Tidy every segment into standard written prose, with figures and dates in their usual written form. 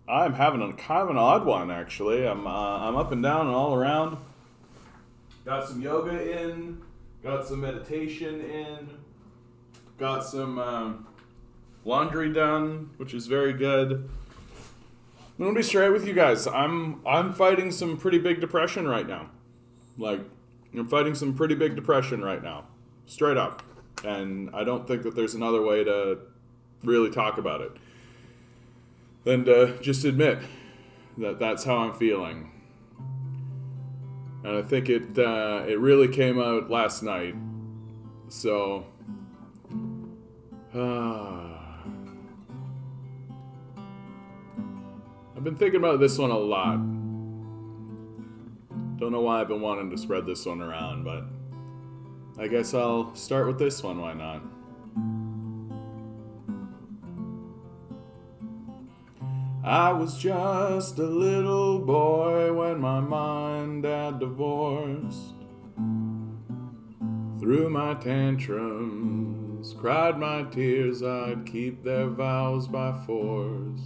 I'm having a kind of an odd one actually. I'm up and down and all around. Got some yoga in, got some meditation in, got some laundry done, which is very good. I'm gonna be straight with you guys. I'm fighting some pretty big depression right now. Like, I'm fighting some pretty big depression right now, straight up. And I don't think that there's another way to really talk about it than to just admit that that's how I'm feeling. And I think it really came out last night. So, I've been thinking about this one a lot. Don't know why I've been wanting to spread this one around, but I guess I'll start with this one, why not? I was just a little boy when my mom and dad divorced. Through my tantrums, cried my tears, I'd keep their vows by force.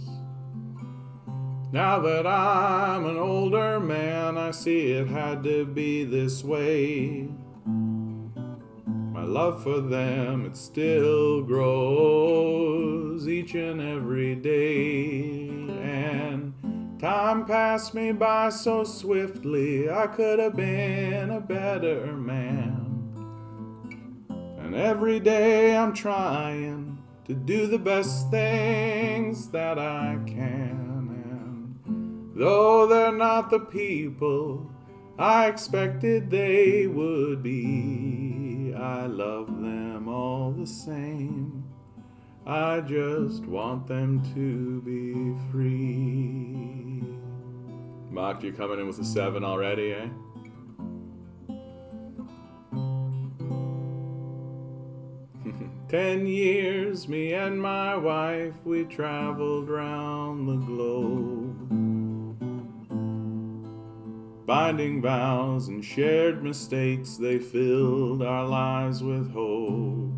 Now that I'm an older man, I see it had to be this way. My love for them, it still grows each and every day. And time passed me by so swiftly, I could have been a better man. And every day I'm trying to do the best things that I can. And though they're not the people I expected they would be, I love them all the same. I just want them to be free. Mock, you coming in with a 7 already, eh? "10 years, me and my wife, we traveled round the globe, binding vows and shared mistakes, they filled our lives with hope.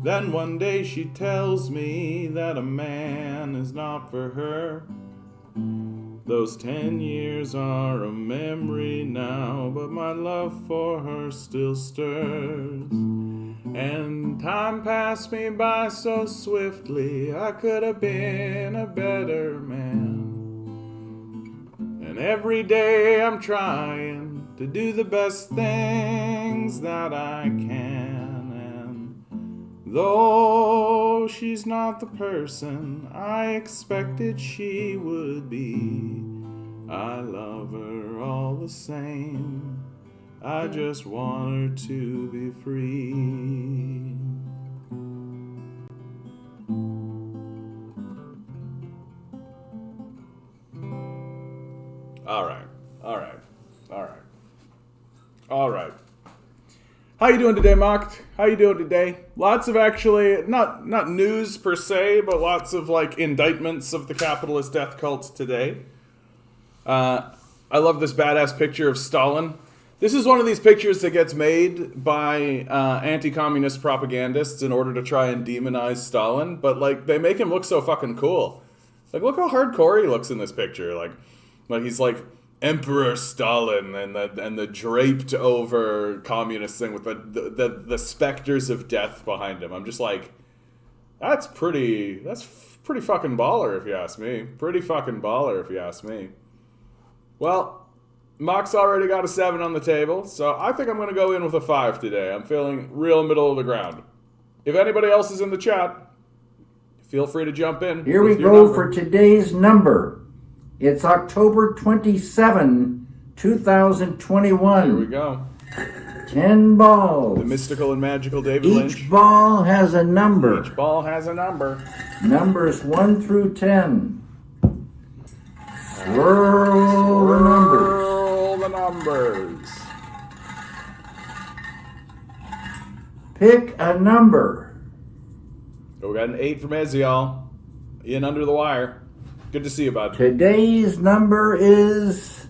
Then one day she tells me that a man is not for her. Those 10 years are a memory now, but my love for her still stirs. And time passed me by so swiftly, I could have been a better man. And every day I'm trying to do the best things that I can. And though she's not the person I expected she would be, I love her all the same. I just want her to be free." All right. How you doing today, Mocked? How you doing today? Lots of actually, not news per se, but lots of like indictments of the capitalist death cult today. I love this badass picture of Stalin. This is one of these pictures that gets made by anti-communist propagandists in order to try and demonize Stalin, but like they make him look so fucking cool. Like, look how hardcore he looks in this picture. Like he's like Emperor Stalin and the draped over communist thing with the specters of death behind him. I'm just like, that's pretty fucking baller if you ask me. Pretty fucking baller if you ask me. Well, Mock's already got a 7 on the table, so I think I'm going to go in with a 5 today. I'm feeling real middle of the ground. If anybody else is in the chat, feel free to jump in. Here we go for today's number. It's October 27, 2021. Here we go. 10 balls. The mystical and magical David Lynch. Each ball has a number. Each ball has a number. Numbers 1 through 10. Swirl the numbers. Swirl the numbers. Pick a number. We got an 8 from Ezial. In under the wire. Good to see you, bud. Today's number is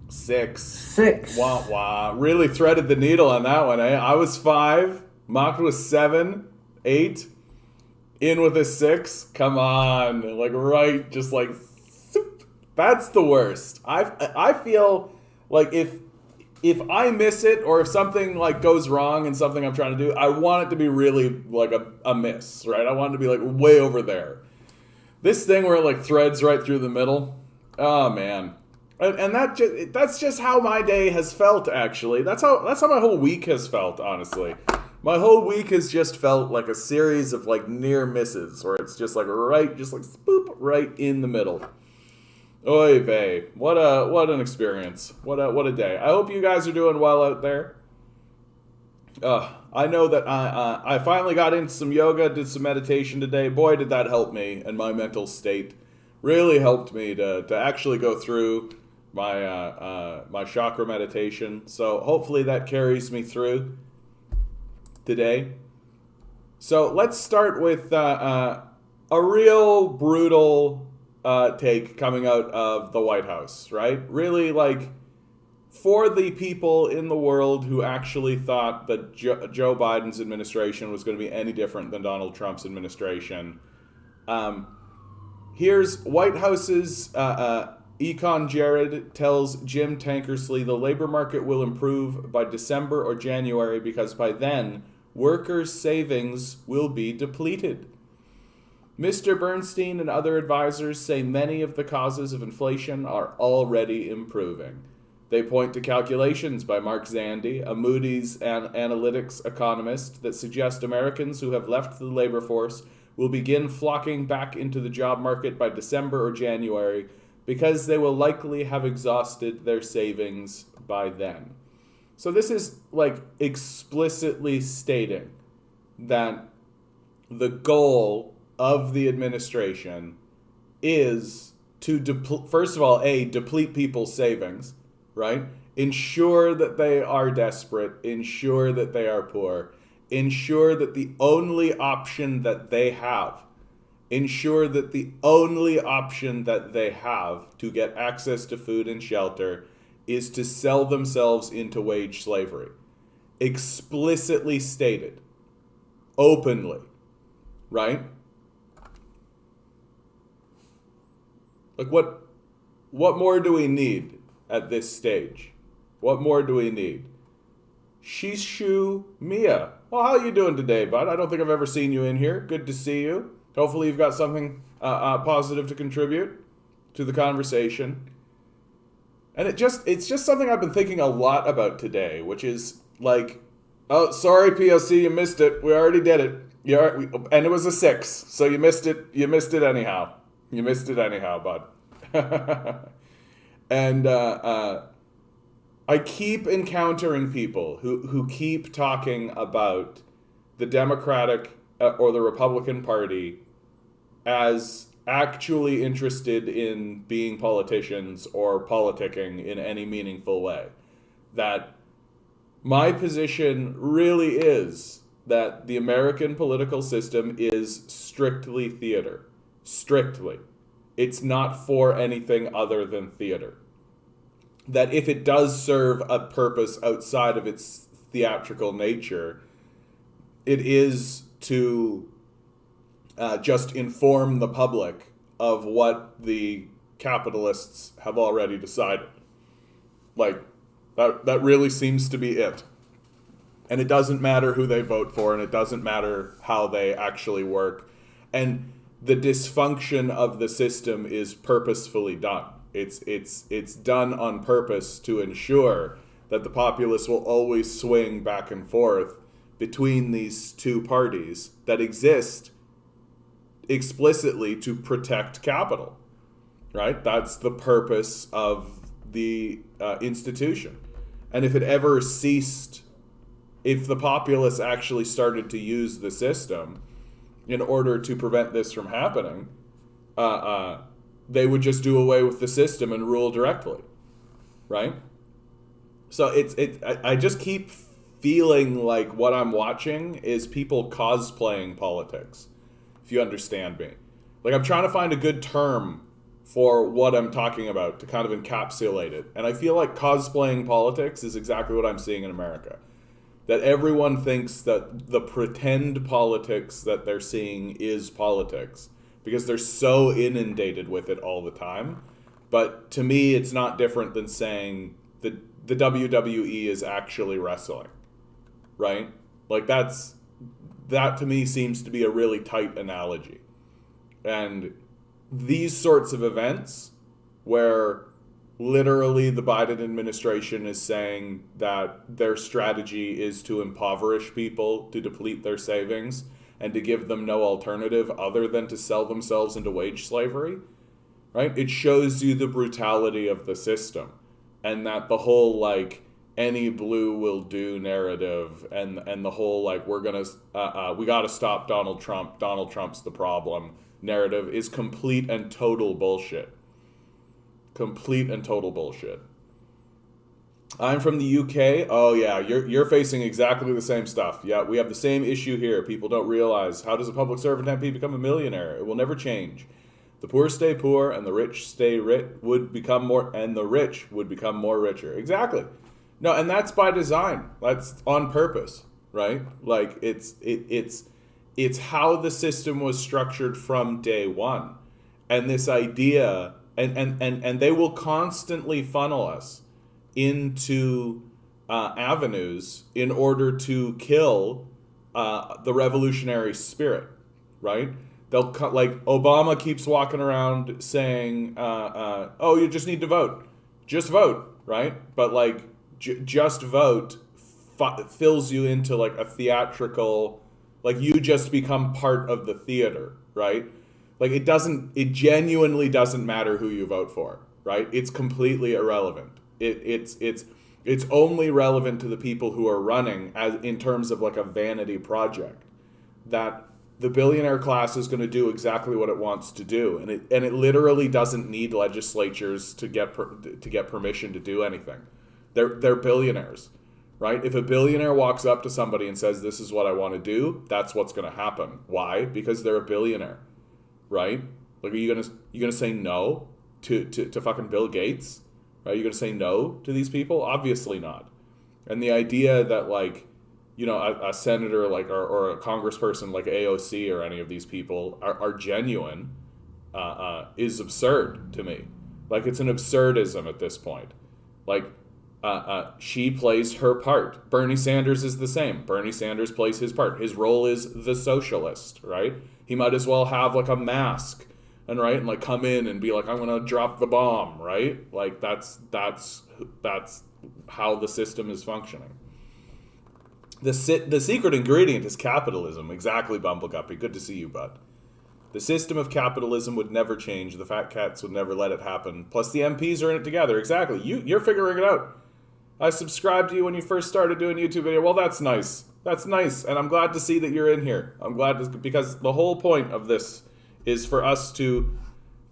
6. 6. Wah wah. Really threaded the needle on that one, eh? I was 5. Mocked was 7. 8. In with a 6? Come on. Like, right, just like, zoop. That's the worst. I feel like if I miss it, or if something like goes wrong in something I'm trying to do, I want it to be really like a miss, right? I want it to be like way over there. This thing where it like threads right through the middle, oh man. And that's just how my day has felt, actually. That's how my whole week has felt, honestly. My whole week has just felt like a series of like near misses, where it's just like spoop, right in the middle. Oy vey. What an experience. What a day. I hope you guys are doing well out there. I know that I finally got into some yoga, did some meditation today. Boy, did that help me, and my mental state really helped me to actually go through my chakra meditation. So hopefully that carries me through today. So let's start with a real brutal take coming out of the White House, right? Really, like, for the people in the world who actually thought that Joe Biden's administration was going to be any different than Donald Trump's administration. Here's White House's Econ Jared tells Jim Tankersley the labor market will improve by December or January because by then workers' savings will be depleted. Mr. Bernstein and other advisors say many of the causes of inflation are already improving. They point to calculations by Mark Zandi, a Moody's analytics economist, that suggest Americans who have left the labor force will begin flocking back into the job market by December or January because they will likely have exhausted their savings by then. So this is like explicitly stating that the goal of the administration is to, first of all, deplete people's savings, right? Ensure that they are desperate, ensure that they are poor, ensure that the only option that they have to get access to food and shelter is to sell themselves into wage slavery. Explicitly stated. Openly. Right? Like, what more do we need at this stage? What more do we need? Shishu Mia. Well, how are you doing today, bud? I don't think I've ever seen you in here. Good to see you. Hopefully you've got something positive to contribute to the conversation. And it's just something I've been thinking a lot about today, which is like, oh, sorry, POC, you missed it. We already did it. And it was a 6, so you missed it. You missed it anyhow. You missed it anyhow, bud. And I keep encountering people who keep talking about the Democratic or the Republican Party as actually interested in being politicians or politicking in any meaningful way. That my position really is that the American political system is strictly theater. Strictly. It's not for anything other than theater. That if it does serve a purpose outside of its theatrical nature, it is to just inform the public of what the capitalists have already decided. Like, that really seems to be it. And it doesn't matter who they vote for, and it doesn't matter how they actually work. And the dysfunction of the system is purposefully done. It's done on purpose to ensure that the populace will always swing back and forth between these two parties that exist explicitly to protect capital, right? That's the purpose of the institution. And if it ever ceased, if the populace actually started to use the system in order to prevent this from happening, they would just do away with the system and rule directly, right? So I just keep feeling like what I'm watching is people cosplaying politics, if you understand me. Like, I'm trying to find a good term for what I'm talking about to kind of encapsulate it. And I feel like cosplaying politics is exactly what I'm seeing in America. that everyone thinks that the pretend politics that they're seeing is politics because they're so inundated with it all the time. But to me, it's not different than saying that the WWE is actually wrestling, right? Like that to me seems to be a really tight analogy. And these sorts of events where literally the Biden administration is saying that their strategy is to impoverish people, to deplete their savings, and to give them no alternative other than to sell themselves into wage slavery, right? It shows you the brutality of the system, and that the whole like any blue will do narrative and the whole like we got to stop Donald Trump's the problem narrative is complete and total bullshit. Complete and total bullshit. I'm from the UK. Oh yeah, you're facing exactly the same stuff. Yeah, we have the same issue here. People don't realize, how does a public servant MP become a millionaire? It will never change. The poor stay poor, and the rich stay rich. The rich would become more richer. Exactly. No, and that's by design. That's on purpose, right? Like it's how the system was structured from day one, and this idea, and they will constantly funnel us into avenues in order to kill the revolutionary spirit, right? They'll like Obama keeps walking around saying, "Oh, you just need to vote, just vote," right? But like, just vote fills you into like a theatrical, like you just become part of the theater, right? Like it genuinely doesn't matter who you vote for, right? It's completely irrelevant. It's only relevant to the people who are running as in terms of like a vanity project, that the billionaire class is going to do exactly what it wants to do, and it literally doesn't need legislatures to get permission to do anything. They're billionaires, right? If a billionaire walks up to somebody and says, "This is what I want to do," that's what's going to happen. Why? Because they're a billionaire, right? Like, are you gonna say no to fucking Bill Gates? Are you gonna say no to these people? Obviously not. And the idea that like, you know, a senator like or a congressperson like AOC or any of these people are genuine is absurd to me. Like, it's an absurdism at this point. Like, she plays her part. Bernie Sanders is the same. Bernie Sanders plays his part. His role is the socialist, right? He might as well have like a mask and right and like come in and be like, "I'm gonna drop the bomb," right? Like that's how the system is functioning. The secret ingredient is capitalism. Exactly, Bumbleguppy. Good to see you, bud. The system of capitalism would never change. The fat cats would never let it happen. Plus, the MPs are in it together. Exactly. You're figuring it out. I subscribed to you when you first started doing YouTube video. Well, that's nice. That's nice, and I'm glad to see that you're in here. I'm glad because the whole point of this is for us to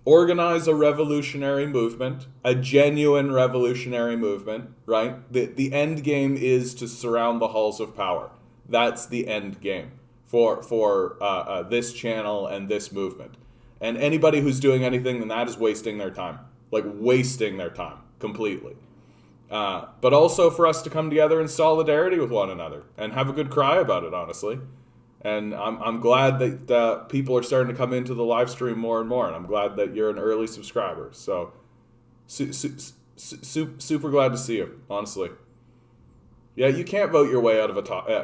organize a revolutionary movement, a genuine revolutionary movement, right? The end game is to surround the halls of power. That's the end game for this channel and this movement. And anybody who's doing anything than that is wasting their time. Like, wasting their time completely. But also for us to come together in solidarity with one another and have a good cry about it, honestly. And I'm glad that people are starting to come into the live stream more and more, and I'm glad that you're an early subscriber. So, super glad to see you, honestly. Yeah, you can't vote your way out of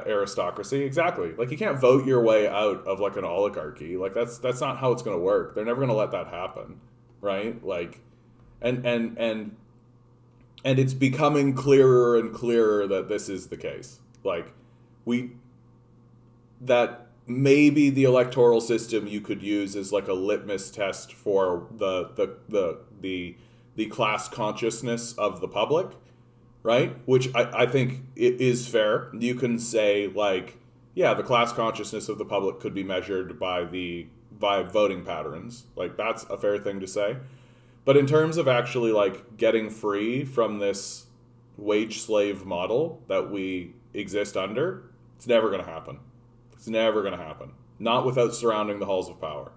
aristocracy. Exactly. Like, you can't vote your way out of like an oligarchy. Like, that's not how it's going to work. They're never going to let that happen, right? Like, and it's becoming clearer and clearer that this is the case. Like, that maybe the electoral system you could use as like a litmus test for the class consciousness of the public, right? Which I think it is fair. You can say like, yeah, the class consciousness of the public could be measured by voting patterns. Like, that's a fair thing to say. But in terms of actually like getting free from this wage slave model that we exist under, it's never going to happen. It's never going to happen. Not without surrounding the halls of power.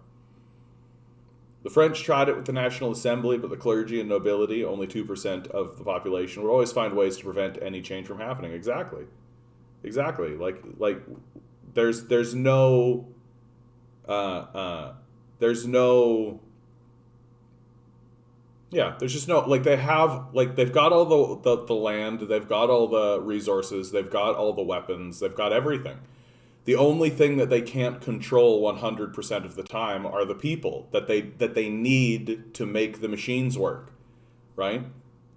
The French tried it with the National Assembly, but the clergy and nobility, only 2% of the population, would always find ways to prevent any change from happening. Exactly. exactly. Like there's no there's no yeah, there's just no, like, they've got all the land, they've got all the resources, they've got all the weapons, they've got everything. The only thing that they can't control 100% of the time are the people that they need to make the machines work, right?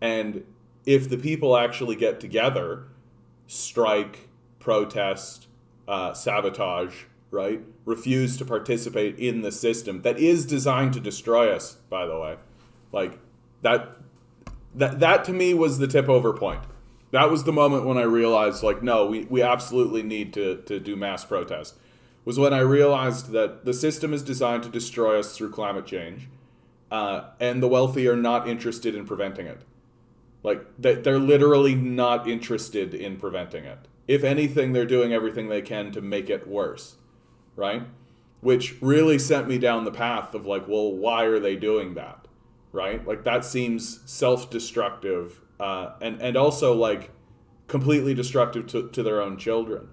And if the people actually get together, strike, protest, sabotage, right? Refuse to participate in the system that is designed to destroy us, by the way. Like, that to me was the tip over point. That was the moment when I realized, like, no, we absolutely need to do mass protest. Was when I realized that the system is designed to destroy us through climate change, and the wealthy are not interested in preventing it. Like, they're literally not interested in preventing it. If anything, they're doing everything they can to make it worse, right? Which really sent me down the path of, like, well, why are they doing that? Right? Like, that seems self-destructive, and also, like, completely destructive to their own children.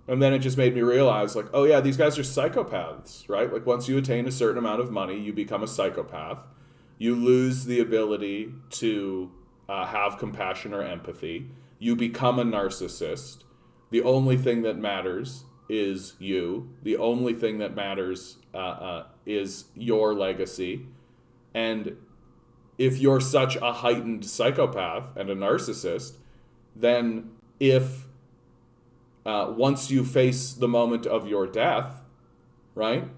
And then it just made me realize, like, oh yeah, these guys are psychopaths, right? Like, once you attain a certain amount of money, you become a psychopath. You lose the ability to have compassion or empathy. You become a narcissist. The only thing that matters is you. The only thing that matters is your legacy. And if you're such a heightened psychopath and a narcissist, then if once you face the moment of your death, right,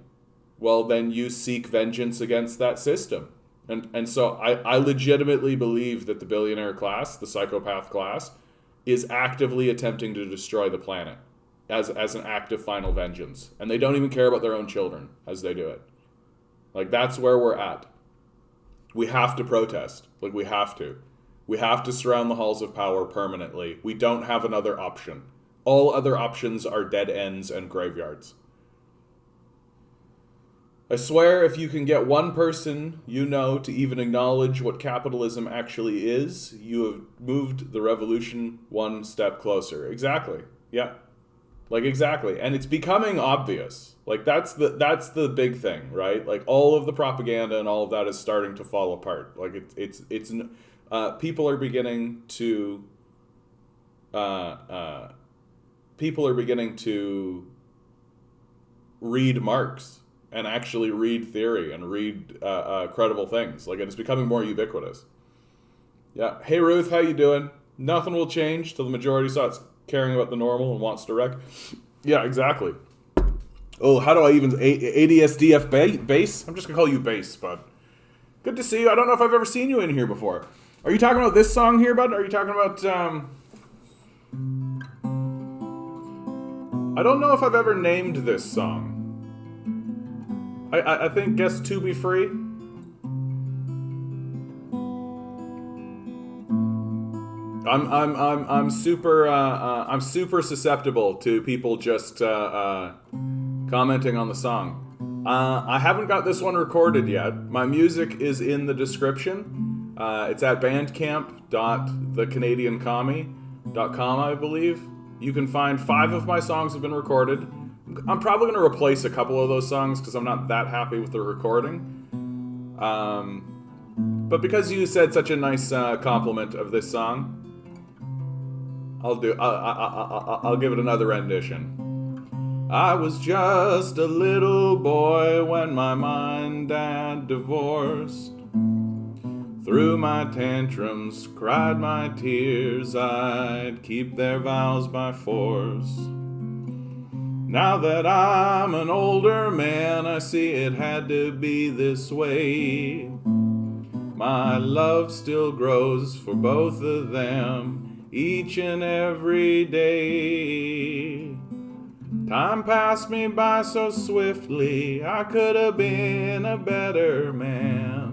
well, then you seek vengeance against that system. And so I legitimately believe that the billionaire class, the psychopath class, is actively attempting to destroy the planet as an act of final vengeance. And they don't even care about their own children as they do it. Like, that's where we're at. We have to protest. Like, we have to. We have to surround the halls of power permanently. We don't have another option. All other options are dead ends and graveyards. I swear, if you can get one person you know to even acknowledge what capitalism actually is, you have moved the revolution one step closer. Exactly. Yeah. Like, exactly. And it's becoming obvious. Like, that's the big thing, right? Like, all of the propaganda and all of that is starting to fall apart. Like, it's people are beginning to read Marx and actually read theory and read credible things. Like, it's becoming more ubiquitous. Yeah. Hey, Ruth, how you doing? Nothing will change till the majority starts caring about the normal and wants to wreck. Yeah, exactly. Oh, how do I even... ADSDF base? I'm just going to call you base, bud. Good to see you. I don't know if I've ever seen you in here before. Are you talking about this song here, bud? Are you talking about... I don't know if I've ever named this song. I think Guess To Be Free. I'm super susceptible to people just commenting on the song. I haven't got this one recorded yet. My music is in the description. It's at bandcamp.thecanadiancommie.com, I believe. You can find 5 of my songs have been recorded. I'm probably going to replace a couple of those songs because I'm not that happy with the recording. But because you said such a nice compliment of this song, I'll give it another rendition. I was just a little boy when my mom and dad divorced. Through my tantrums, cried my tears, I'd keep their vows by force. Now that I'm an older man, I see it had to be this way. My love still grows for both of them, each and every day. Time passed me by so swiftly, I could have been a better man.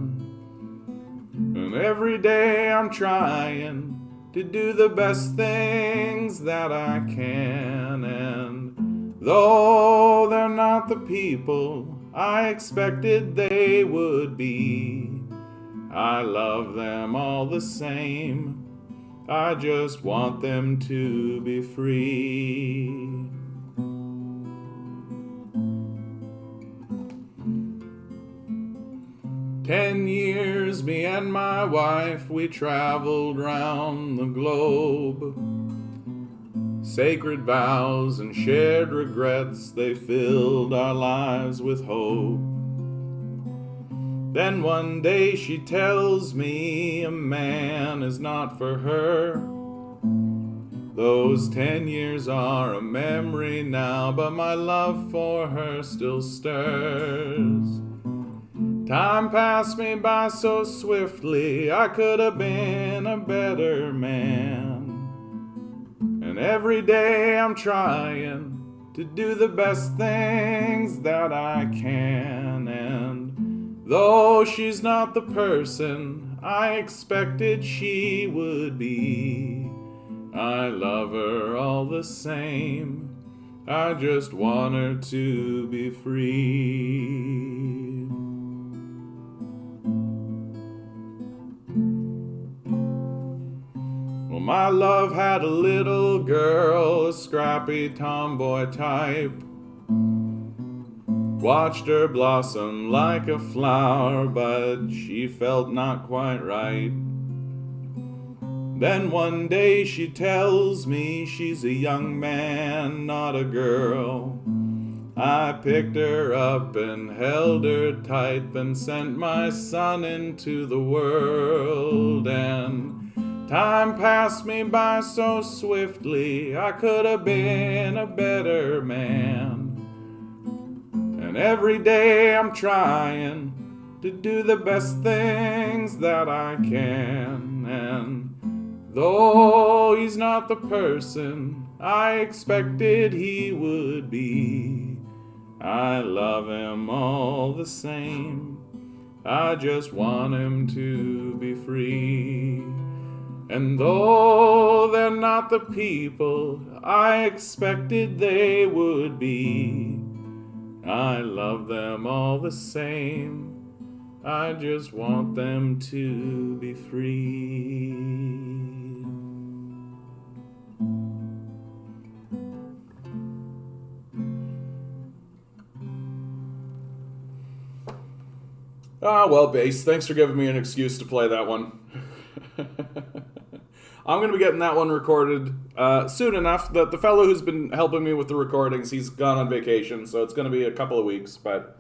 And every day I'm trying to do the best things that I can. And though they're not the people I expected they would be, I love them all the same. I just want them to be free. "10 years, me and my wife, we traveled round the globe. Sacred vows and shared regrets, they filled our lives with hope. Then one day she tells me a man is not for her. Those 10 years are a memory now, but my love for her still stirs. Time passed me by so swiftly, I could have been a better man. And every day I'm trying to do the best things that I can. And though she's not the person I expected she would be, I love her all the same. I just want her to be free." Well, my love had a little girl, a scrappy tomboy type. Watched her blossom like a flower, but she felt not quite right. Then one day she tells me she's a young man, not a girl. I picked her up and held her tight, then sent my son into the world. And time passed me by so swiftly, I could have been a better man. And every day I'm trying to do the best things that I can. And though he's not the person I expected he would be, I love him all the same. I just want him to be free. And though they're not the people I expected they would be, I love them all the same. I just want them to be free. Well, bass, thanks for giving me an excuse to play that one. I'm going to be getting that one recorded soon enough. The fellow who's been helping me with the recordings, he's gone on vacation, so it's going to be a couple of weeks, but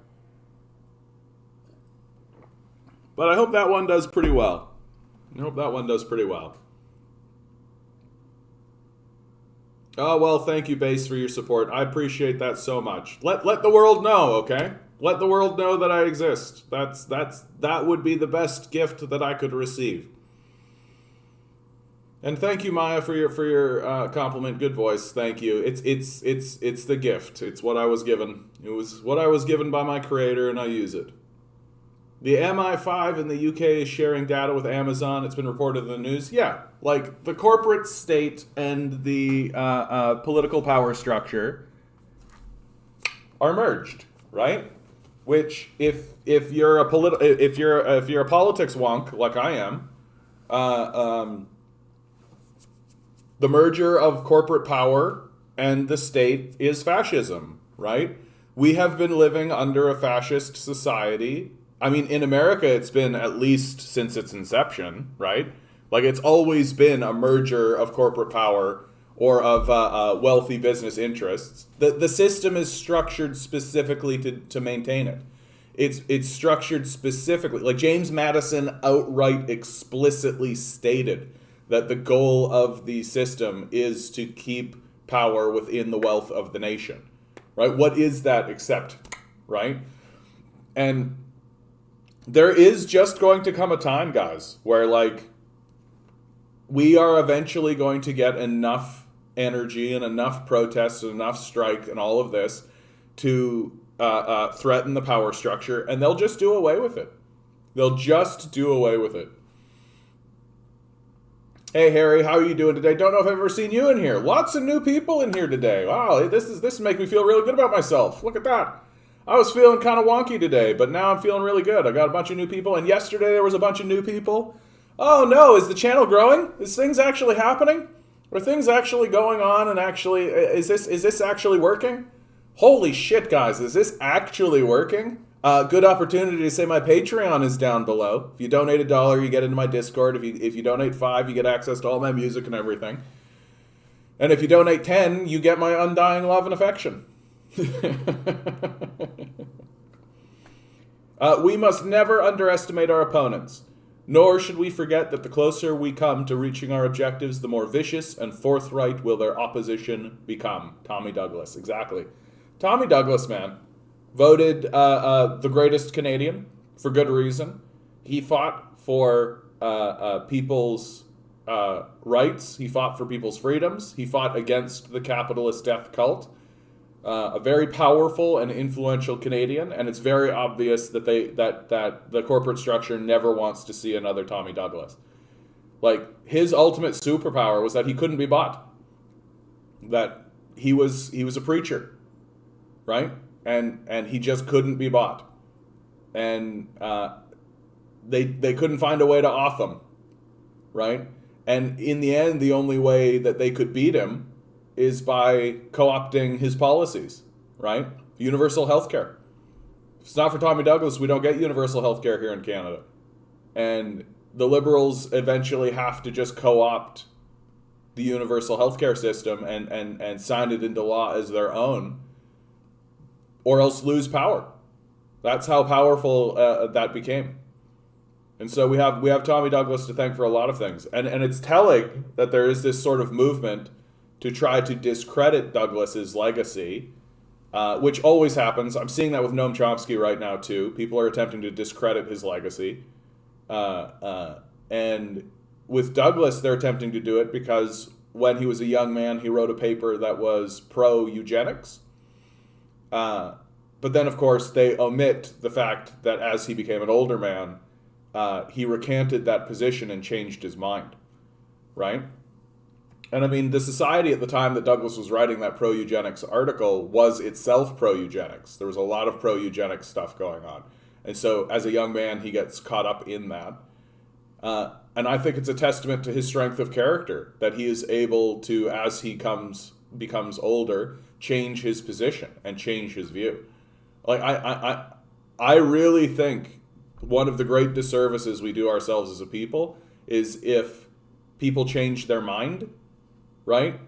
I hope that one does pretty well. Oh, well, thank you, Bass, for your support. I appreciate that so much. Let the world know, okay? Let the world know that I exist. That would be the best gift that I could receive. And thank you, Maya, for your compliment. Good voice. Thank you. It's the gift. It's what I was given. It was what I was given by my creator, and I use it. The MI5 in the UK is sharing data with Amazon. It's been reported in the news. Yeah, like the corporate state and the political power structure are merged, right? Which, if you're a politics wonk like I am, the merger of corporate power and the state is fascism, right? We have been living under a fascist society. I mean, in America, it's been at least since its inception, right? Like, it's always been a merger of corporate power or of wealthy business interests. The system is structured specifically to maintain it. It's structured specifically. Like, James Madison outright explicitly stated that the goal of the system is to keep power within the wealth of the nation, right? What is that except, right? And there is just going to come a time, guys, where, like, we are eventually going to get enough energy and enough protests and enough strike and all of this to threaten the power structure, and they'll just do away with it. They'll just do away with it. Hey, Harry, how are you doing today? Don't know if I've ever seen you in here. Lots of new people in here today. Wow, this is making me feel really good about myself. Look at that. I was feeling kind of wonky today, but now I'm feeling really good. I got a bunch of new people, and yesterday there was a bunch of new people. Oh no, is the channel growing? Is things actually happening? Are things actually going on and actually is this actually working? Holy shit, guys, is this actually working? Good opportunity to say my Patreon is down below. If you donate $1, you get into my Discord. If you donate $5, you get access to all my music and everything. And if you donate 10, you get my undying love and affection. We must never underestimate our opponents, nor should we forget that the closer we come to reaching our objectives, the more vicious and forthright will their opposition become. Tommy Douglas, exactly. Tommy Douglas, man, voted the greatest Canadian for good reason. He fought for people's rights. He fought for people's freedoms. He fought against the capitalist death cult. A very powerful and influential Canadian, and it's very obvious that that the corporate structure never wants to see another Tommy Douglas. Like, his ultimate superpower was that he couldn't be bought. That he was a preacher, right? And he just couldn't be bought. And they couldn't find a way to off him, right? And in the end, the only way that they could beat him is by co-opting his policies, right? Universal health care. If it's not for Tommy Douglas, we don't get universal health care here in Canada. And the Liberals eventually have to just co-opt the universal health care system and sign it into law as their own, or else lose power. That's how powerful that became. And so we have Tommy Douglas to thank for a lot of things. And it's telling that there is this sort of movement to try to discredit Douglas's legacy, which always happens. I'm seeing that with Noam Chomsky right now, too. People are attempting to discredit his legacy. And with Douglas, they're attempting to do it because when he was a young man, he wrote a paper that was pro-eugenics. But then, of course, they omit the fact that as he became an older man, he recanted that position and changed his mind, right? And I mean, the society at the time that Douglas was writing that pro-eugenics article was itself pro-eugenics. There was a lot of pro-eugenics stuff going on. And so as a young man, he gets caught up in that. And I think it's a testament to his strength of character that he is able to, as he becomes older, change his position and change his view. Like, I really think one of the great disservices we do ourselves as a people is if people change their mind, right?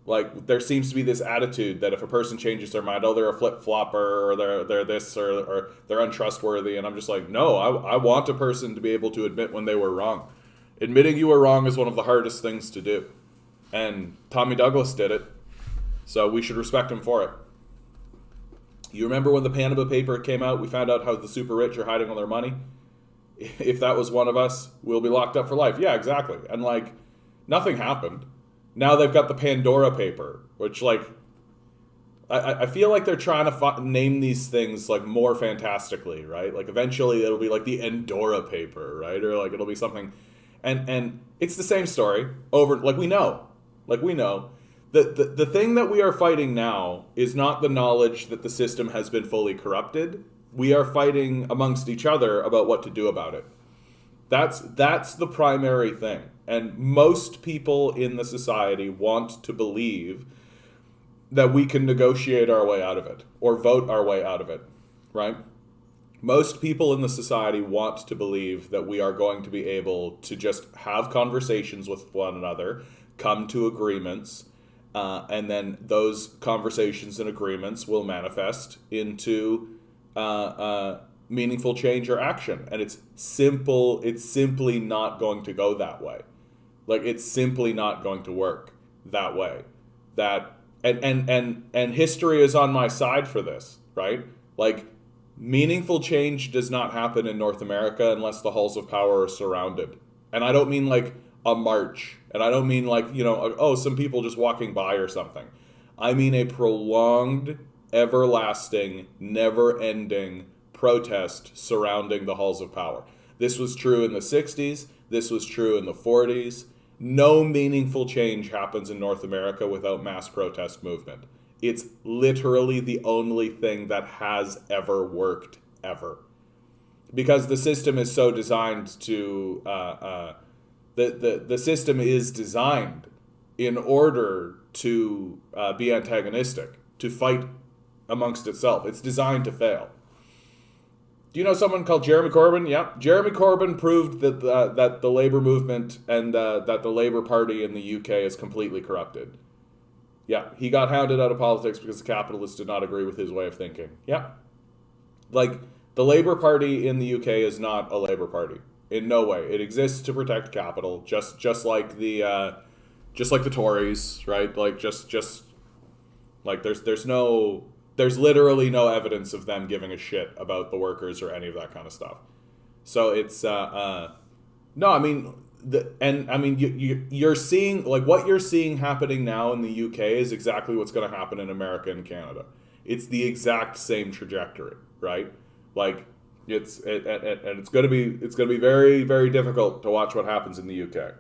Like, there seems to be this attitude that if a person changes their mind, oh, they're a flip-flopper, or they're this, or they're untrustworthy. And I'm just like, no, I want a person to be able to admit when they were wrong. Admitting you were wrong is one of the hardest things to do. And Tommy Douglas did it, so we should respect him for it. You remember when the Panama paper came out, we found out how the super rich are hiding all their money? If that was one of us, we'll be locked up for life. Yeah, exactly. And, like, nothing happened. Now they've got the Pandora paper, which, like, I feel like they're trying to name these things, like, more fantastically, right? Like, eventually it'll be, like, the Andorra paper, right? Or, like, it'll be something. And it's the same story over, like, we know. The thing that we are fighting now is not the knowledge that the system has been fully corrupted. We are fighting amongst each other about what to do about it. That's the primary thing. And most people in the society want to believe that we can negotiate our way out of it or vote our way out of it, right? Most people in the society want to believe that we are going to be able to just have conversations with one another, come to agreements, and then those conversations and agreements will manifest into meaningful change or action. And it's simply not going to go that way. Like, it's simply not going to work that way. And history is on my side for this, right? Like, meaningful change does not happen in North America unless the halls of power are surrounded. And I don't mean like a march. And I don't mean like, some people just walking by or something. I mean a prolonged, everlasting, never-ending protest surrounding the halls of power. This was true in the 60s. This was true in the 40s. No meaningful change happens in North America without mass protest movement. It's literally the only thing that has ever worked, ever. Because the system is so designed to The system is designed in order to be antagonistic, to fight amongst itself. It's designed to fail. Do you know someone called Jeremy Corbyn? Yeah, Jeremy Corbyn proved that that the Labour movement and that the Labour Party in the UK is completely corrupted. Yeah, he got hounded out of politics because the capitalists did not agree with his way of thinking. Yeah, like the Labour Party in the UK is not a Labour Party in no way. It exists to protect capital, just like the Tories, right? Like just like there's literally no evidence of them giving a shit about the workers or any of that kind of stuff. So it's no, I mean you're seeing, like, what you're seeing happening now in the UK is exactly what's going to happen in America and Canada. It's the exact same trajectory, right? Like it's going to be very, very difficult to watch what happens in the UK,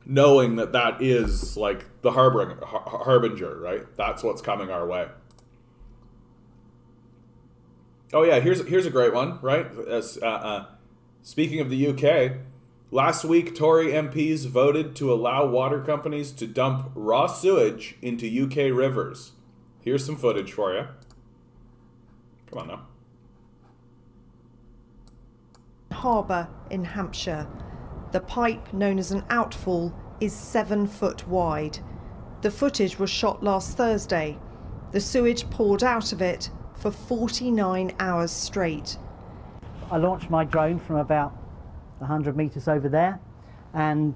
knowing that is like the harbinger, right? That's what's coming our way. Oh yeah, here's a great one, right? Speaking of the UK, last week Tory MPs voted to allow water companies to dump raw sewage into UK rivers. Here's some footage for you. Come on now. Harbour in Hampshire. The pipe, known as an outfall, is 7 foot wide. The footage was shot last Thursday. The sewage poured out of it for 49 hours straight. I launched my drone from about 100 metres over there, and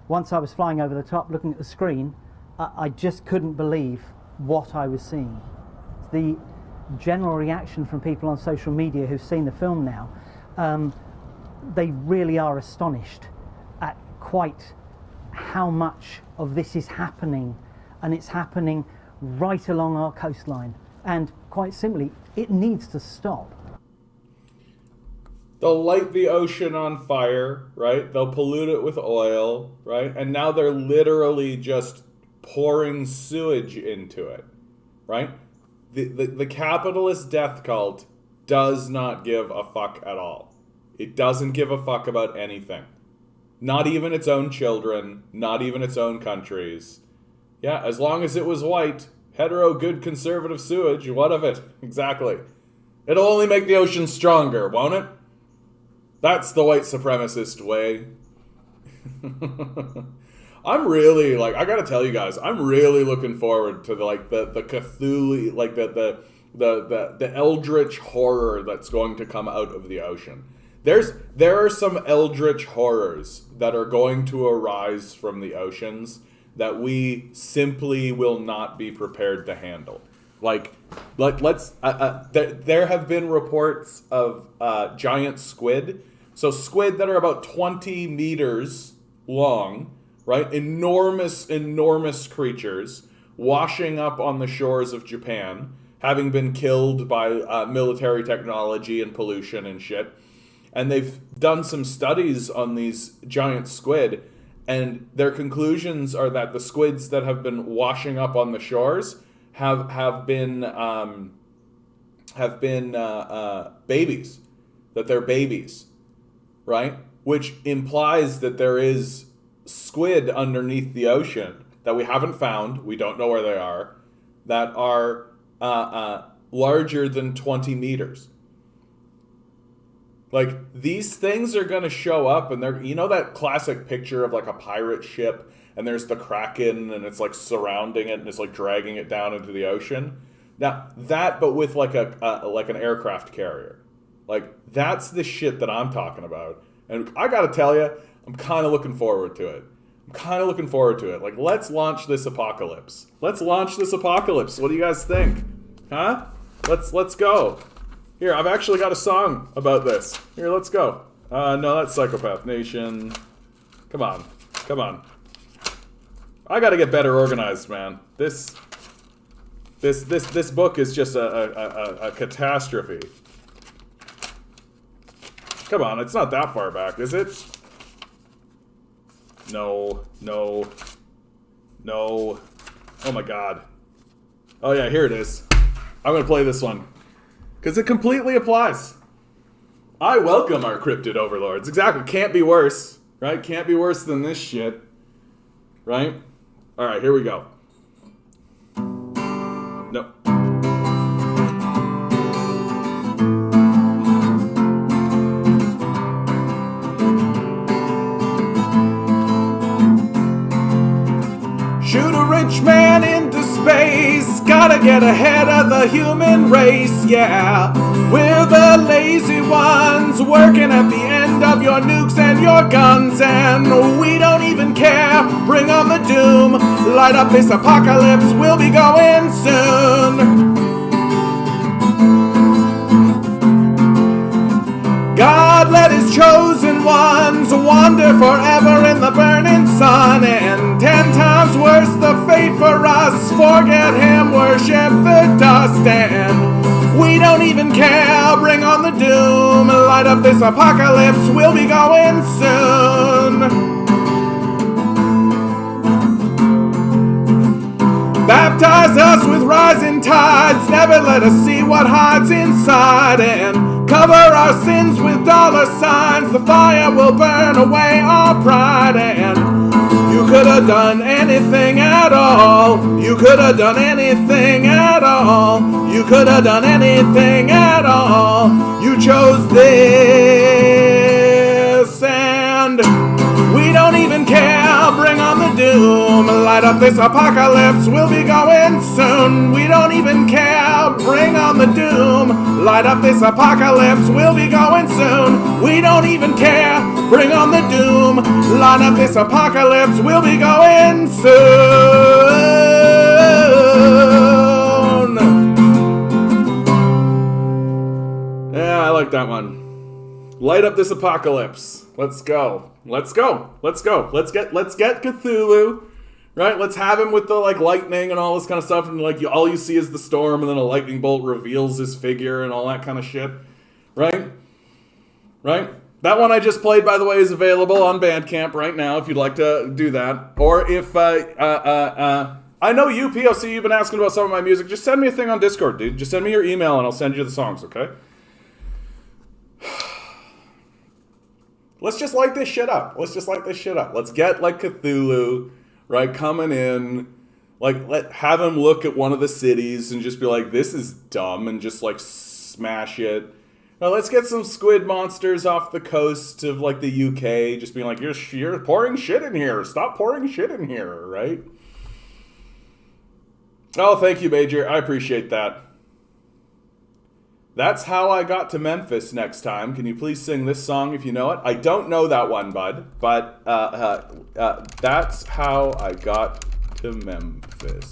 once I was flying over the top looking at the screen, I just couldn't believe what I was seeing. The general reaction from people on social media who've seen the film now, they really are astonished at quite how much of this is happening, and it's happening right along our coastline, and quite simply it needs to stop. They'll light the ocean on fire, right? They'll pollute it with oil, right? And now they're literally just pouring sewage into it, right? The capitalist death cult does not give a fuck at all. It doesn't give a fuck about anything. Not even its own children, not even its own countries. Yeah, as long as it was white, hetero, good conservative sewage, what of it? Exactly. It'll only make the ocean stronger, won't it? That's the white supremacist way. I'm really, like, I gotta tell you guys, I'm really looking forward to the Cthulhu, like the eldritch horror that's going to come out of the ocean. There are some eldritch horrors that are going to arise from the oceans that we simply will not be prepared to handle. There have been reports of giant squid. So squid that are about 20 meters long, right? Enormous creatures washing up on the shores of Japan, having been killed by military technology and pollution and shit. And they've done some studies on these giant squid, and their conclusions are that the squids that have been washing up on the shores have been babies, that they're babies, right? Which implies that there is squid underneath the ocean that we haven't found, we don't know where they are, that are larger than 20 meters. Like, these things are going to show up, and they're, you know that classic picture of like a pirate ship, and there's the Kraken, and it's like surrounding it, and it's like dragging it down into the ocean? Now, that, but with like like an aircraft carrier. Like, that's the shit that I'm talking about. And I gotta tell you, I'm kind of looking forward to it. Like, let's launch this apocalypse. What do you guys think? Huh? Let's go. Here, I've actually got a song about this. Here, let's go. No, that's Psychopath Nation. Come on. I gotta get better organized, man. This book is just a catastrophe. Come on, it's not that far back, is it? No. Oh my god. Oh yeah, here it is. I'm gonna play this one. Because it completely applies. I welcome our cryptid overlords. Exactly. Can't be worse, right? Can't be worse than this shit, right? All right, here we go. No. Shoot a rich man into space. Gotta get ahead of the human race, yeah. We're the lazy ones working at the end of your nukes and your guns, and we don't even care. Bring on the doom. Light up this apocalypse. We'll be going soon. God let his chosen ones wander forever in the burning sun, and 10 times worse the fate for us. Forget him, worship the dust, and we don't even care. Bring on the doom, light up this apocalypse. We'll be going soon. Baptize us with rising tides, never let us see what hides inside, and cover our sins with dollar signs. The fire will burn away our pride, and you could have done anything at all. You could have done anything at all. You could have done anything at all. You chose this, and we don't even care. Bring on the doom. Light up this apocalypse. We'll be going soon. We don't even care. Bring on the doom. Light up this apocalypse. We'll be going soon. We don't even care. Bring on the doom. Light up this apocalypse. We'll be going soon. Yeah, I like that one. Light up this apocalypse. Let's go. Let's go. Let's go. Let's get Cthulhu, right? Let's have him with the like lightning and all this kind of stuff, and like all you see is the storm, and then a lightning bolt reveals his figure and all that kind of shit, right? Right? That one I just played, by the way, is available on Bandcamp right now if you'd like to do that. Or if I know you, POC, you've been asking about some of my music. Just send me a thing on Discord, dude. Just send me your email and I'll send you the songs, okay? Let's just light this shit up. Let's get like Cthulhu, right, coming in. Like, have him look at one of the cities and just be like, this is dumb, and just like smash it. Now let's get some squid monsters off the coast of like the UK, just being like, you're pouring shit in here. Stop pouring shit in here, right? Oh, thank you, Major. I appreciate that. That's How I Got to Memphis next time. Can you please sing this song if you know it? I don't know that one, bud, but That's How I Got to Memphis.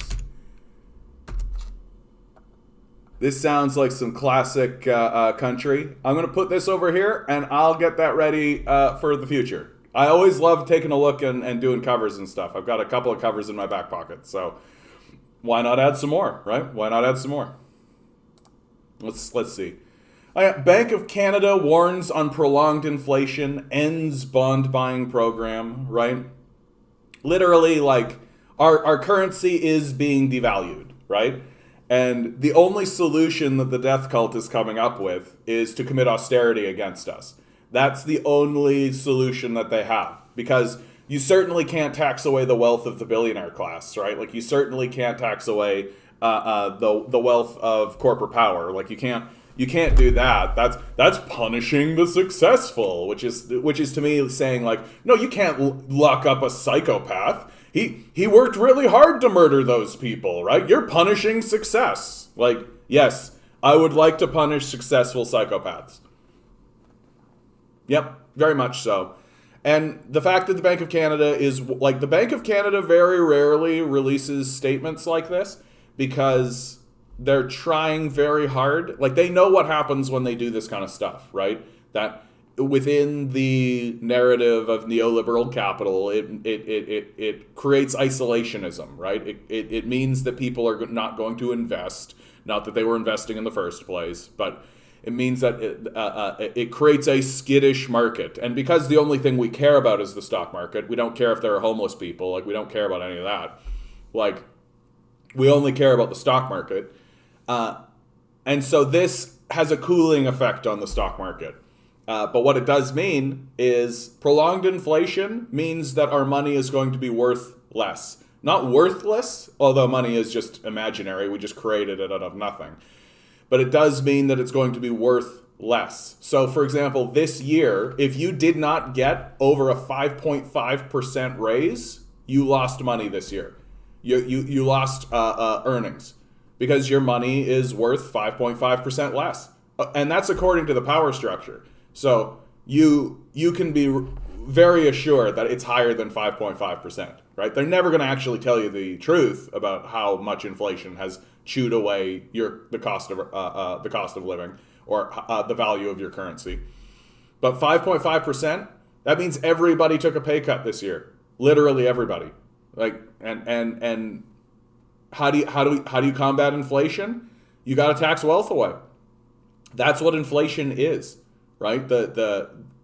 This sounds like some classic country. I'm going to put this over here, and I'll get that ready for the future. I always love taking a look and doing covers and stuff. I've got a couple of covers in my back pocket, so why not add some more, right? Why not add some more? Let's see. Bank of Canada warns on prolonged inflation, ends bond buying program, right? Literally, like, our currency is being devalued, right? And the only solution that the death cult is coming up with is to commit austerity against us. That's the only solution that they have. Because you certainly can't tax away the wealth of the billionaire class, right? Like, you certainly can't tax away the wealth of corporate power. Like, you can't do that. That's punishing the successful, which is to me saying, like, no, you can't lock up a psychopath. He worked really hard to murder those people, right? You're punishing success. Like, yes, I would like to punish successful psychopaths. Yep, very much so. And the fact that the Bank of Canada is, like, the Bank of Canada very rarely releases statements like this because they're trying very hard. Like, they know what happens when they do this kind of stuff, right? That within the narrative of neoliberal capital, it creates isolationism, right? It means that people are not going to invest, not that they were investing in the first place, but it means that it creates a skittish market. And because the only thing we care about is the stock market, we don't care if there are homeless people, like, we don't care about any of that. Like, we only care about the stock market. And so this has a cooling effect on the stock market. But what it does mean is prolonged inflation means that our money is going to be worth less. Not worthless, although money is just imaginary. We just created it out of nothing. But it does mean that it's going to be worth less. So, for example, this year, if you did not get over a 5.5% raise, you lost money this year. You lost earnings because your money is worth 5.5% less. And that's according to the power structure. So you can be very assured that it's higher than 5.5%, right? They're never going to actually tell you the truth about how much inflation has chewed away the cost of living or the value of your currency. But 5.5%, that means everybody took a pay cut this year. Literally everybody. Like and how do you combat inflation? You got to tax wealth away. That's what inflation is, right?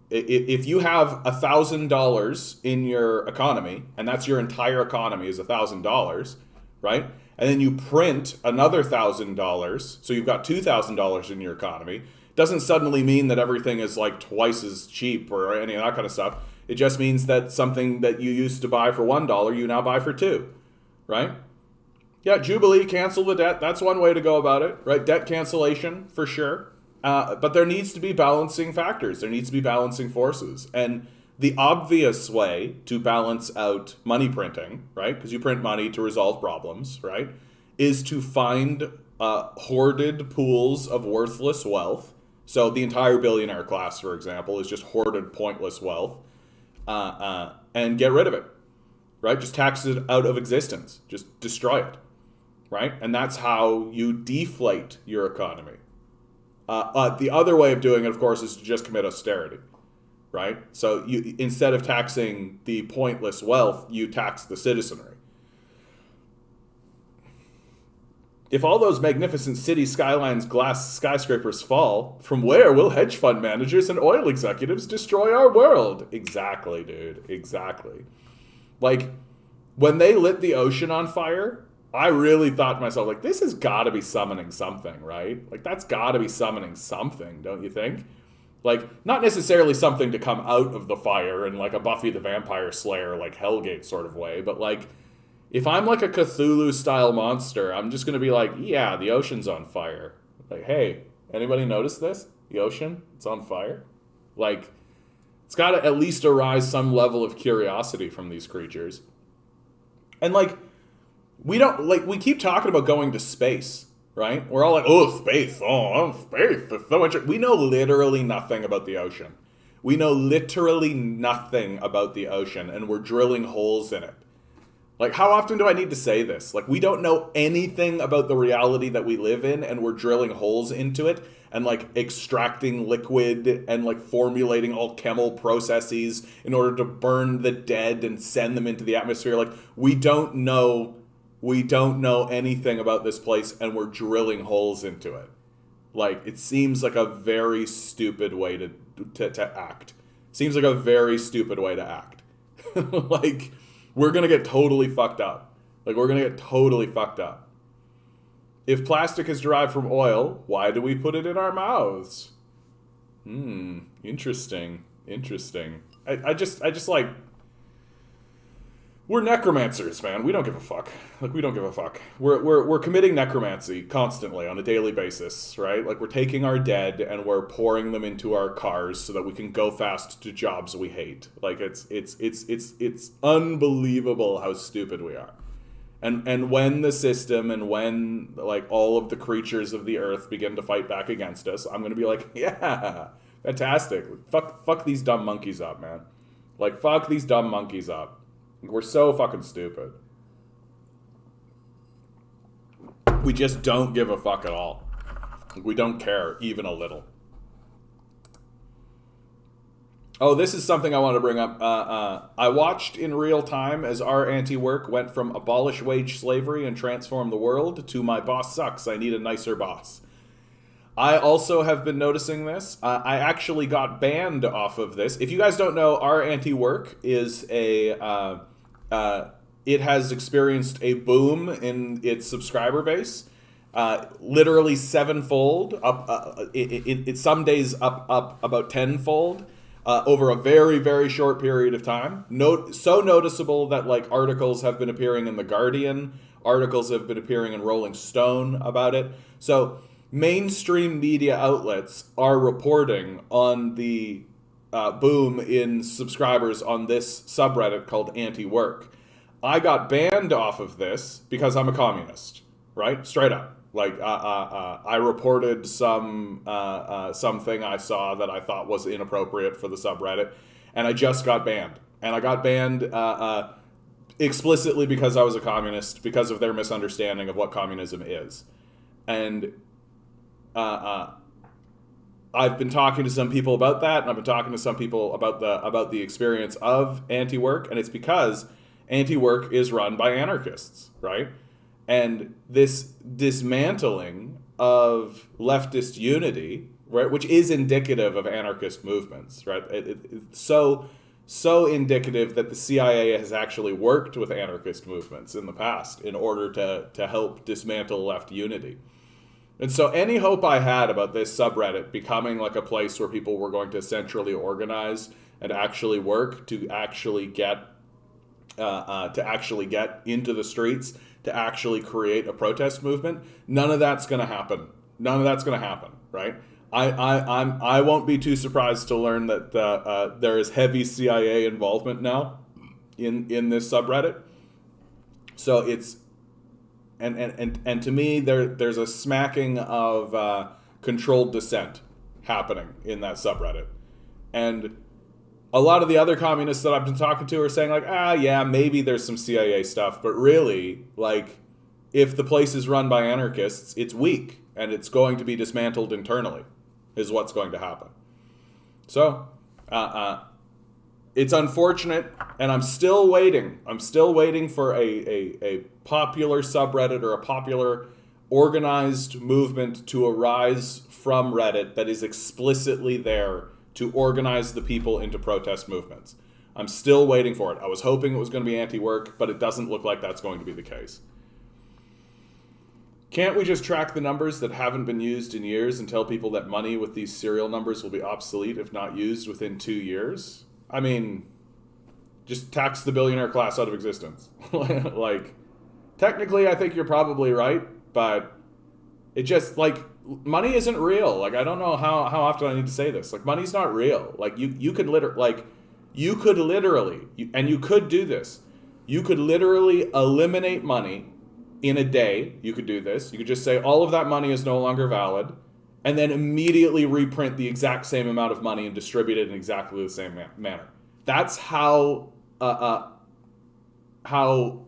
If you have $1,000 in your economy, and that's your entire economy is $1,000, right? And then you print another $1,000, so you've got $2,000 in your economy. Doesn't suddenly mean that everything is like twice as cheap or any of that kind of stuff. It just means that something that you used to buy for $1, you now buy for $2, right? Yeah, Jubilee, cancel the debt. That's one way to go about it, right? Debt cancellation, for sure. But there needs to be balancing factors. There needs to be balancing forces. And the obvious way to balance out money printing, right? Because you print money to resolve problems, right? Is to find hoarded pools of worthless wealth. So the entire billionaire class, for example, is just hoarded pointless wealth. And get rid of it, right? Just tax it out of existence. Just destroy it, right? And that's how you deflate your economy. The other way of doing it, of course, is to just commit austerity, right? So you, instead of taxing the pointless wealth, you tax the citizenry. If all those magnificent city skylines, glass skyscrapers fall, from where will hedge fund managers and oil executives destroy our world? Exactly, dude. Exactly. Like, when they lit the ocean on fire, I really thought to myself, like, this has got to be summoning something, right? Like, that's got to be summoning something, don't you think? Like, not necessarily something to come out of the fire in, like, a Buffy the Vampire Slayer, like, Hellgate sort of way, but, like, if I'm like a Cthulhu-style monster, I'm just going to be like, yeah, the ocean's on fire. Like, hey, anybody notice this? The ocean, it's on fire. Like, it's got to at least arise some level of curiosity from these creatures. And, like, we keep talking about going to space, right? We're all like, oh, space, space, it's so interesting. We know literally nothing about the ocean. We know literally nothing about the ocean, and we're drilling holes in it. Like, how often do I need to say this? Like, we don't know anything about the reality that we live in, and we're drilling holes into it and, like, extracting liquid and, like, formulating all chemical processes in order to burn the dead and send them into the atmosphere. Like, we don't know anything about this place, and we're drilling holes into it. Like, it seems like a very stupid way to act. Seems like a very stupid way to act. Like, we're going to get totally fucked up. Like, we're going to get totally fucked up. If plastic is derived from oil, why do we put it in our mouths? Interesting. I just like... We're necromancers, man. We don't give a fuck. Like, we don't give a fuck. We're committing necromancy constantly on a daily basis, right? Like, we're taking our dead and we're pouring them into our cars so that we can go fast to jobs we hate. Like, it's unbelievable how stupid we are. And when the system and when, like, all of the creatures of the earth begin to fight back against us, I'm going to be like, yeah, fantastic. Fuck these dumb monkeys up, man. Like, fuck these dumb monkeys up. We're so fucking stupid. We just don't give a fuck at all. We don't care even a little. Oh, this is something I want to bring up. I watched in real time as our AntiWork went from abolish wage slavery and transform the world to my boss sucks, I need a nicer boss. I also have been noticing this. I actually got banned off of this. If you guys don't know, our AntiWork is it has experienced a boom in its subscriber base. literally sevenfold, up some days up about tenfold over a very, very short period of time. So noticeable that like articles have been appearing in The Guardian, articles have been appearing in Rolling Stone about it. So mainstream media outlets are reporting on the boom in subscribers on this subreddit called AntiWork. I got banned off of this because I'm a communist, right? Straight up. Like I reported something I saw that I thought was inappropriate for the subreddit, and I just got banned. And I got banned explicitly because I was a communist, because of their misunderstanding of what communism is. And I've been talking to some people about that, and I've been talking to some people about the experience of AntiWork, and it's because AntiWork is run by anarchists, right? And this dismantling of leftist unity, right, which is indicative of anarchist movements, right? It's so indicative that the CIA has actually worked with anarchist movements in the past in order to help dismantle left unity. And so any hope I had about this subreddit becoming like a place where people were going to centrally organize and actually work to actually get into the streets, to actually create a protest movement, none of that's going to happen. None of that's going to happen, right? I won't be too surprised to learn that there is heavy CIA involvement now in this subreddit. So it's and to me there's a smacking of controlled dissent happening in that subreddit, and a lot of the other communists that I've been talking to are saying like, yeah, maybe there's some CIA stuff, but really, like, if the place is run by anarchists, it's weak and it's going to be dismantled internally, is what's going to happen. So, it's unfortunate, and I'm still waiting. I'm still waiting for a popular subreddit or a popular organized movement to arise from Reddit that is explicitly there to organize the people into protest movements. I'm still waiting for it. I was hoping it was going to be AntiWork, but it doesn't look like that's going to be the case. Can't we just track the numbers that haven't been used in years and tell people that money with these serial numbers will be obsolete if not used within 2 years? I mean, just tax the billionaire class out of existence. Like, technically, I think you're probably right, but it just, like, money isn't real. Like, I don't know how often I need to say this. Like, money's not real. Like, you could literally, and you could do this. You could literally eliminate money in a day. You could do this. You could just say all of that money is no longer valid, and then immediately reprint the exact same amount of money and distribute it in exactly the same manner. That's how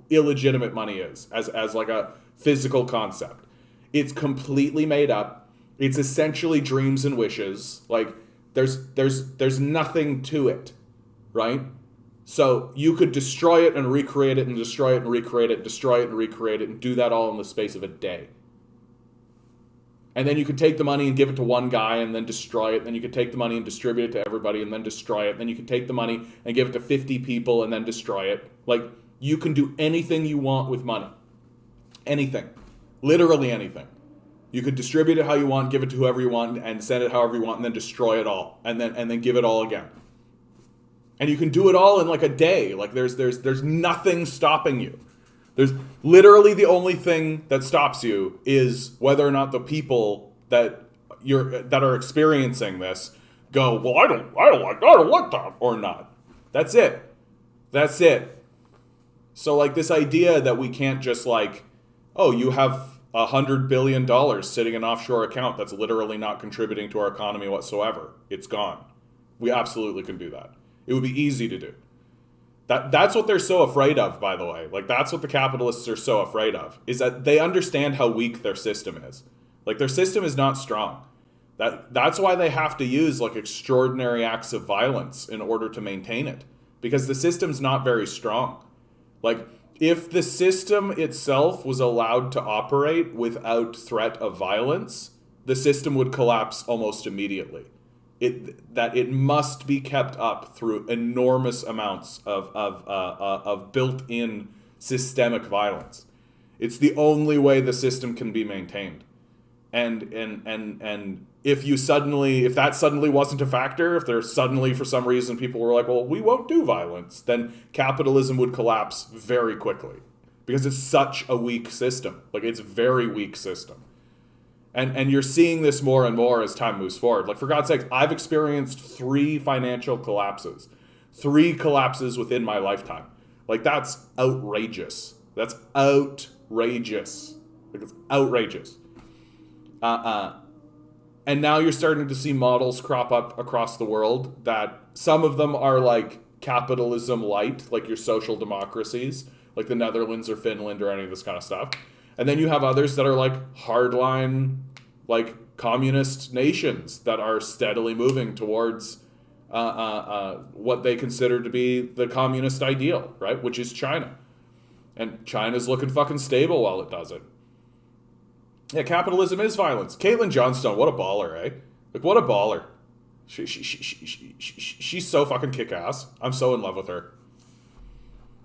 illegitimate money is as like a physical concept. It's completely made up. It's essentially dreams and wishes. Like, there's nothing to it, right? So you could destroy it and recreate it and destroy it and recreate it, destroy it and recreate it, and do that all in the space of a day. And then you could take the money and give it to one guy and then destroy it. Then you could take the money and distribute it to everybody and then destroy it. Then you could take the money and give it to 50 people and then destroy it. Like, you can do anything you want with money. Anything. Literally anything. You could distribute it how you want, give it to whoever you want, and send it however you want, and then destroy it all, and then give it all again. And you can do it all in like a day. Like, there's nothing stopping you. There's literally the only thing that stops you is whether or not the people that are experiencing this go, well, I don't like that, or not. That's it. So, like, this idea that we can't just, like, oh, you have $100 billion sitting in an offshore account that's literally not contributing to our economy whatsoever. It's gone. We absolutely can do that. It would be easy to do. That's what they're so afraid of, by the way. Like, that's what the capitalists are so afraid of, is that they understand how weak their system is. Like, their system is not strong. That's why they have to use, like, extraordinary acts of violence in order to maintain it, because the system's not very strong. Like, if the system itself was allowed to operate without threat of violence, the system would collapse almost immediately. It must be kept up through enormous amounts of built-in systemic violence. It's the only way the system can be maintained. And if that suddenly wasn't a factor, if there suddenly for some reason people were like, well, we won't do violence, then capitalism would collapse very quickly, because it's such a weak system. Like, it's a very weak system. And you're seeing this more and more as time moves forward. Like, for God's sake, I've experienced 3 financial collapses. 3 collapses within my lifetime. Like, that's outrageous. That's outrageous. Like, it's outrageous. And now you're starting to see models crop up across the world that some of them are like capitalism light, like your social democracies, like the Netherlands or Finland or any of this kind of stuff. And then you have others that are like hardline, like communist nations that are steadily moving towards what they consider to be the communist ideal, right? Which is China. And China's looking fucking stable while it does it. Yeah, capitalism is violence. Caitlin Johnstone, what a baller, eh? Like, what a baller. She's so fucking kick-ass. I'm so in love with her.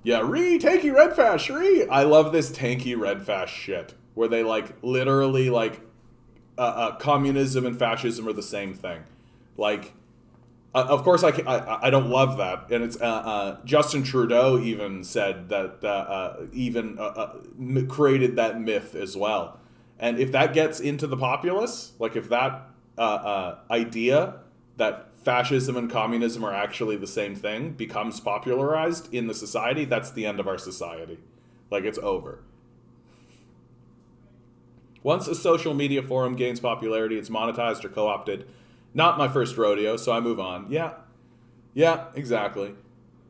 Yeah, tanky red fast, I love this tanky red fast shit, where they, like, literally, like, communism and fascism are the same thing. Like, of course, I don't love that. And it's Justin Trudeau even said that created that myth as well. And if that gets into the populace, like if that idea that fascism and communism are actually the same thing becomes popularized in the society, that's the end of our society. Like, it's over. Once a social media forum gains popularity, it's monetized or co-opted. Not my first rodeo, so I move on. Yeah, exactly.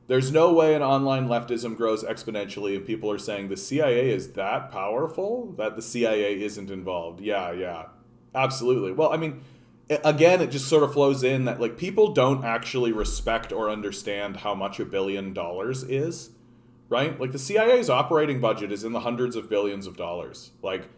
There's no way an online leftism grows exponentially and people are saying the CIA is that powerful that the CIA isn't involved. Yeah, absolutely. Well, I mean, again, it just sort of flows in that, like, people don't actually respect or understand how much $1 billion is, right? Like, the CIA's operating budget is in the hundreds of billions of dollars. Like,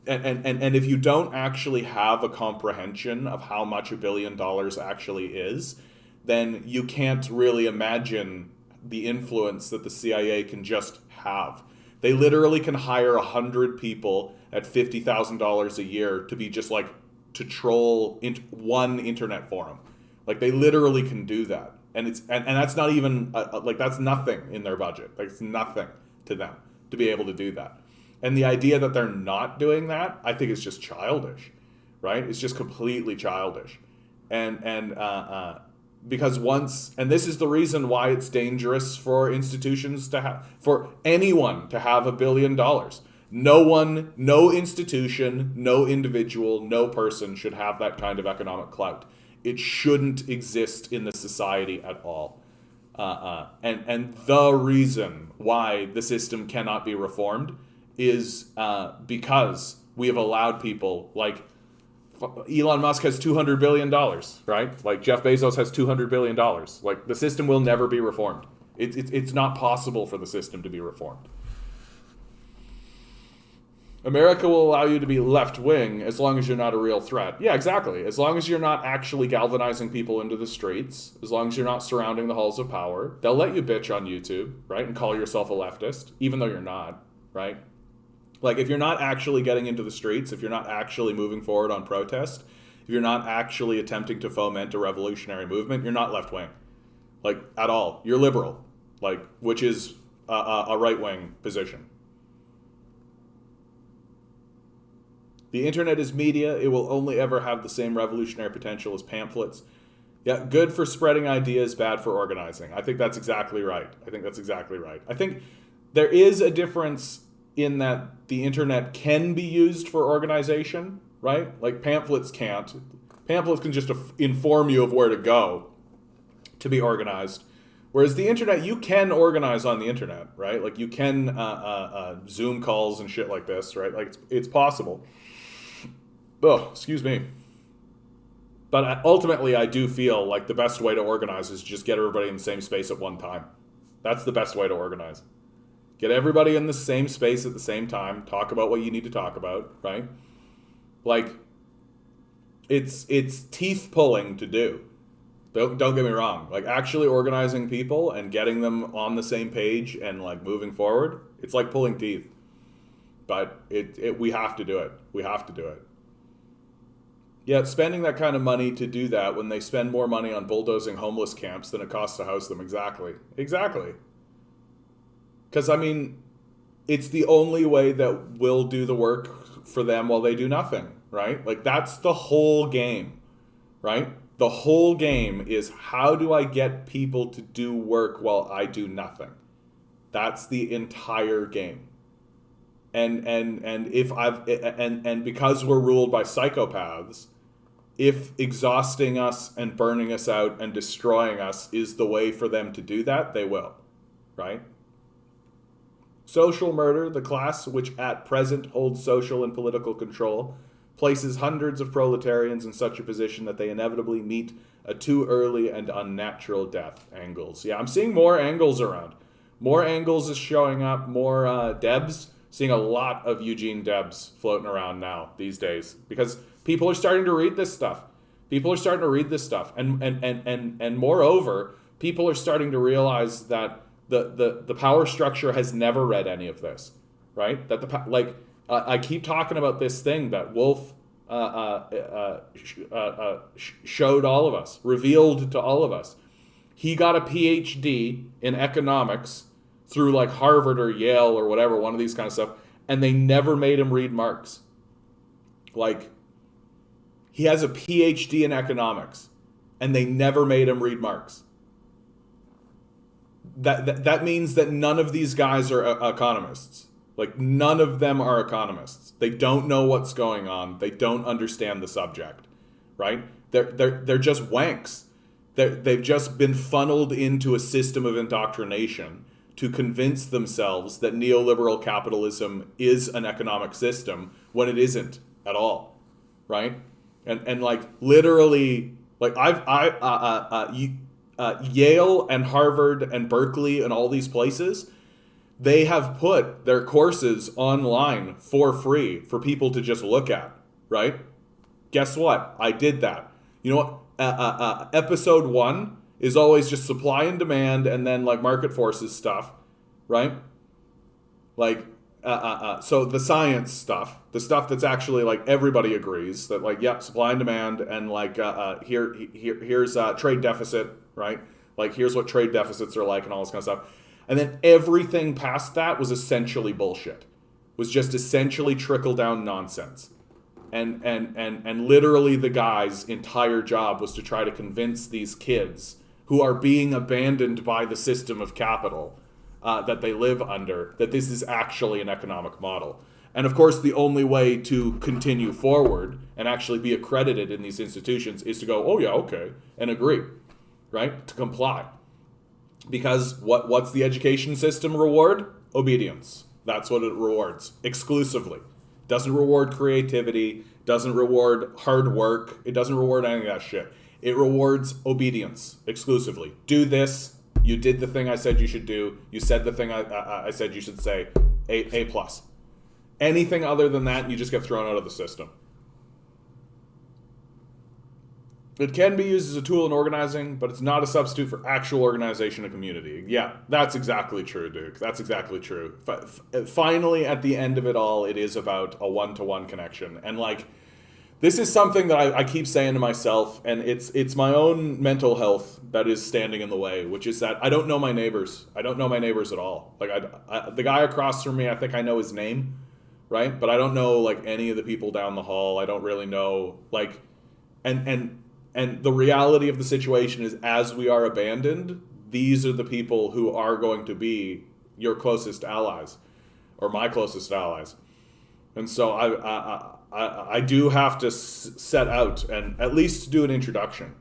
and if you don't actually have a comprehension of how much $1 billion actually is, then you can't really imagine the influence that the CIA can just have. They literally can hire 100 people at $50,000 a year to be just like, to troll one internet forum. Like, they literally can do that. And it's and that's not even, like, that's nothing in their budget. Like, it's nothing to them to be able to do that. And the idea that they're not doing that, I think it's just childish, right? It's just completely childish. Because and this is the reason why it's dangerous for institutions to have, for anyone to have $1 billion. No one, no institution, no individual, no person should have that kind of economic clout. It shouldn't exist in the society at all. And the reason why the system cannot be reformed is because we have allowed people like Elon Musk has $200 billion, right? Like, Jeff Bezos has $200 billion. Like, the system will never be reformed. It's not possible for the system to be reformed. America will allow you to be left-wing as long as you're not a real threat. Yeah, exactly. As long as you're not actually galvanizing people into the streets, as long as you're not surrounding the halls of power, they'll let you bitch on YouTube, right? And call yourself a leftist, even though you're not, right? Like, if you're not actually getting into the streets, if you're not actually moving forward on protest, if you're not actually attempting to foment a revolutionary movement, you're not left-wing, like, at all. You're liberal, like, which is a right-wing position. The internet is media. It will only ever have the same revolutionary potential as pamphlets. Yeah, good for spreading ideas, bad for organizing. I think that's exactly right. I think there is a difference in that the internet can be used for organization, right? Like, pamphlets can't. Pamphlets can just inform you of where to go to be organized. Whereas the internet, you can organize on the internet, right? Like, you can Zoom calls and shit like this, right? Like, it's possible. Oh, excuse me. But ultimately, I do feel like the best way to organize is just get everybody in the same space at one time. That's the best way to organize. Get everybody in the same space at the same time. Talk about what you need to talk about, right? Like, it's teeth pulling to do. Don't get me wrong. Like, actually organizing people and getting them on the same page and like moving forward, it's like pulling teeth. But we have to do it. We have to do it. Yet spending that kind of money to do that when they spend more money on bulldozing homeless camps than it costs to house them. Exactly. Because, I mean, it's the only way that we'll do the work for them while they do nothing, right? Like, that's the whole game, right? The whole game is, how do I get people to do work while I do nothing? That's the entire game. And because we're ruled by psychopaths, if exhausting us and burning us out and destroying us is the way for them to do that, they will, right? Social murder, the class which at present holds social and political control, places hundreds of proletarians in such a position that they inevitably meet a too early and unnatural death. Angles. Yeah, I'm seeing more angles around. More angles is showing up, more Debs. Seeing a lot of Eugene Debs floating around now these days because people are starting to read this stuff. And moreover, people are starting to realize that the power structure has never read any of this, right? That I keep talking about this thing that Wolf showed all of us, revealed to all of us. He got a PhD in economics through like Harvard or Yale or whatever, one of these kind of stuff, and they never made him read Marx. Like, he has a PhD in economics, and they never made him read Marx. That means that none of these guys are economists. Like, none of them are economists. They don't know what's going on. They don't understand the subject, right? They're just wanks. They've just been funneled into a system of indoctrination to convince themselves that neoliberal capitalism is an economic system when it isn't at all, right? And like, literally, like, Yale and Harvard and Berkeley and all these places, they have put their courses online for free for people to just look at, right? Guess what? I did that. You know what? Episode 1 is always just supply and demand and then like market forces stuff, right? Like, so the science stuff, the stuff that's actually like everybody agrees that like, yep, supply and demand and like here's trade deficit, right? Like, here's what trade deficits are like and all this kind of stuff. And then everything past that was essentially bullshit. Was just essentially trickle down nonsense. And literally the guy's entire job was to try to convince these kids who are being abandoned by the system of capital that they live under, that this is actually an economic model. And of course, the only way to continue forward and actually be accredited in these institutions is to go, oh yeah, okay, and agree, right? To comply. Because what's the education system reward? Obedience. That's what it rewards, exclusively. Doesn't reward creativity, doesn't reward hard work, it doesn't reward any of that shit. It rewards obedience, exclusively. Do this, you did the thing I said you should do, you said the thing I said you should say, A+. Anything other than that, you just get thrown out of the system. It can be used as a tool in organizing, but it's not a substitute for actual organization and community. Yeah, that's exactly true, Duke. That's exactly true. Finally, at the end of it all, it is about a one-to-one connection. And like, this is something that I keep saying to myself, and it's my own mental health that is standing in the way, which is that I don't know my neighbors. I don't know my neighbors at all. Like, the guy across from me, I think I know his name, right? But I don't know like any of the people down the hall. I don't really know like, and the reality of the situation is, as we are abandoned, these are the people who are going to be your closest allies, or my closest allies. And so I do have to set out and at least do an introduction.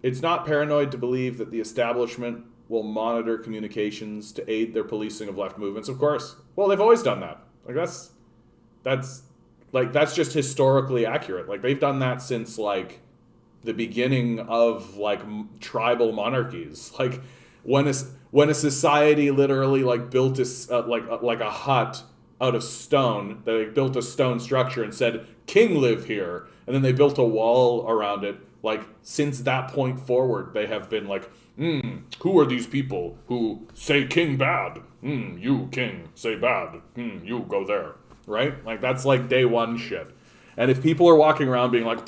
It's not paranoid to believe that the establishment will monitor communications to aid their policing of left movements. Of course. Well, they've always done that. Like, that's just historically accurate. Like, they've done that since like the beginning of like tribal monarchies. Like, when a society literally like built like a hut out of stone. They built a stone structure and said, "King live here," and then they built a wall around it. Like, since that point forward, they have been like, who are these people who say king bad? You, king, say bad. You go there. Right? Like, that's like day one shit. And if people are walking around being like,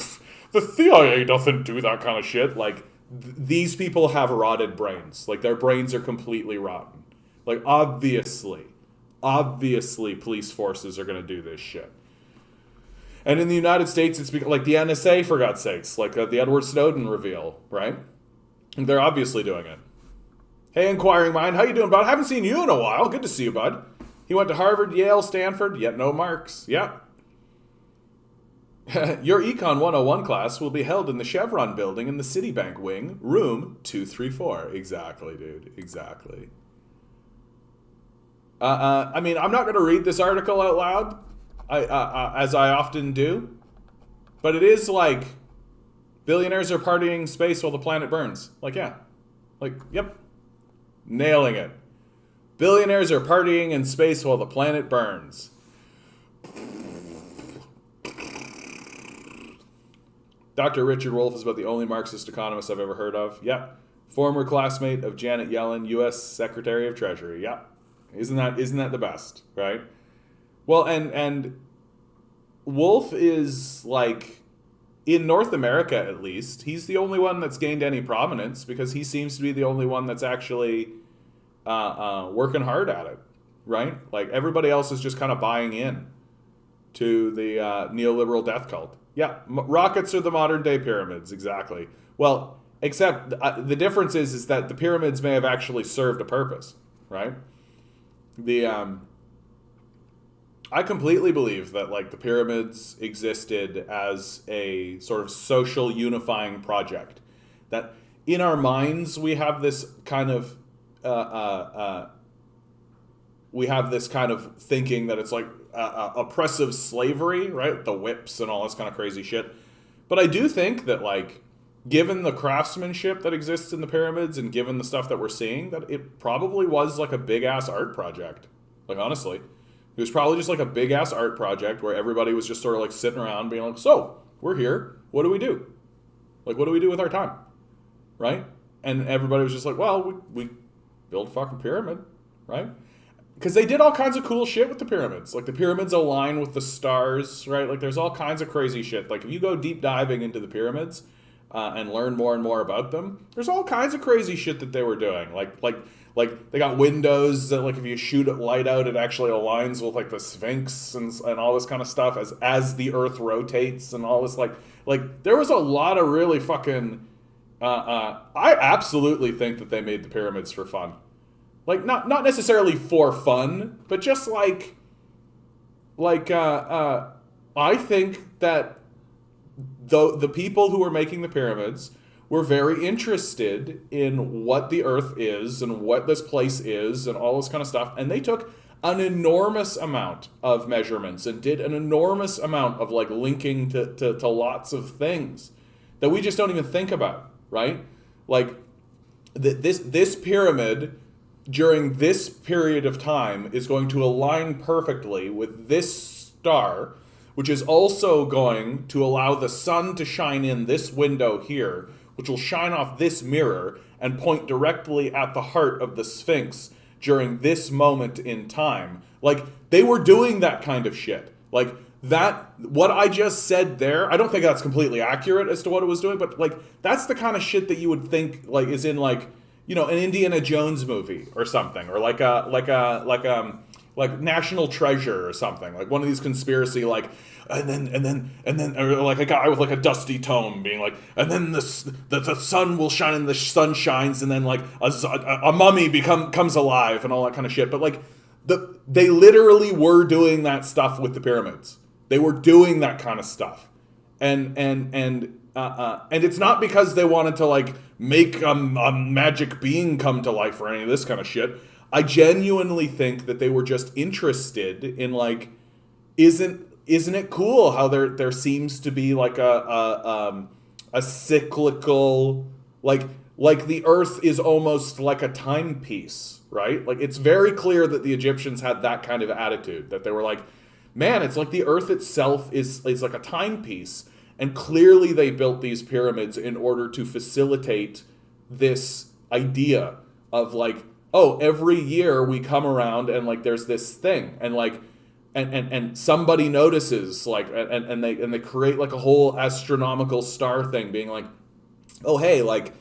the CIA doesn't do that kind of shit, like, these people have rotted brains. Like, their brains are completely rotten. Like, obviously, police forces are going to do this shit. And in the United States, it's like the NSA, for God's sakes, like the Edward Snowden reveal, right? And they're obviously doing it. Hey, inquiring mind, how you doing, bud? Haven't seen you in a while. Good to see you, bud. He went to Harvard, Yale, Stanford, yet no marks. Yep. Your Econ 101 class will be held in the Chevron building in the Citibank wing, room 234. Exactly, dude. Exactly. I mean, I'm not going to read this article out loud, as I often do, but it is like, billionaires are partying space while the planet burns. Like, yeah. Like, yep. Nailing it. Billionaires are partying in space while the planet burns. Dr. Richard Wolff is about the only Marxist economist I've ever heard of. Yep. Former classmate of Janet Yellen, U.S. Secretary of Treasury. Yep. Isn't that the best, right? Well, and Wolff is, like, in North America at least, he's the only one that's gained any prominence because he seems to be the only one that's actually working hard at it, right? Like, everybody else is just kind of buying in to the neoliberal death cult. Yeah, rockets are the modern day pyramids, exactly. Well, except the difference is that the pyramids may have actually served a purpose, right? I completely believe that, like, the pyramids existed as a sort of social unifying project. That in our minds we have this kind of thinking that it's like oppressive slavery, right? The whips and all this kind of crazy shit. But I do think that, like, given the craftsmanship that exists in the pyramids and given the stuff that we're seeing, that it probably was like a big ass art project. Like, honestly. It was probably just like a big ass art project where everybody was just sort of like sitting around being like, so, we're here. What do we do? Like, what do we do with our time? Right? And everybody was just like, well, we build a fucking pyramid, right? Because they did all kinds of cool shit with the pyramids. Like, the pyramids align with the stars, right? Like, there's all kinds of crazy shit. Like, if you go deep diving into the pyramids and learn more and more about them, there's all kinds of crazy shit that they were doing. Like they got windows that, like, if you shoot light out, it actually aligns with, like, the Sphinx and all this kind of stuff as the Earth rotates and all this. Like there was a lot of really fucking. I absolutely think that they made the pyramids for fun. Like, not necessarily for fun, but just like I think that the people who were making the pyramids were very interested in what the Earth is and what this place is and all this kind of stuff. And they took an enormous amount of measurements and did an enormous amount of, like, linking to lots of things that we just don't even think about, right? Like, this pyramid during this period of time is going to align perfectly with this star, which is also going to allow the sun to shine in this window here, which will shine off this mirror and point directly at the heart of the Sphinx during this moment in time. Like, they were doing that kind of shit. Like, that, what I just said there, I don't think that's completely accurate as to what it was doing, but, like, that's the kind of shit that you would think, like, is in, like, you know, an Indiana Jones movie or something, or like National Treasure or something, like one of these conspiracy, like, and then, or like a guy with, like, a dusty tome being like, and then the sun will shine and the sun shines, and then, like, a mummy comes alive and all that kind of shit. But, like, they literally were doing that stuff with the pyramids. They were doing that kind of stuff, and it's not because they wanted to, like, make a magic being come to life or any of this kind of shit. I genuinely think that they were just interested in, like, isn't it cool how there seems to be, like, a cyclical, like like the earth is almost like a timepiece, right? Like it's very clear that the Egyptians had that kind of attitude, that they were like, man, it's like the earth itself is like a timepiece. And clearly they built these pyramids in order to facilitate this idea of like, oh, every year we come around and like there's this thing, and like and somebody notices, like, and they create like a whole astronomical star thing, being like, oh hey, like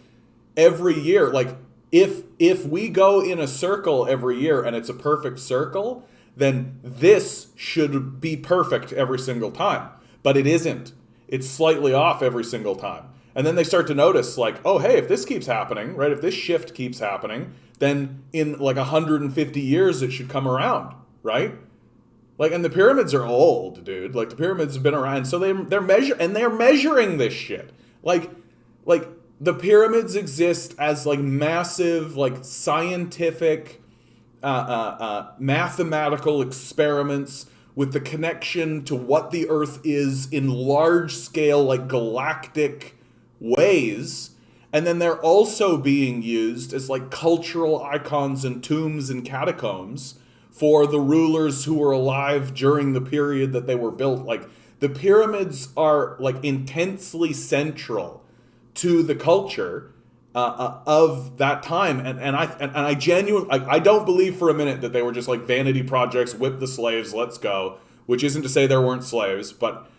every year, like if we go in a circle every year and it's a perfect circle, then this should be perfect every single time. But it isn't. It's slightly off every single time. And then they start to notice, like, oh, hey, if this keeps happening, right, if this shift keeps happening, then in like 150 years it should come around, right? Like, and the pyramids are old, dude. Like, the pyramids have been around, so they're measuring this shit. Like the pyramids exist as like massive, like scientific, mathematical experiments with the connection to what the Earth is in large scale, like galactic ways. And then they're also being used as like cultural icons and tombs and catacombs for the rulers who were alive during the period that they were built. Like, the pyramids are like intensely central to the culture of that time, and I genuinely, I don't believe for a minute that they were just like vanity projects, whip the slaves, let's go. Which isn't to say there weren't slaves, but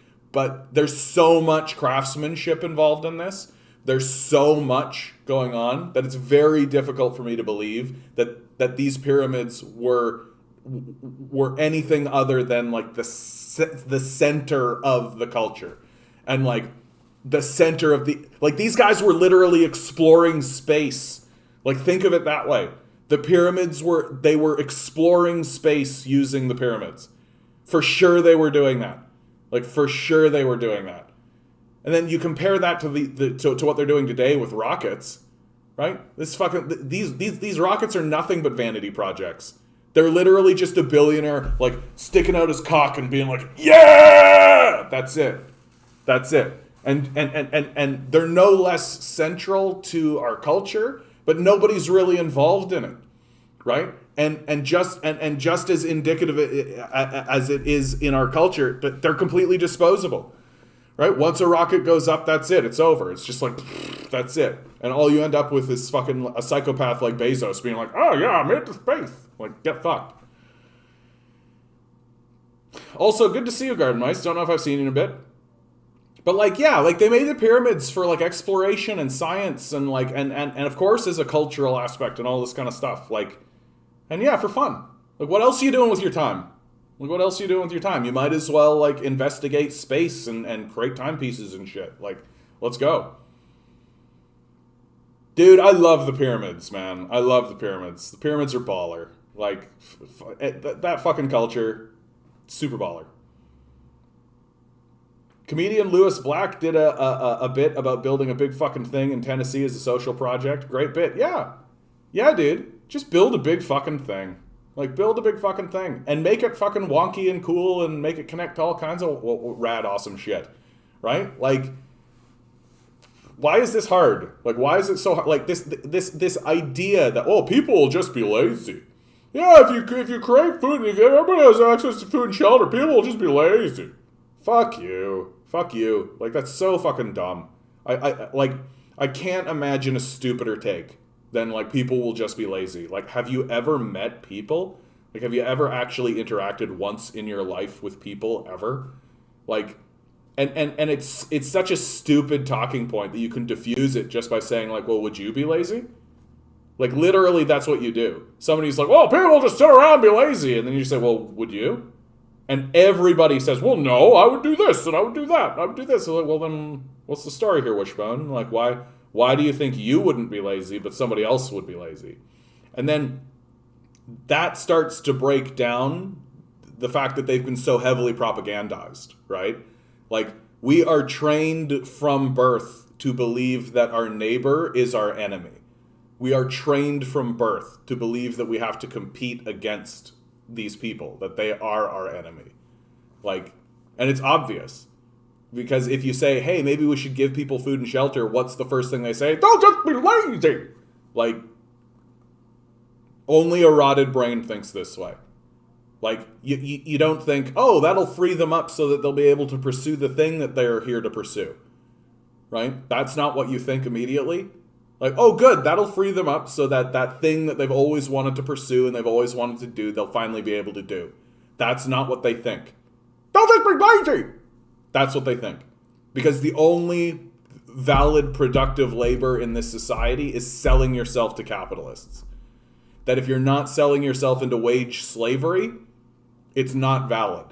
there's so much craftsmanship involved in this. There's so much going on that it's very difficult for me to believe that these pyramids were anything other than like the center of the culture, and like the center of the, like, these guys were literally exploring space. Like, think of it that way. The pyramids were exploring space using the pyramids. For sure they were doing that. Like, for sure they were doing that. And then you compare that to to what they're doing today with rockets, right? These rockets are nothing but vanity projects. They're literally just a billionaire like sticking out his cock and being like, yeah, that's it. And they're no less central to our culture, but nobody's really involved in it, right? And just as indicative as it is in our culture, but they're completely disposable, right? Once a rocket goes up, that's it. It's over. It's just like, that's it. And all you end up with is fucking a psychopath like Bezos being like, oh yeah, I made it to space. Like, get fucked. Also, good to see you, Garden Mice. Don't know if I've seen you in a bit. But like, yeah, like they made the pyramids for like exploration and science and like, and of course as a cultural aspect and all this kind of stuff. Like, and yeah, for fun. Like, what else are you doing with your time? Like, what else are you doing with your time? You might as well like investigate space and create timepieces and shit. Like, let's go. Dude, I love the pyramids, man. I love the pyramids. The pyramids are baller. Like, that fucking culture, super baller. Comedian Lewis Black did a bit about building a big fucking thing in Tennessee as a social project. Great bit. Yeah. Yeah, dude. Just build a big fucking thing. Like, build a big fucking thing. And make it fucking wonky and cool and make it connect to all kinds of rad, awesome shit. Right? Like, why is this hard? Like, why is it so hard? Like, this idea that, oh, people will just be lazy. Yeah, if you create food, if everybody has access to food and shelter, people will just be lazy. Fuck you. Fuck you. Like, that's so fucking dumb. I can't imagine a stupider take than, like, people will just be lazy. Like, have you ever met people? Like, have you ever actually interacted once in your life with people ever? Like, and it's such a stupid talking point that you can diffuse it just by saying, like, well, would you be lazy? Like, literally, that's what you do. Somebody's like, well, people just sit around and be lazy. And then you say, well, would you? And everybody says, well, no, I would do this, and I would do that, and I would do this. So like, well, then what's the story here, Wishbone? Like, why do you think you wouldn't be lazy, but somebody else would be lazy? And then that starts to break down the fact that they've been so heavily propagandized, right? Like, we are trained from birth to believe that our neighbor is our enemy. We are trained from birth to believe that we have to compete against these people, that they are our enemy. Like, and it's obvious. Because if you say, hey, maybe we should give people food and shelter, what's the first thing they say? Don't just be lazy! Like, only a rotted brain thinks this way. Like, you don't think, oh, that'll free them up so that they'll be able to pursue the thing that they're here to pursue. Right? That's not what you think immediately. Like, oh, good, that'll free them up so that that thing that they've always wanted to pursue and they've always wanted to do, they'll finally be able to do. That's not what they think. Don't just be lazy! That's what they think. Because the only valid productive labor in this society is selling yourself to capitalists. That if you're not selling yourself into wage slavery, it's not valid.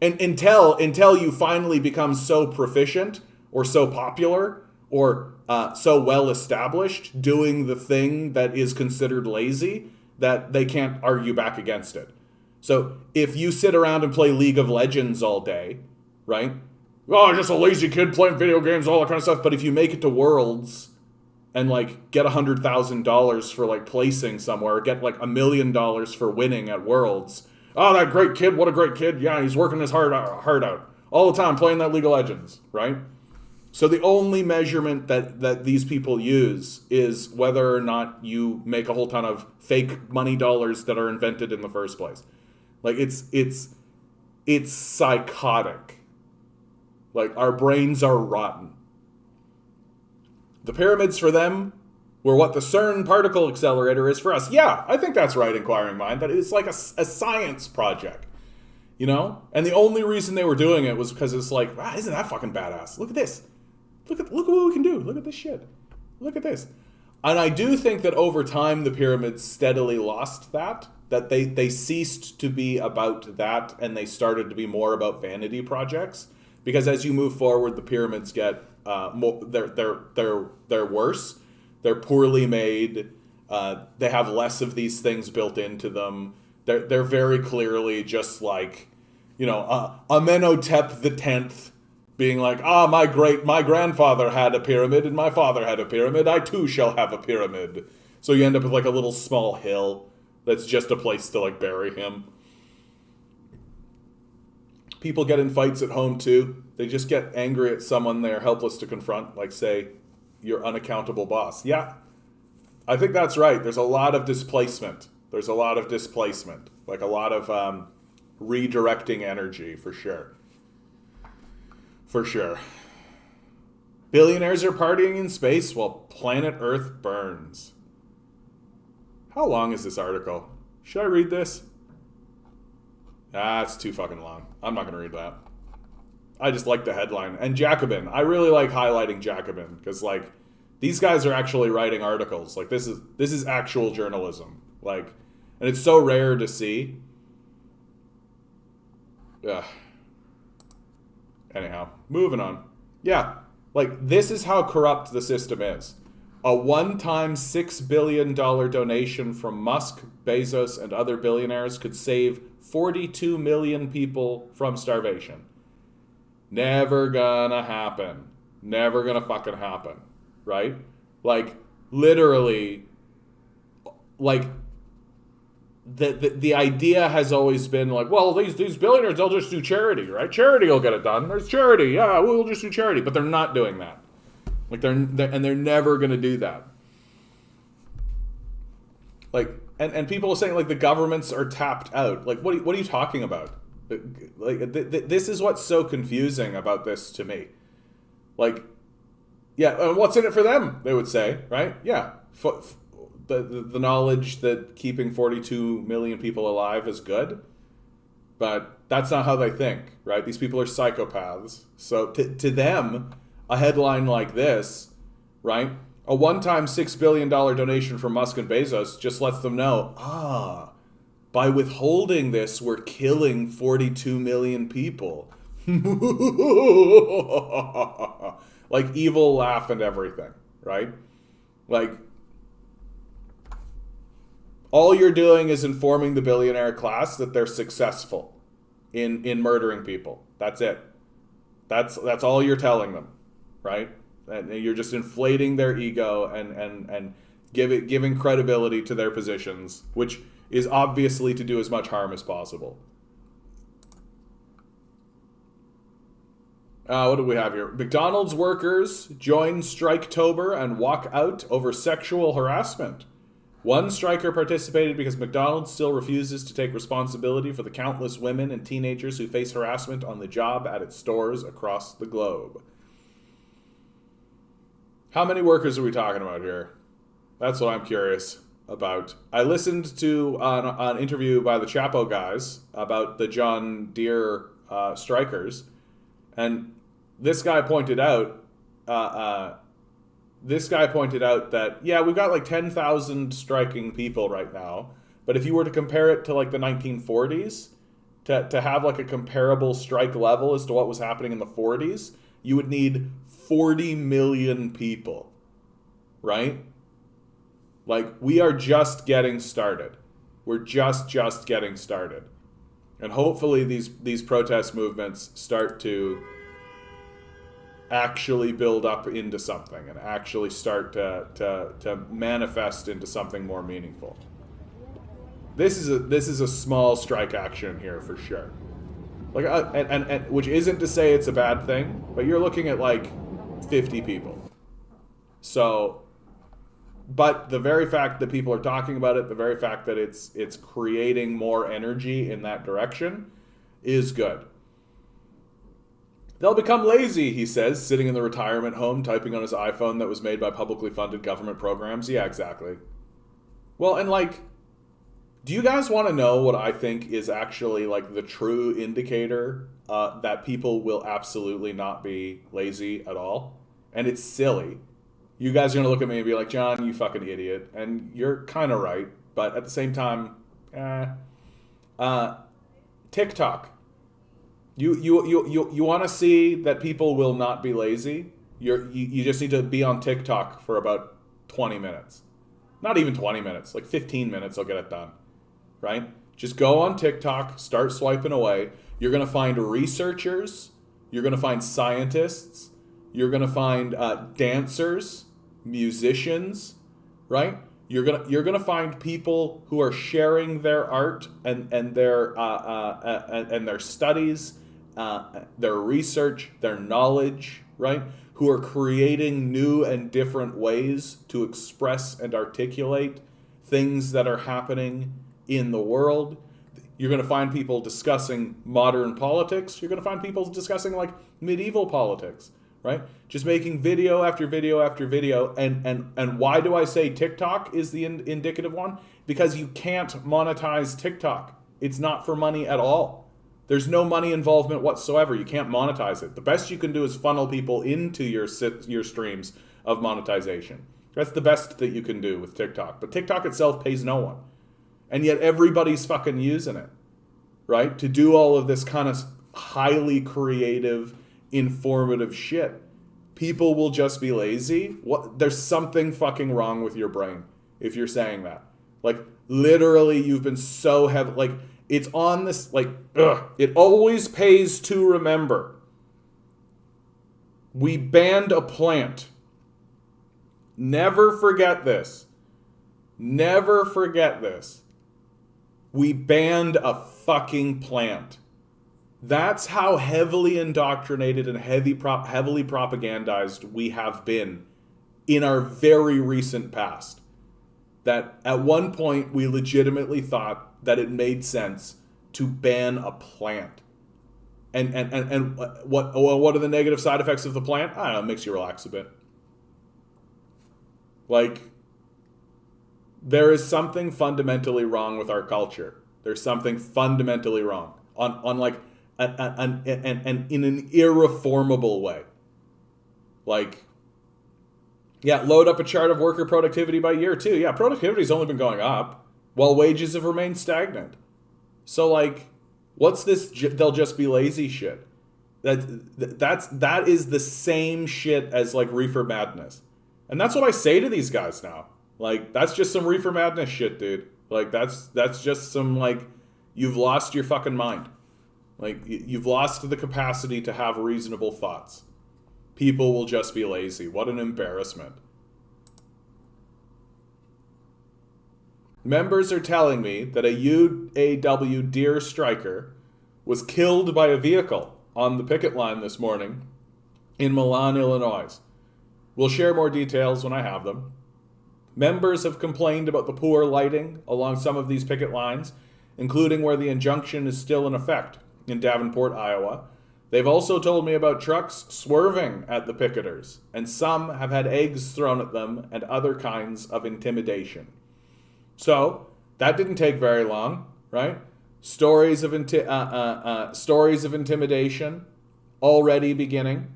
And until you finally become so proficient or so popular or so well established doing the thing that is considered lazy that they can't argue back against it. So if you sit around and play League of Legends all day, right? Oh, just a lazy kid playing video games, all that kind of stuff. But if you make it to Worlds and like get $100,000 for like placing somewhere, or get like $1 million for winning at Worlds. Oh, that great kid! What a great kid! Yeah, he's working his heart out all the time playing that League of Legends, right? So the only measurement that these people use is whether or not you make a whole ton of fake money dollars that are invented in the first place. Like it's psychotic. Like our brains are rotten. The pyramids for them were what the CERN particle accelerator is for us. Yeah, I think that's right, inquiring mind. That it's like a science project, you know? And the only reason they were doing it was because it's like, isn't that fucking badass? Look at this. Look at what we can do. Look at this shit. Look at this. And I do think that over time the pyramids steadily lost that they ceased to be about that and they started to be more about vanity projects. Because as you move forward, the pyramids get they're worse. They're poorly made. They have less of these things built into them. They're very clearly just like, you know, Amenhotep the 10th being like, my grandfather had a pyramid and my father had a pyramid. I too shall have a pyramid. So you end up with like a little small hill that's just a place to like bury him. People get in fights at home too. They just get angry at someone they're helpless to confront, like say, your unaccountable boss. Yeah, I think that's right. There's a lot of displacement. Like a lot of redirecting energy, for sure. For sure. Billionaires are partying in space while planet Earth burns. How long is this article? Should I read this? It's too fucking long. I'm not going to read that. I just like the headline. And Jacobin. I really like highlighting Jacobin because, like, these guys are actually writing articles. Like, this is actual journalism. Like, and it's so rare to see. Ugh. Anyhow, moving on. Yeah, like, this is how corrupt the system is. A one-time $6 billion donation from Musk, Bezos, and other billionaires could save 42 million people from starvation. Never gonna happen. Never gonna fucking happen. Right? Like, literally, like, the idea has always been like, well, these billionaires, they'll just do charity, right? Charity will get it done. There's charity. Yeah, we'll just do charity. But they're not doing that. Like, they're never going to do that. Like, and people are saying, like, the governments are tapped out. Like, what are you talking about? Like, this is what's so confusing about this to me. Like, yeah, what's in it for them, they would say, right? Yeah, the knowledge that keeping 42 million people alive is good, but that's not how they think, right? These people are psychopaths. So to them, a headline like this, right? A one-time $6 billion donation from Musk and Bezos just lets them know, by withholding this, we're killing 42 million people. Like, evil laugh and everything, right? Like, all you're doing is informing the billionaire class that they're successful in murdering people. That's it. That's all you're telling them, right? And you're just inflating their ego and giving credibility to their positions, which is obviously to do as much harm as possible. What do we have here? McDonald's workers join Striketober and walk out over sexual harassment. One striker participated because McDonald's still refuses to take responsibility for the countless women and teenagers who face harassment on the job at its stores across the globe. How many workers are we talking about here? That's what I'm curious about. I listened to an interview by the Chapo guys about the John Deere strikers, and this guy pointed out that, yeah, we've got like 10,000 striking people right now, but if you were to compare it to like the 1940s, to have like a comparable strike level as to what was happening in the 40s, you would need 40 million people, right? Like, we are just getting started. We're just getting started. And hopefully these protest movements start to actually build up into something and actually start to manifest into something more meaningful. This is a small strike action here for sure. Like, and which isn't to say it's a bad thing, but you're looking at like 50 people. So, but the very fact that people are talking about it, the very fact that it's creating more energy in that direction is good. They'll become lazy, he says, sitting in the retirement home, typing on his iPhone that was made by publicly funded government programs. Yeah, exactly. Well, and like, do you guys want to know what I think is actually like the true indicator that people will absolutely not be lazy at all? And it's silly. You guys are going to look at me and be like, John, you fucking idiot. And you're kind of right. But at the same time, TikTok. You want to see that people will not be lazy? You just need to be on TikTok for about 20 minutes. Not even 20 minutes, like 15 minutes, I'll get it done. Right? Just go on TikTok, start swiping away. You're going to find researchers. You're going to find scientists. You're going to find dancers, musicians, right? You're gonna find people who are sharing their art and their studies, their research, their knowledge, right? Who are creating new and different ways to express and articulate things that are happening in the world. You're going to find people discussing modern politics. You're going to find people discussing like medieval politics, right? Just making video after video after video. And why do I say TikTok is the indicative one? Because you can't monetize TikTok. It's not for money at all. There's no money involvement whatsoever. You can't monetize it. The best you can do is funnel people into your streams of monetization. That's the best that you can do with TikTok. But TikTok itself pays no one. And yet everybody's fucking using it, right? To do all of this kind of highly creative, informative shit. People will just be lazy. There's something fucking wrong with your brain if you're saying that. Like, literally, you've been so heavy. Like, it's on this, like, it always pays to remember. We banned a plant. Never forget this. Never forget this. We banned a fucking plant. That's how heavily indoctrinated and heavily propagandized we have been in our very recent past. That at one point we legitimately thought that it made sense to ban a plant. And what are the negative side effects of the plant? I don't know, it makes you relax a bit. Like, there is something fundamentally wrong with our culture. There's something fundamentally wrong on like an in an irreformable way. Like, yeah, load up a chart of worker productivity by year too. Yeah, productivity's only been going up while wages have remained stagnant. So like, what's this? They'll just be lazy shit. That is the same shit as like reefer madness, and that's what I say to these guys now. Like, that's just some reefer madness shit, dude. Like, that's just some, like, you've lost your fucking mind. Like, you've lost the capacity to have reasonable thoughts. People will just be lazy. What an embarrassment. Members are telling me that a UAW Deere striker was killed by a vehicle on the picket line this morning in Milan, Illinois. We'll share more details when I have them. Members have complained about the poor lighting along some of these picket lines, including where the injunction is still in effect in Davenport, Iowa. They've also told me about trucks swerving at the picketers, and some have had eggs thrown at them and other kinds of intimidation. So, that didn't take very long, right? Stories of intimidation already beginning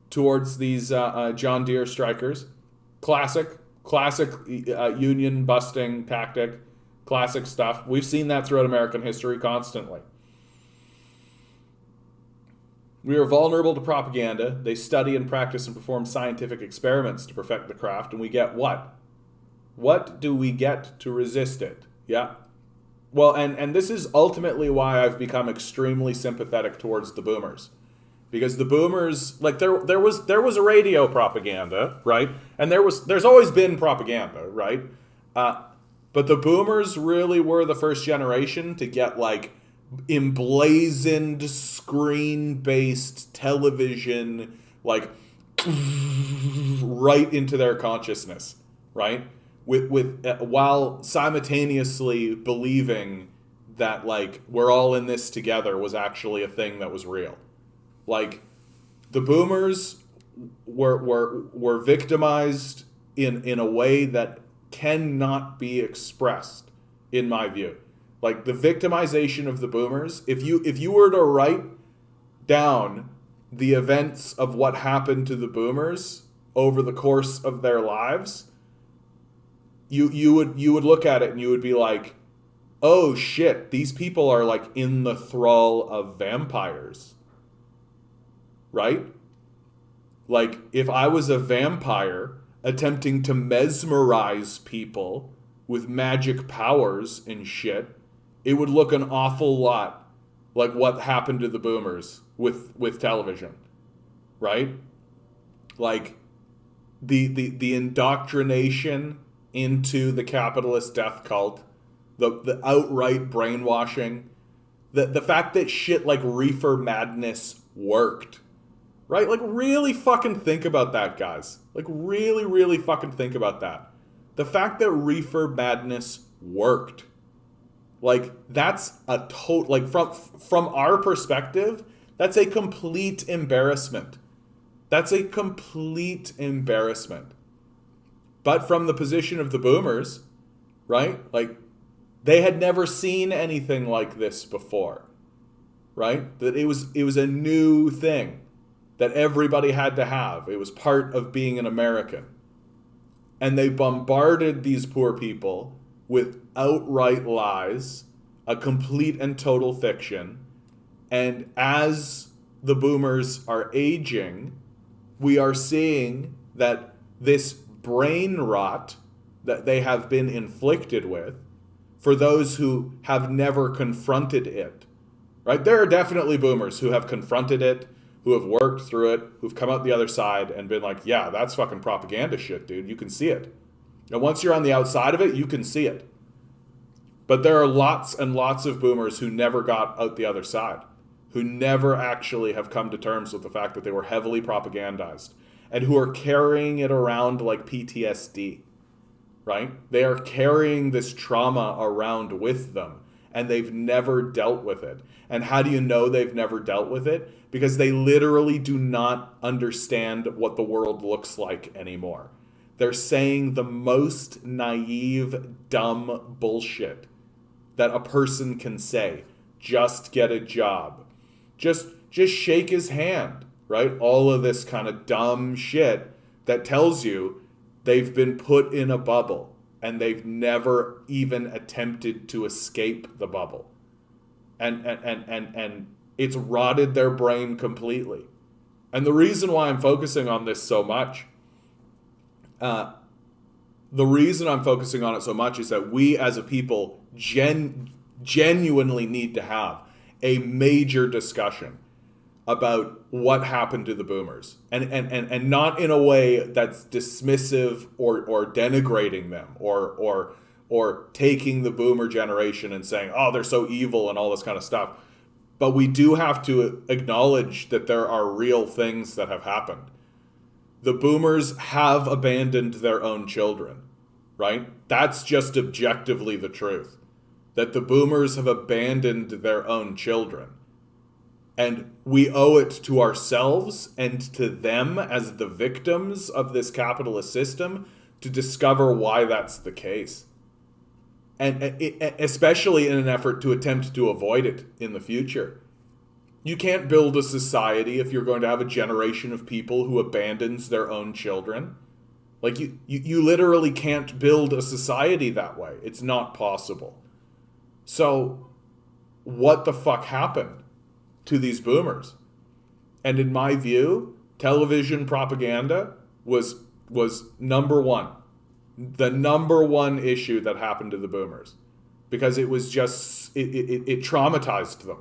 towards these John Deere strikers. Classic union busting tactic, classic stuff. We've seen that throughout American history constantly. We are vulnerable to propaganda. They study and practice and perform scientific experiments to perfect the craft, and we get what? What do we get to resist it? Yeah. Well, and this is ultimately why I've become extremely sympathetic towards the boomers. Because the boomers, like there was a radio propaganda, right? And there's always been propaganda, right? But the boomers really were the first generation to get like emblazoned screen-based television, like right into their consciousness, right? With while simultaneously believing that like we're all in this together was actually a thing that was real. Like the boomers were victimized in a way that cannot be expressed, in my view. Like the victimization of the boomers, if you were to write down the events of what happened to the boomers over the course of their lives, you would look at it and you would be like, oh shit, these people are like in the thrall of vampires. Right? Like if I was a vampire attempting to mesmerize people with magic powers and shit, it would look an awful lot like what happened to the boomers with television, right? Like the indoctrination into the capitalist death cult, the outright brainwashing, the fact that shit like reefer madness worked, right? Like really fucking think about that, guys. Like really, really fucking think about that. The fact that reefer madness worked. Like that's a like from our perspective, that's a complete embarrassment. That's a complete embarrassment. But from the position of the boomers, right? Like they had never seen anything like this before. Right? That it was a new thing that everybody had to have. It was part of being an American. And they bombarded these poor people with outright lies, a complete and total fiction. And as the boomers are aging, we are seeing that this brain rot that they have been inflicted with, for those who have never confronted it, right? There are definitely boomers who have confronted it, who have worked through it, who've come out the other side and been like, yeah, that's fucking propaganda shit, dude. You can see it. And once you're on the outside of it, you can see it. But there are lots and lots of boomers who never got out the other side, who never actually have come to terms with the fact that they were heavily propagandized and who are carrying it around like PTSD, right? They are carrying this trauma around with them and they've never dealt with it. And how do you know they've never dealt with it? Because they literally do not understand what the world looks like anymore. They're saying the most naive, dumb bullshit that a person can say. Just get a job. Just shake his hand, right? All of this kind of dumb shit that tells you they've been put in a bubble and they've never even attempted to escape the bubble. And it's rotted their brain completely. And the reason why I'm focusing on this so much, is that we as a people genuinely need to have a major discussion about what happened to the boomers, and not in a way that's dismissive or denigrating them or taking the boomer generation and saying, oh, they're so evil and all this kind of stuff. But we do have to acknowledge that there are real things that have happened. The boomers have abandoned their own children, right? That's just objectively the truth. That the boomers have abandoned their own children. And we owe it to ourselves and to them as the victims of this capitalist system to discover why that's the case. And especially in an effort to attempt to avoid it in the future. You can't build a society if you're going to have a generation of people who abandons their own children. Like, you literally can't build a society that way. It's not possible. So, what the fuck happened to these boomers? And in my view, television propaganda was number one. The number one issue that happened to the boomers. Because it was just, it traumatized them.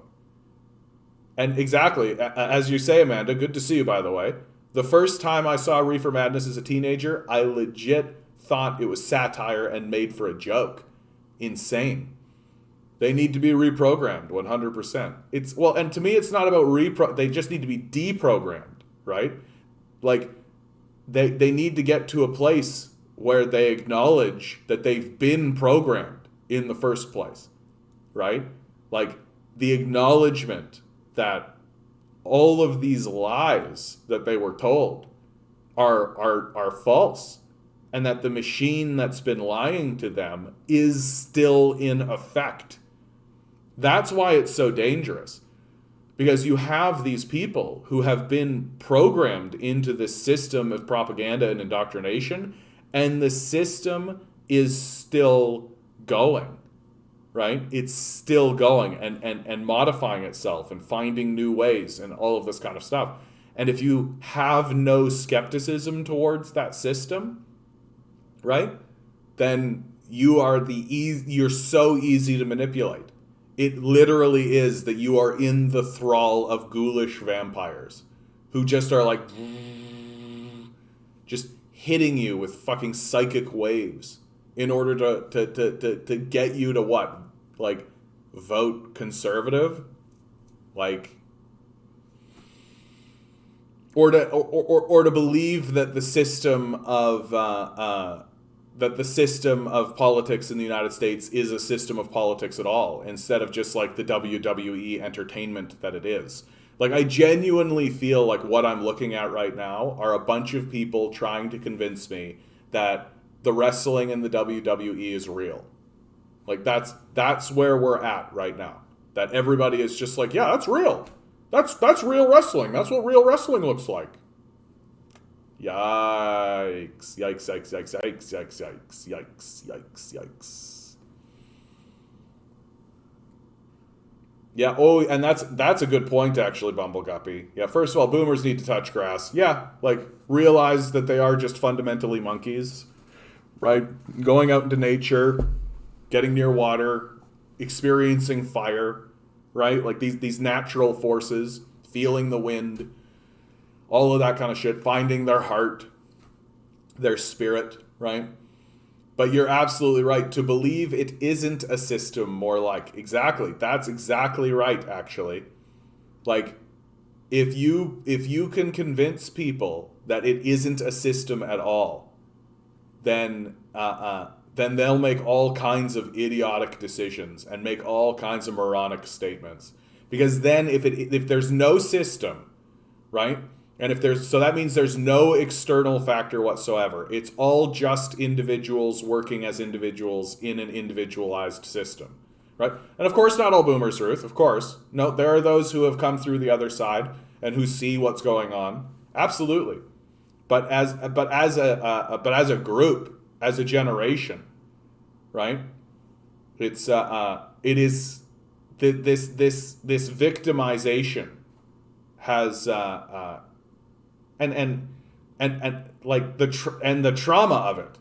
And exactly, as you say, Amanda, good to see you, by the way. The first time I saw Reefer Madness as a teenager, I legit thought it was satire and made for a joke. Insane. They need to be reprogrammed 100%. And to me, it's not about they just need to be deprogrammed, right? Like, they need to get to a place where they acknowledge that they've been programmed in the first place, right? Like, the acknowledgement that all of these lies that they were told are false, and that the machine that's been lying to them is still in effect. That's why it's so dangerous, because you have these people who have been programmed into this system of propaganda and indoctrination, and the system is still going. Right? It's still going and modifying itself and finding new ways and all of this kind of stuff. And if you have no skepticism towards that system, right, then you're so easy to manipulate. It literally is that you are in the thrall of ghoulish vampires who just are like just hitting you with fucking psychic waves in order to get you to what? Like, vote conservative? Like, or to believe that the system of politics in the United States is a system of politics at all, instead of just like the WWE entertainment that it is. Like, I genuinely feel like what I'm looking at right now are a bunch of people trying to convince me that the wrestling in the WWE is real. Like, that's where we're at right now. That everybody is just like, yeah, that's real. That's real wrestling. That's what real wrestling looks like. Yikes. Yikes, yikes, yikes, yikes, yikes, yikes, yikes, yikes, yikes. Yeah, and that's a good point, actually, Bumbleguppy. Yeah, first of all, boomers need to touch grass. Yeah, like, realize that they are just fundamentally monkeys, right? Going out into nature, getting near water, experiencing fire, right? Like these natural forces, feeling the wind, all of that kind of shit, finding their heart, their spirit, right? But you're absolutely right. To believe it isn't a system, more like, exactly. That's exactly right, actually. Like, if you can convince people that it isn't a system at all, then they'll make all kinds of idiotic decisions and make all kinds of moronic statements. Because then if there's no system, right? And so that means there's no external factor whatsoever. It's all just individuals working as individuals in an individualized system, right? And of course, not all boomers, Ruth, of course. No, there are those who have come through the other side and who see what's going on. Absolutely. But as a group, as a generation, right? It is this victimization has and like the trauma of it.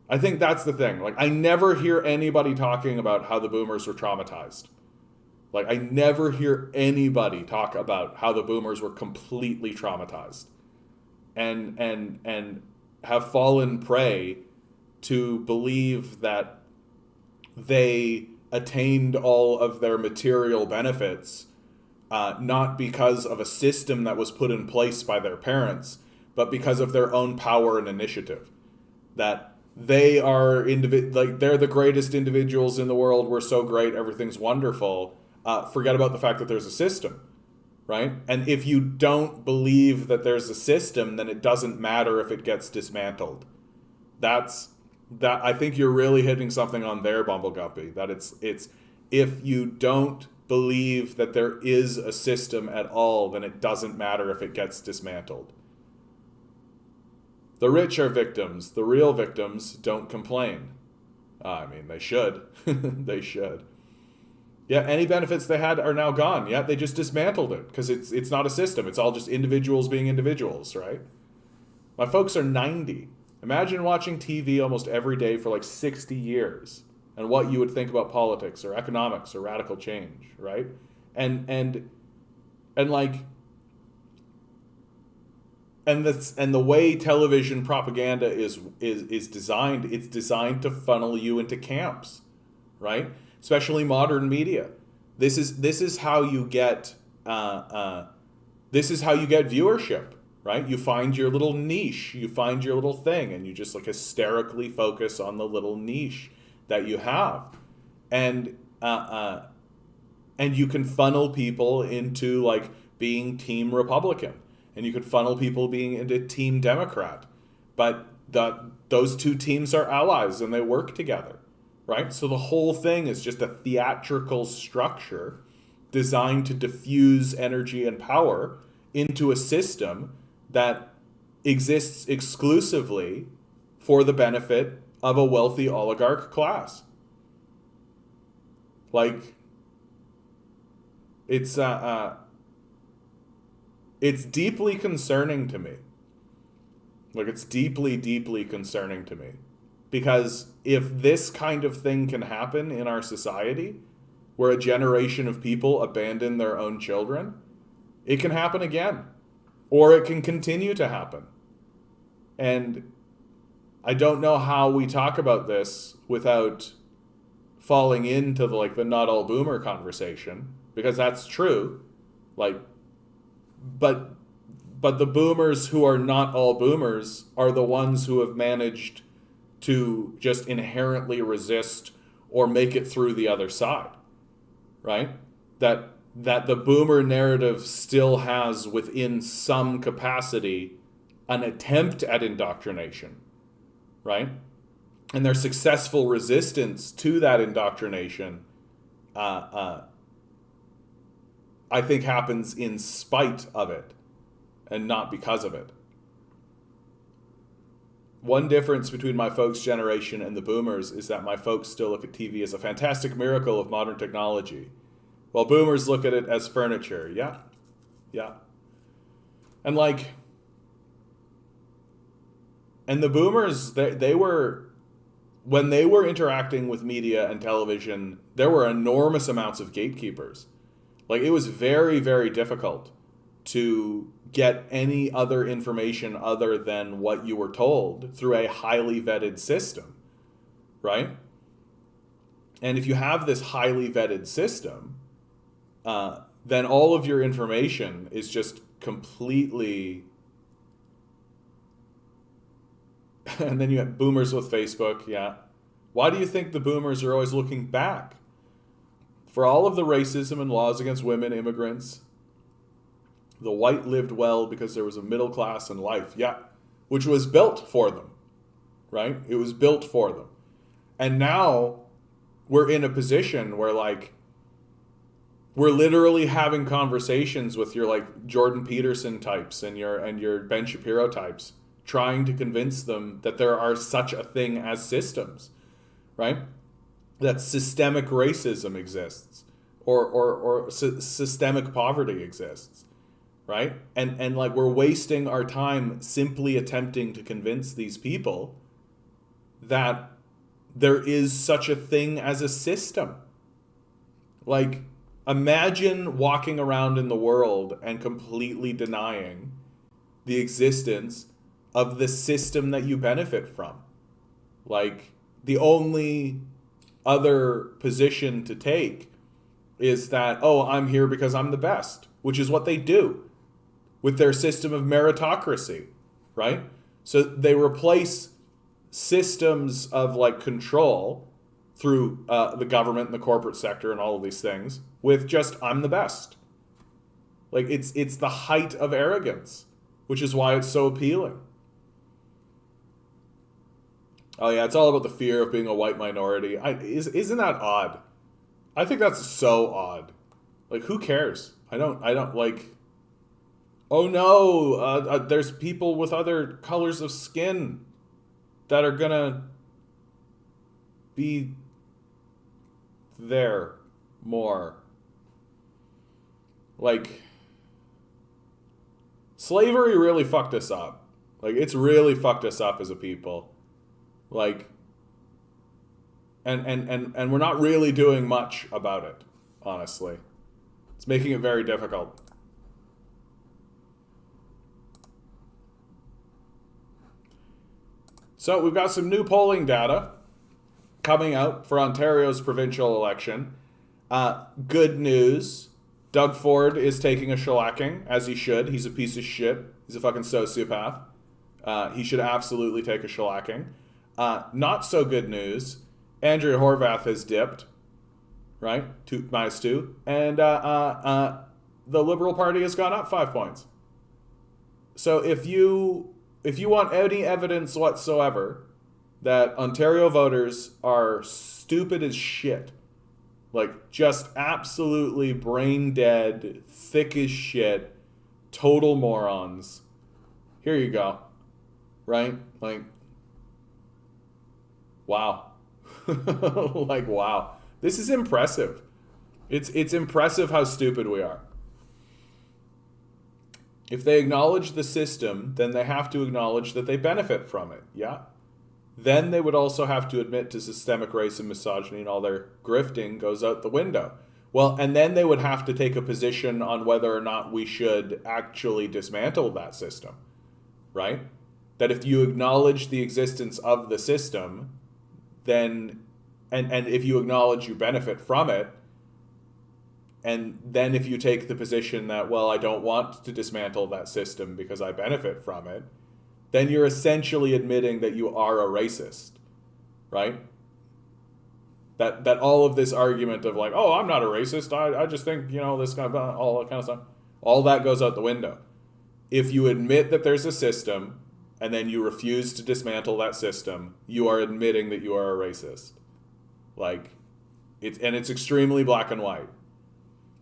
I think that's the thing. Like, I never hear anybody talking about how the boomers were traumatized. Like, I never hear anybody talk about how the boomers were completely traumatized and have fallen prey to believe that they attained all of their material benefits not because of a system that was put in place by their parents, but because of their own power and initiative. That they are they're the greatest individuals in the world. We're so great, everything's wonderful. Forget about the fact that there's a system, right? And if you don't believe that there's a system, then it doesn't matter if it gets dismantled. I think you're really hitting something on there, Bumbleguppy. That it's if you don't believe that there is a system at all, then it doesn't matter if it gets dismantled. The rich are victims. The real victims don't complain. I mean, they should. They should. Yeah, any benefits they had are now gone. Yeah, they just dismantled it because it's not a system. It's all just individuals being individuals, right? My folks are 90. Imagine watching TV almost every day for like 60 years and what you would think about politics or economics or radical change, right? And the way television propaganda is designed, it's designed to funnel you into camps, right? Especially modern media. This is how you get viewership, right? You find your little niche, you find your little thing, and you just like hysterically focus on the little niche that you have, and you can funnel people into like being Team Republican, and you could funnel people being into Team Democrat, but those two teams are allies and they work together, right? So the whole thing is just a theatrical structure designed to diffuse energy and power into a system that exists exclusively for the benefit of a wealthy oligarch class. Like, it's deeply concerning to me. Like, it's deeply, deeply concerning to me. Because if this kind of thing can happen in our society, where a generation of people abandon their own children, it can happen again. Or it can continue to happen. And I don't know how we talk about this without falling into the not all boomer conversation, because that's true. Like, but the boomers who are not all boomers are the ones who have managed to just inherently resist or make it through the other side, right? That the boomer narrative still has within some capacity an attempt at indoctrination, right? And their successful resistance to that indoctrination, I think, happens in spite of it and not because of it. One difference between my folks' generation and the boomers is that my folks still look at TV as a fantastic miracle of modern technology, while boomers look at it as furniture. Yeah. And and the boomers, they were, when they were interacting with media and television, there were enormous amounts of gatekeepers. Like, it was very, very difficult to get any other information other than what you were told through a highly vetted system, right? And if you have this highly vetted system, then all of your information is just completely... And then you have boomers with Facebook, yeah. Why do you think the boomers are always looking back? For all of the racism and laws against women, immigrants, the white lived well because there was a middle class in life, yeah, which was built for them, right? It was built for them. And now we're in a position where, like, we're literally having conversations with your, like, Jordan Peterson types and your Ben Shapiro types, trying to convince them that there are such a thing as systems, right? That systemic racism exists, or systemic poverty exists, right? And like, we're wasting our time simply attempting to convince these people that there is such a thing as a system. Like, imagine walking around in the world and completely denying the existence of the system that you benefit from. Like, the only other position to take is that, oh, I'm here because I'm the best, which is what they do with their system of meritocracy, right? So they replace systems of like control through the government and the corporate sector and all of these things with just, I'm the best. Like it's the height of arrogance, which is why it's so appealing. Oh yeah, it's all about the fear of being a white minority. Isn't that odd? I think that's so odd. Like, who cares? I don't like. Oh no, there's people with other colors of skin that are gonna be there more. Like, slavery really fucked us up. Like, it's really fucked us up as a people. Like, and we're not really doing much about it, honestly. It's making it very difficult. So we've got some new polling data coming out for Ontario's provincial election. Good news. Doug Ford is taking a shellacking, as he should. He's a piece of shit. He's a fucking sociopath. He should absolutely take a shellacking. Not so good news. Andrea Horwath has dipped, right? -2. And the Liberal Party has gone up 5 points. So if you want any evidence whatsoever that Ontario voters are stupid as shit, like just absolutely brain dead, thick as shit, total morons, here you go, right? Like, wow. Like, wow. This is impressive. It's impressive how stupid we are. If they acknowledge the system, then they have to acknowledge that they benefit from it, yeah? Then they would also have to admit to systemic race and misogyny, and all their grifting goes out the window. Well, and then they would have to take a position on whether or not we should actually dismantle that system, right? That if you acknowledge the existence of the system, then, and if you acknowledge you benefit from it, and then if you take the position that, well, I don't want to dismantle that system because I benefit from it, then you're essentially admitting that you are a racist, right? That all of this argument of like, oh, I'm not a racist, I just think, this kind of, all that kind of stuff, all that goes out the window. If you admit that there's a system and then you refuse to dismantle that system, you are admitting that you are a racist. Like, it's extremely black and white.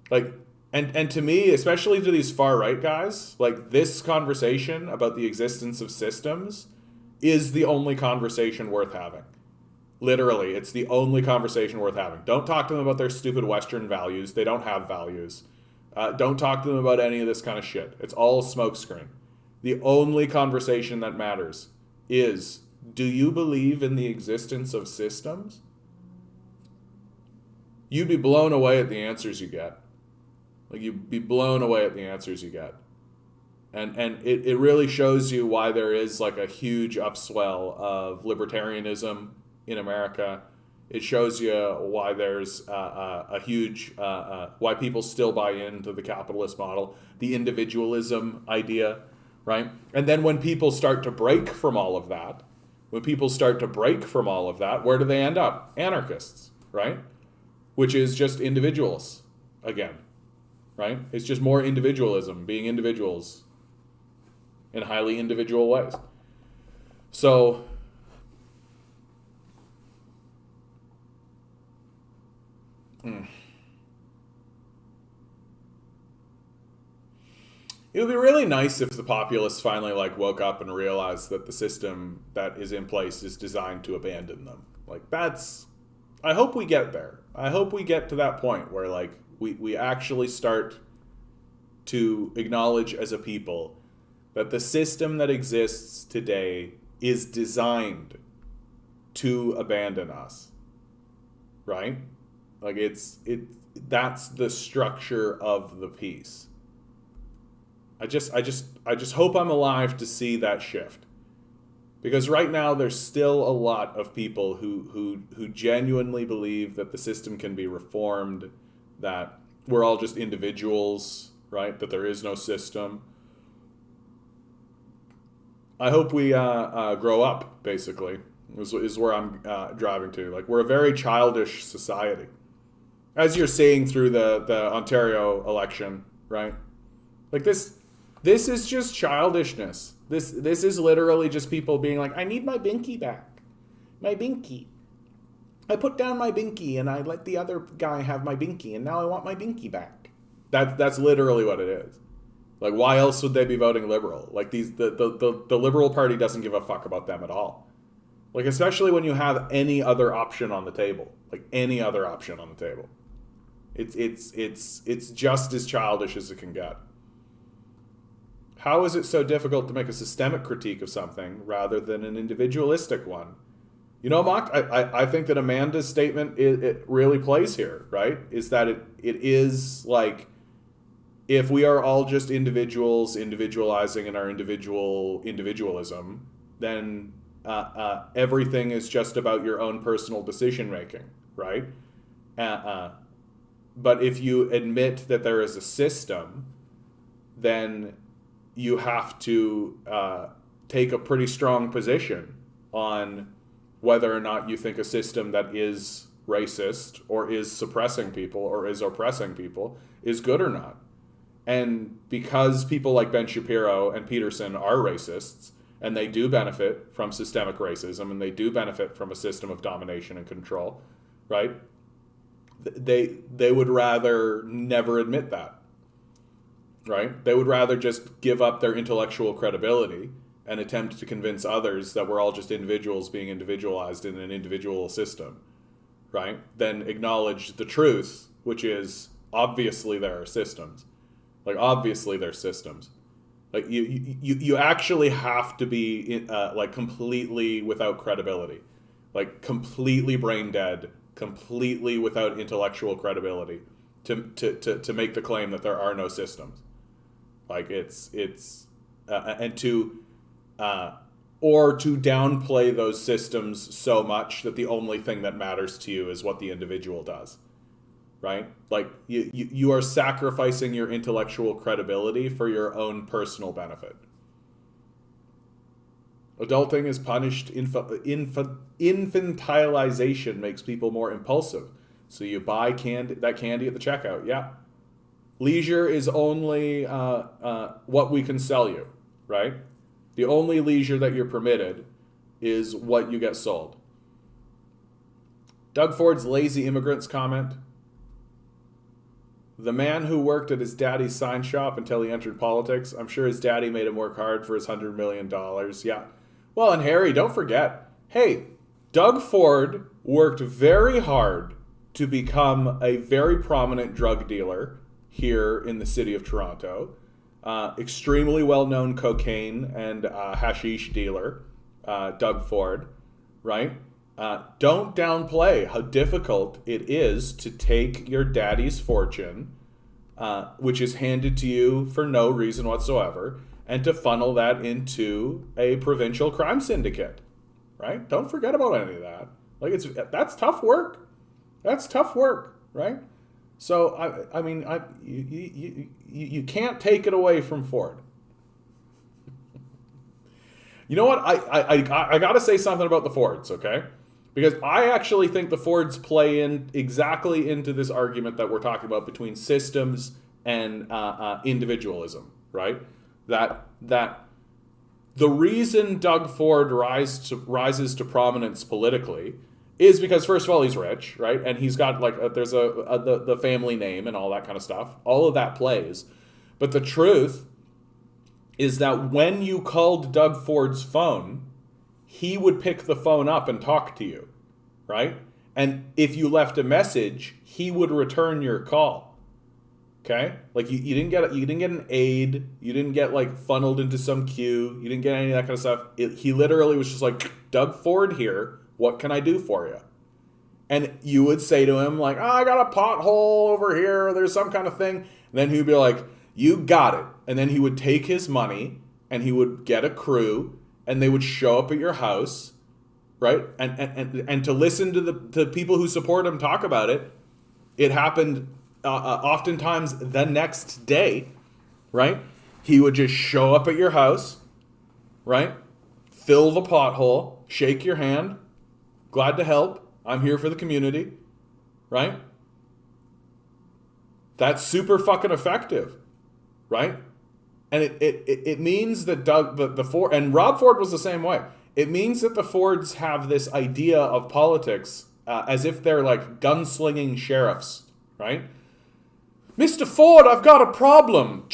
Like, and to me, especially to these far right guys, like, this conversation about the existence of systems is the only conversation worth having. Literally, it's the only conversation worth having. Don't talk to them about their stupid Western values. They don't have values. Don't talk to them about any of this kind of shit. It's all smokescreen. The only conversation that matters is, do you believe in the existence of systems? You'd be blown away at the answers you get. Like, you'd be blown away at the answers you get. And it really shows you why there is like a huge upswell of libertarianism in America. It shows you why there's a huge, why people still buy into the capitalist model, the individualism idea, right? And then when people start to break from all of that, where do they end up? Anarchists, right? Which is just individuals again, right? It's just more individualism, being individuals in highly individual ways. So, it would be really nice if the populists finally woke up and realized that the system that is in place is designed to abandon them. I hope we get there. I hope we get to that point where we actually start to acknowledge as a people that the system that exists today is designed to abandon us. Right? That's the structure of the piece. I just hope I'm alive to see that shift. Because right now there's still a lot of people who genuinely believe that the system can be reformed, that we're all just individuals, right? That there is no system. I hope we grow up, basically, is where I'm driving to. Like, we're a very childish society. As you're seeing through the Ontario election, right? Like, this is just childishness. This is literally just people being like, I need my binky back. My binky. I put down my binky and I let the other guy have my binky, and now I want my binky back. That's literally what it is. Like, why else would they be voting Liberal? Like, the Liberal Party doesn't give a fuck about them at all. Like, especially when you have any other option on the table. Like, any other option on the table. It's just as childish as it can get. How is it so difficult to make a systemic critique of something rather than an individualistic one? You know, Mock, I think that Amanda's statement, it really plays here, right? Is that it is like, if we are all just individuals individualizing in our individualism, then everything is just about your own personal decision making, right? But if you admit that there is a system, then you have to take a pretty strong position on whether or not you think a system that is racist or is suppressing people or is oppressing people is good or not. And because people like Ben Shapiro and Peterson are racists, and they do benefit from systemic racism, and they do benefit from a system of domination and control, right? They would rather never admit that, right? They would rather just give up their intellectual credibility and attempt to convince others that we're all just individuals being individualized in an individual system, right? Than acknowledge the truth, which is obviously there are systems. Like, obviously there's systems. Like, you actually have to be like completely without credibility, like completely brain dead, completely without intellectual credibility to make the claim that there are no systems. Like, and to or to downplay those systems so much that the only thing that matters to you is what the individual does, right? Like, you are sacrificing your intellectual credibility for your own personal benefit. Adulting is punished. Infantilization makes people more impulsive. So you buy that candy at the checkout. Yeah. Leisure is only what we can sell you, right? The only leisure that you're permitted is what you get sold. Doug Ford's lazy immigrants comment. The man who worked at his daddy's sign shop until he entered politics, I'm sure his daddy made him work hard for his $100 million. Yeah. Well, and Harry, don't forget, hey, Doug Ford worked very hard to become a very prominent drug dealer here in the city of Toronto. Extremely well-known cocaine and hashish dealer, Doug Ford, right? Don't downplay how difficult it is to take your daddy's fortune, which is handed to you for no reason whatsoever, and to funnel that into a provincial crime syndicate, right? Don't forget about any of that. Like, that's tough work. That's tough work, right? So I mean, you can't take it away from Ford. You know what? I got to say something about the Fords, okay? Because I actually think the Fords play in exactly into this argument that we're talking about between systems and individualism, right? That the reason Doug Ford rises to prominence politically is because, first of all, he's rich, right? And he's got there's the family name and all that kind of stuff. All of that plays. But the truth is that when you called Doug Ford's phone, he would pick the phone up and talk to you, right? And if you left a message, he would return your call. Okay? Like, you didn't get an aide, you didn't get funneled into some queue, you didn't get any of that kind of stuff. He literally was just like, Doug Ford here, what can I do for you? And you would say to him I got a pothole over here, there's some kind of thing. And then he'd be like, you got it. And then he would take his money and he would get a crew and they would show up at your house, right? And to listen to the people who support him talk about it, it happened oftentimes the next day, right? He would just show up at your house, right? Fill the pothole, shake your hand, glad to help, I'm here for the community, right? That's super fucking effective, right? And it means that the Ford, and Rob Ford was the same way. It means that the Fords have this idea of politics as if they're like gunslinging sheriffs, right? Mr. Ford, I've got a problem.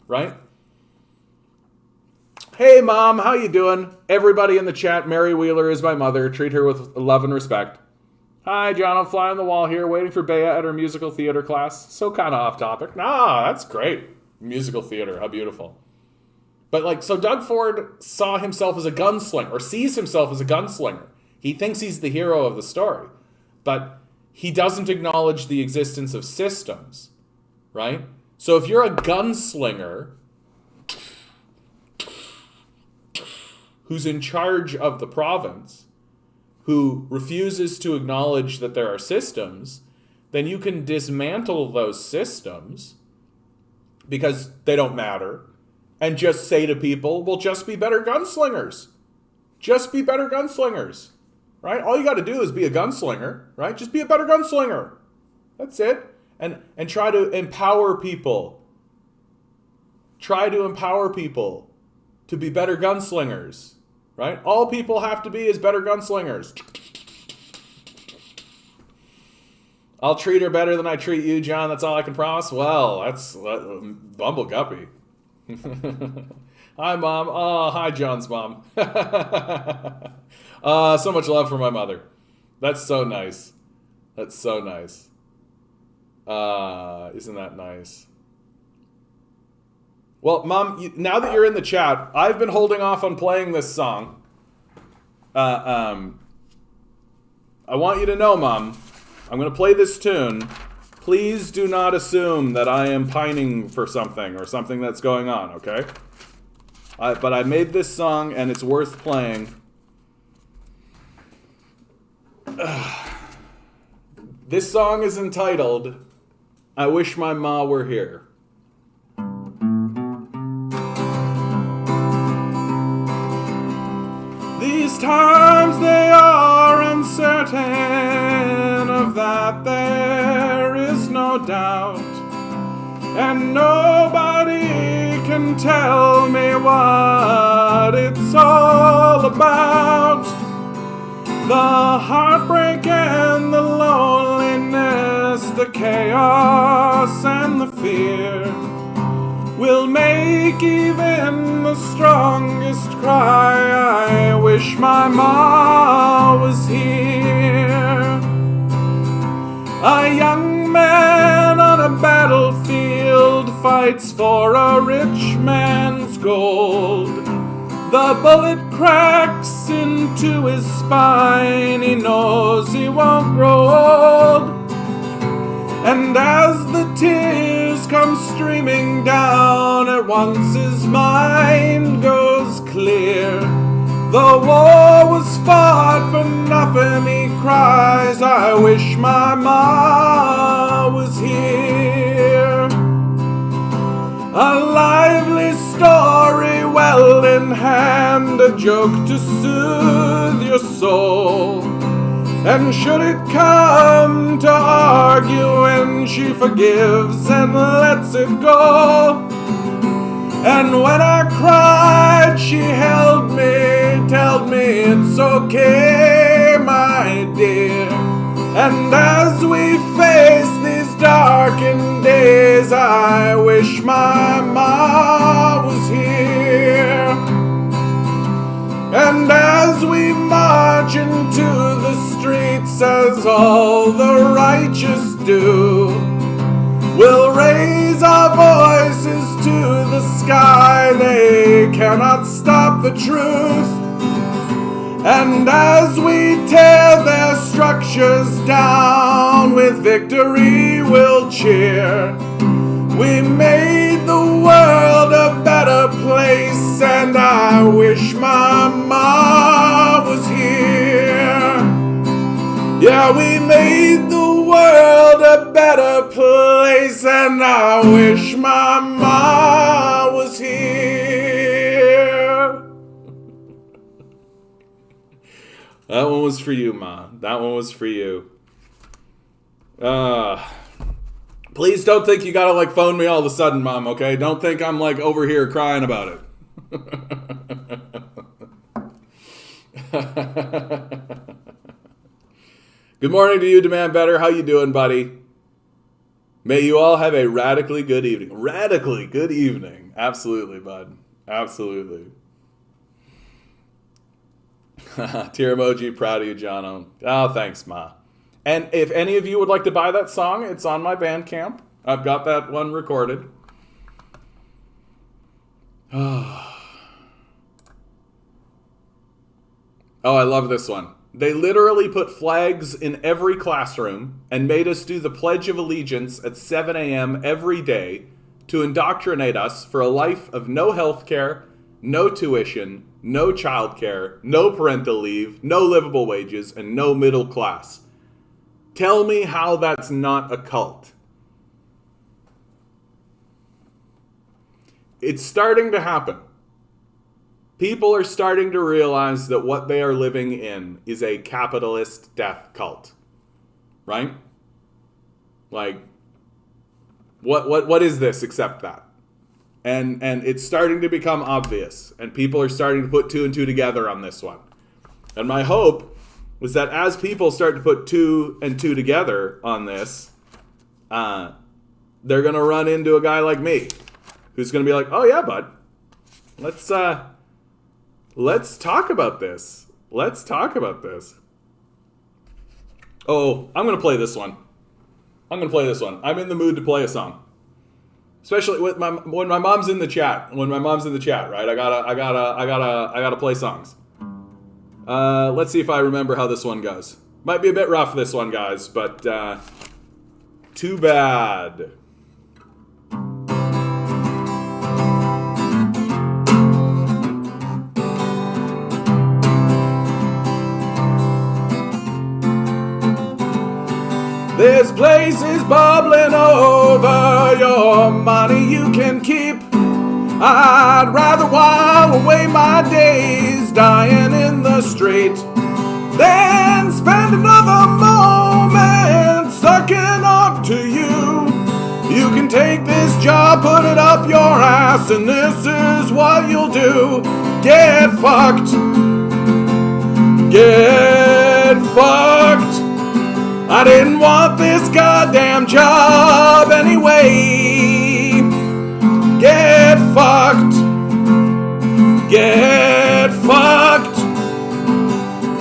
Right? Hey, Mom, how you doing? Everybody in the chat, Mary Wheeler is my mother. Treat her with love and respect. Hi, John, I'm fly on the wall here, waiting for Bea at her musical theater class. So kind of off topic. Nah, that's great. Musical theater, how beautiful. But like, so Doug Ford saw himself as a gunslinger, or sees himself as a gunslinger. He thinks he's the hero of the story. But he doesn't acknowledge the existence of systems, right? So if you're a gunslinger who's in charge of the province, who refuses to acknowledge that there are systems, then you can dismantle those systems because they don't matter and just say to people, well, just be better gunslingers. Just be better gunslingers, right? All you got to do is be a gunslinger, right? Just be a better gunslinger. That's it. And try to empower people. Try to empower people to be better gunslingers. Right? All people have to be is better gunslingers. I'll treat her better than I treat you, John. That's all I can promise. Well, that's Bumble Guppy. Hi, Mom. Oh, hi, John's mom. So much love for my mother. That's so nice. That's so nice. Isn't that nice? Well, Mom, now that you're in the chat, I've been holding off on playing this song. I want you to know, Mom, I'm going to play this tune. Please do not assume that I am pining for something or something that's going on, okay? But I made this song, and it's worth playing. This song is entitled, I Wish My Ma Were Here. These times they are uncertain, of that there is no doubt, and nobody can tell me what it's all about. The heartbreak and the loneliness, the chaos and the fear will make even the strongest cry, I wish my ma was here. A young man on a battlefield fights for a rich man's gold. The bullet cracks into his spine, he knows he won't grow old. And as the tears come streaming down, at once his mind goes clear. The war was fought for nothing, he cries, I wish my ma was here. A lively story well in hand, a joke to soothe your soul. And should it come to arguing, she forgives and lets it go. And when I cried, she held me, told me it's okay, my dear. And as we face these darkened days, I wish my ma was here. And as we march into the streets, as all the righteous do, we'll raise our voices to the sky. They cannot stop the truth. And as we tear their structures down, with victory we'll cheer. We made the world a better place, and I wish my mom made the world a better place, and I wish my ma was here. That one was for you, Ma. That one was for you. Please don't think you gotta like phone me all of a sudden, Mom, okay? Don't think I'm like over here crying about it. Good morning to you, Demand Better. How you doing, buddy? May you all have a radically good evening. Radically good evening. Absolutely, bud. Absolutely. Tear emoji, proud of you, Jono. Oh, thanks, Ma. And if any of you would like to buy that song, it's on my Bandcamp. I've got that one recorded. Oh, I love this one. They literally put flags in every classroom and made us do the Pledge of Allegiance at 7 a.m. every day to indoctrinate us for a life of no health care, no tuition, no childcare, no parental leave, no livable wages, and no middle class. Tell me how that's not a cult. It's starting to happen. People are starting to realize that what they are living in is a capitalist death cult. Right? Like, what is this except that? And it's starting to become obvious. And people are starting to put two and two together on this one. And my hope was that as people start to put two and two together on this, they're going to run into a guy like me who's going to be like, oh yeah, bud, let's talk about this. Let's talk about this. Oh, I'm going to play this one. I'm in the mood to play a song. Especially when my mom's in the chat. When my mom's in the chat, right? I gotta play songs. Let's see if I remember how this one goes. Might be a bit rough, this one, guys, but too bad. This place is bubbling over, your money you can keep. I'd rather while away my days dying in the street than spend another moment sucking up to you. You can take this job, put it up your ass, and this is what you'll do. Get fucked. Get fucked. I didn't want this goddamn job anyway. Get fucked. Get fucked.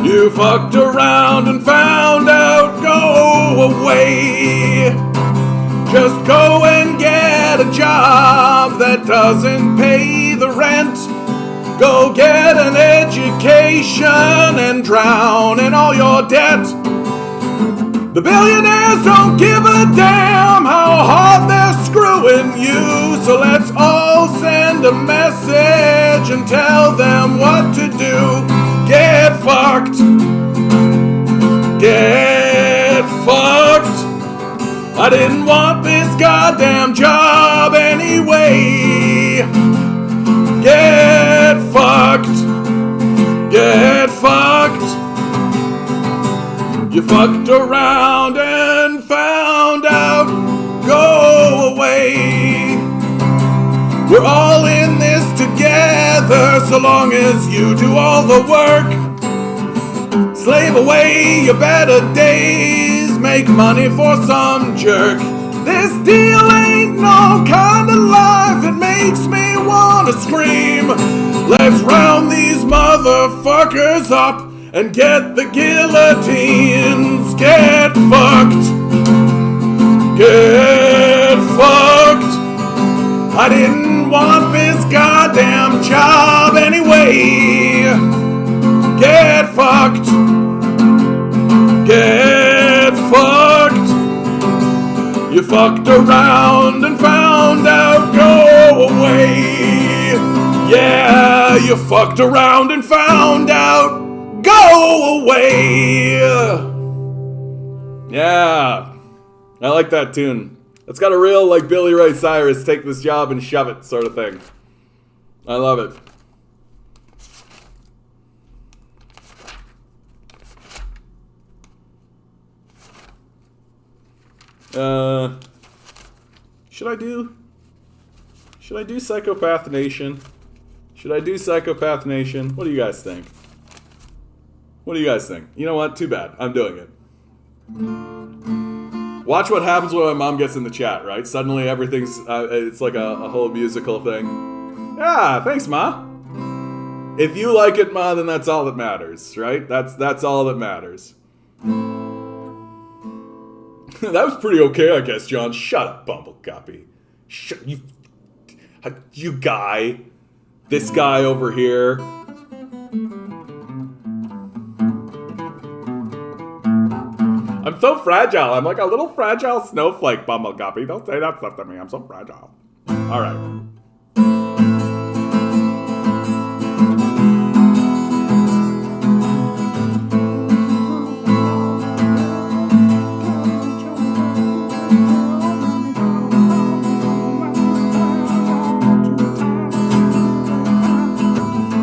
You fucked around and found out. Go away. Just go and get a job that doesn't pay the rent. Go get an education and drown in all your debt. The billionaires don't give a damn how hard they're screwing you. So let's all send a message and tell them what to do. Get fucked. Get fucked. I didn't want this goddamn job anyway. Get fucked. Get fucked. You fucked around and found out. Go away. We're all in this together, so long as you do all the work. Slave away your better days, make money for some jerk. This deal ain't no kind of life, it makes me wanna scream. Let's round these motherfuckers up and get the guillotines. Get fucked. Get fucked. I didn't want this goddamn job anyway. Get fucked. Get fucked. You fucked around and found out. Go away. Yeah, you fucked around and found out. Go away. Yeah, I like that tune. It's got a real, like, Billy Ray Cyrus, take this job and shove it sort of thing. I love it. Should I do Psychopath Nation? Should I do Psychopath Nation? What do you guys think? What do you guys think? You know what? Too bad. I'm doing it. Watch what happens when my mom gets in the chat, right? Suddenly everything's, it's like a whole musical thing. Yeah, thanks, Ma. If you like it, Ma, then that's all that matters, right? That's all that matters. That was pretty okay, I guess, John. Shut up, Bumblecopy. You guy. This guy over here. I'm so fragile. I'm like a little fragile snowflake, Bumblecopy. Don't say that stuff to me. I'm so fragile. All right.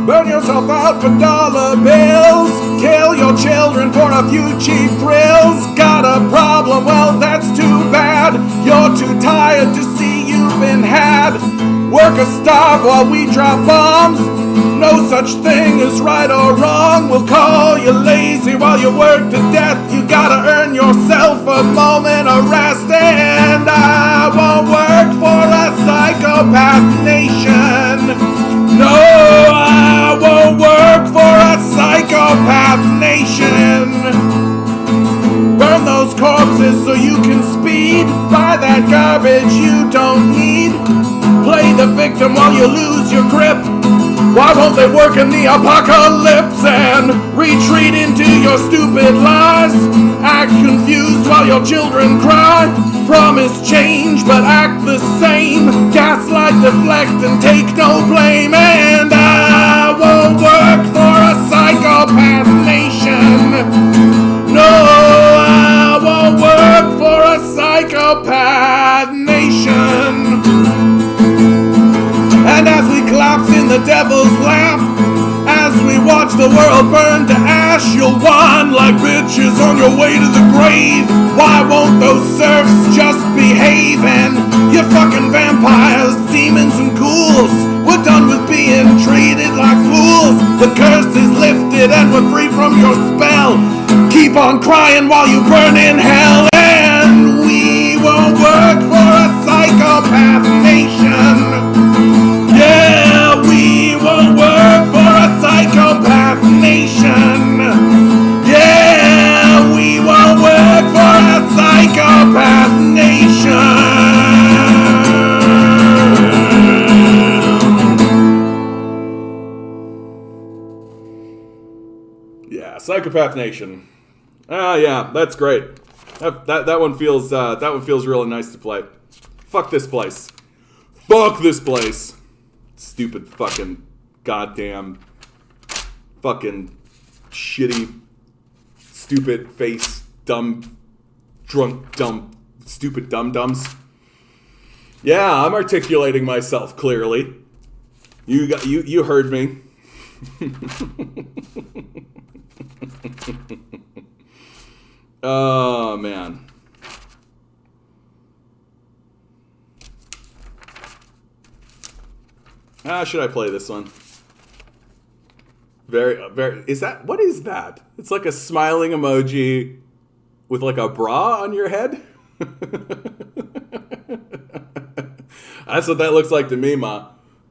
Burn yourself out for dollar bills. Kill your children for a few cheap thrills. Got a problem? Well, that's too bad. You're too tired to see you've been had. Work or starve while we drop bombs. No such thing as right or wrong. We'll call you lazy while you work to death. You gotta earn yourself a moment of rest. And I won't work for a psychopath nation. No, I won't work for a psychopath nation. Burn those corpses so you can speed. Buy that garbage you don't need. Play the victim while you lose your grip. Why won't they work in the apocalypse and retreat into your stupid lies? Act confused while your children cry. Promise change but act the same. Gaslight, deflect and take no blame. And I won't work for a psychopath nation. No, I won't work for a psychopath nation. And as we collapse in the devil's lap, as we watch the world burn to ash, you'll whine like bitches on your way to the grave. Why won't those serfs just behave? And you fucking vampires, demons and ghouls, we're done with being treated like fools. The curse is lifted and we're free from your spell. Keep on crying while you burn in hell. And we won't work for a psychopath nation. Yeah, we won't work for a psychopath nation. Yeah, we won't work for a psychopath nation. Yeah, psychopath nation. Yeah, that's great. That one feels really nice to play. Fuck this place. Fuck this place. Stupid fucking goddamn fucking shitty stupid face dumb drunk dumb stupid dum-dums. Yeah, I'm articulating myself clearly. You heard me. Oh man. Should I play this one? Very, what is that? It's like a smiling emoji with like a bra on your head? That's what that looks like to me, Ma.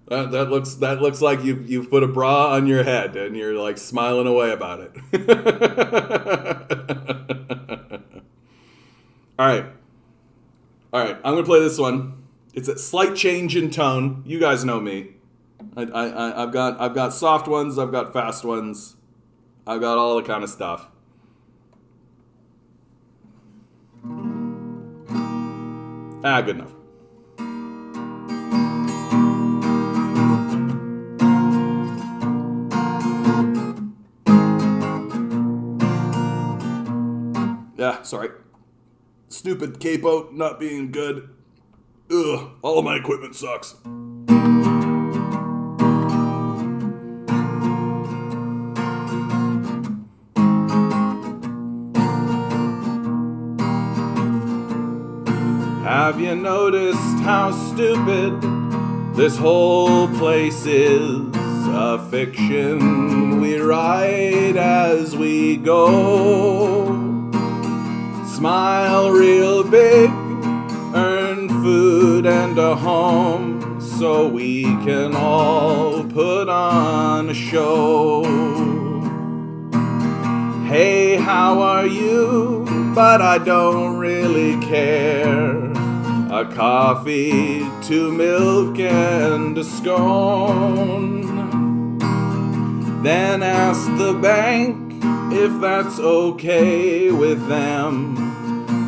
That looks like you've put a bra on your head and you're like smiling away about it. All right, I'm gonna play this one. It's a slight change in tone. You guys know me. I've got soft ones, I've got fast ones, I've got all the kind of stuff. Good enough. Yeah, sorry. Stupid capo not being good. Ugh, all of my equipment sucks. Have you noticed how stupid this whole place is? A fiction we write as we go. Smile real big, earn food and a home, so we can all put on a show. Hey, how are you? But I don't really care. A coffee, 2 milk and a scone. Then ask the bank if that's okay with them.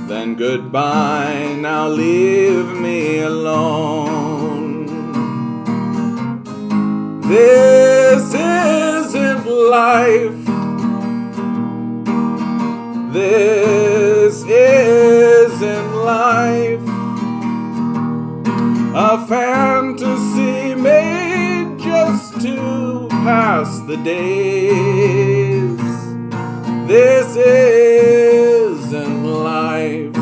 Then goodbye, now leave me alone. This isn't life. This isn't life. A fantasy made just to pass the days. This isn't life.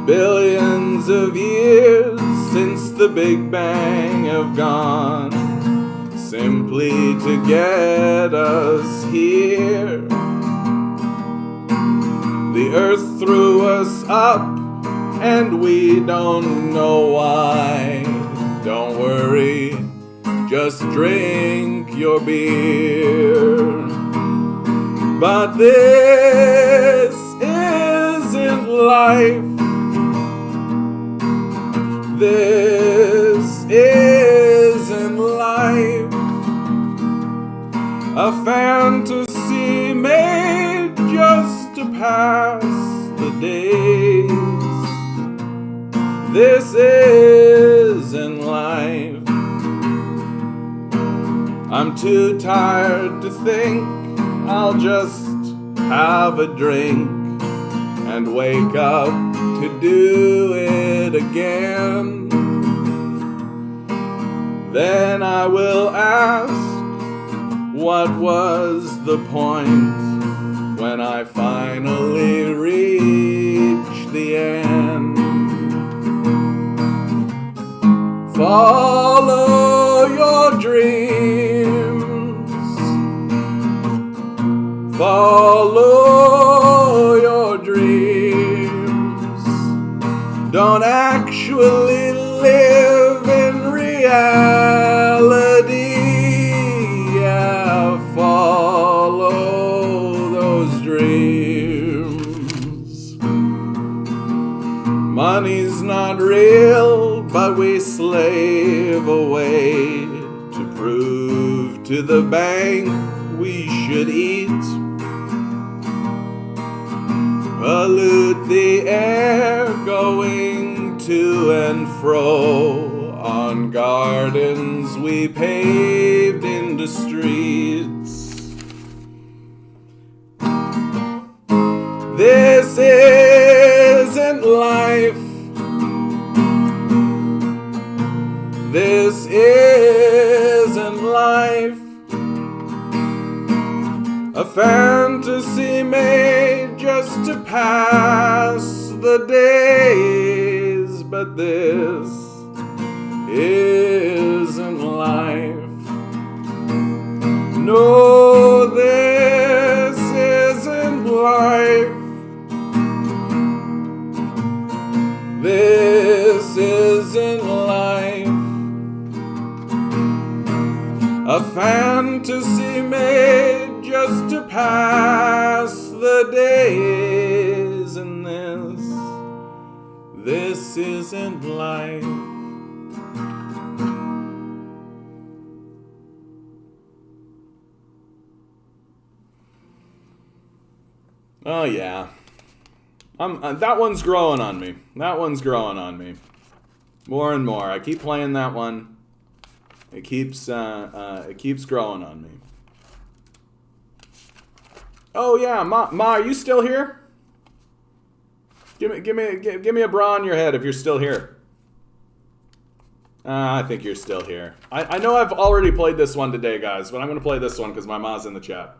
Billions of years since the Big Bang have gone, simply to get us here. The earth threw us up, and we don't know why. Don't worry, just drink your beer. But this isn't life. This isn't life. A fantasy made just to pass the days. This isn't life. I'm too tired to think. I'll just have a drink and wake up to do it again. Then I will ask, what was the point when I finally reach the end? Follow your dreams. Follow your dreams. Don't actually live in reality. Yeah, follow those dreams. Money's not real, but we slave away to prove to the bank we should eat. Pollute the air going to and fro on gardens we paved into streets. This isn't life. This isn't life. A fantasy made just to pass the days. But this isn't life. No, this isn't life. This isn't life. A fantasy made just to pass the days. And this isn't life. Oh yeah, that one's growing on me. That one's growing on me more and more. I keep playing that one. It keeps growing on me. Oh yeah, Ma, are you still here? Give me a bra on your head if you're still here. I think you're still here. I know I've already played this one today, guys, but I'm going to play this one because my ma's in the chat.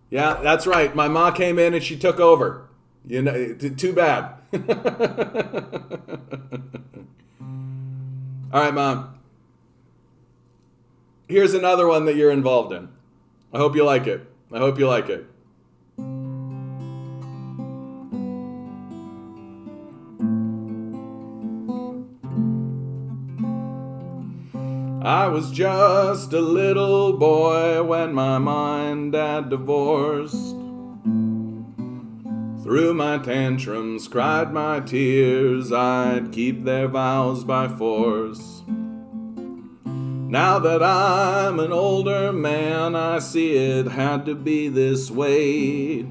Yeah, that's right. My ma came in and she took over. You know, too bad. All right, Mom. Here's another one that you're involved in. I hope you like it. I hope you like it. I was just a little boy when my mom and dad divorced. Through my tantrums, cried my tears, I'd keep their vows by force. Now that I'm an older man, I see it had to be this way.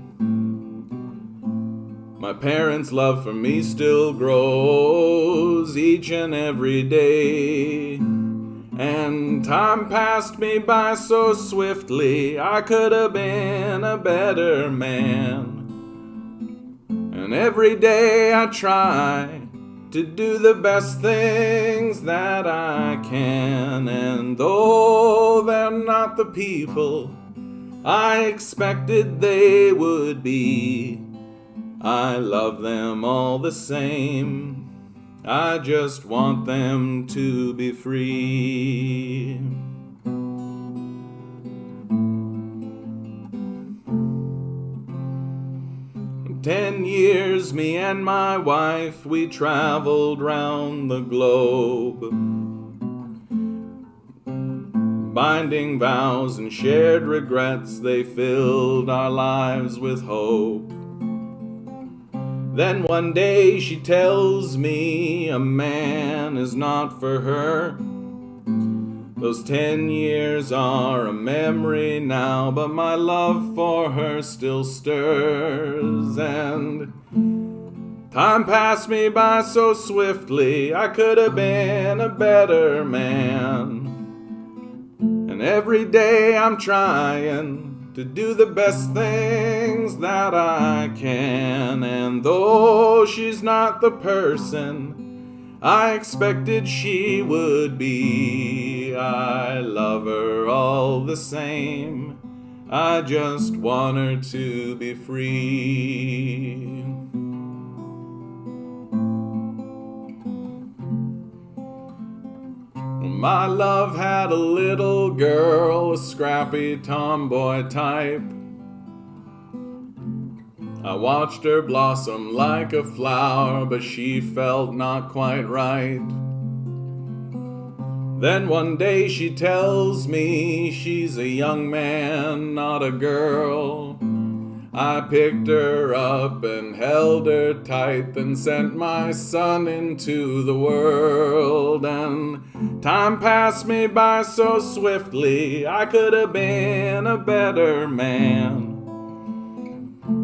My parents' love for me still grows each and every day. And time passed me by so swiftly, I could have been a better man. And every day I try to do the best things that I can. And though they're not the people I expected they would be, I love them all the same. I just want them to be free. 10 years, me and my wife, we traveled round the globe, binding vows and shared regrets, they filled our lives with hope. Then one day she tells me a man is not for her. Those 10 years are a memory now, but my love for her still stirs. And time passed me by so swiftly, I could have been a better man. And every day I'm trying to do the best things that I can. And though she's not the person I expected she would be, I love her all the same. I just want her to be free. My love had a little girl, a scrappy tomboy type. I watched her blossom like a flower, but she felt not quite right. Then one day she tells me she's a young man, not a girl. I picked her up and held her tight, then sent my son into the world. And time passed me by so swiftly, I could have been a better man.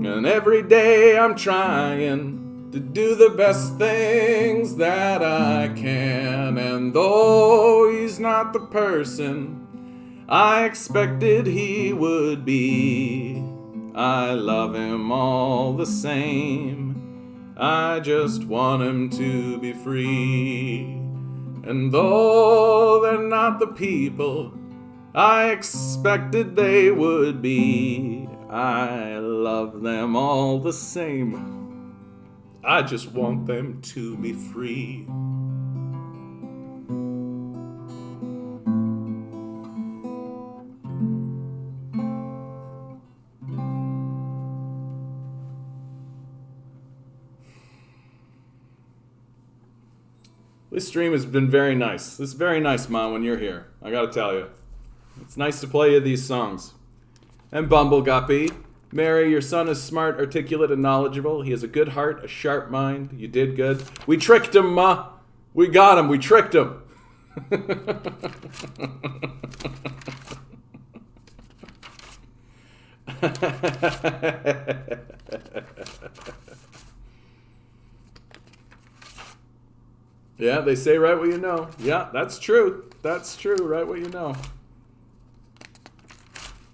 And every day I'm trying to do the best things that I can. And though he's not the person I expected he would be, I love him all the same. I just want him to be free. And though they're not the people I expected they would be, I love them all the same. I just want them to be free. This stream has been very nice. This is very nice, Mom, when you're here. I gotta tell you. It's nice to play you these songs. And Bumbleguppy, Mary, your son is smart, articulate, and knowledgeable. He has a good heart, a sharp mind. You did good. We tricked him, Ma. We got him. We tricked him. Yeah, they say write what you know. Yeah, that's true. That's true. Write what you know.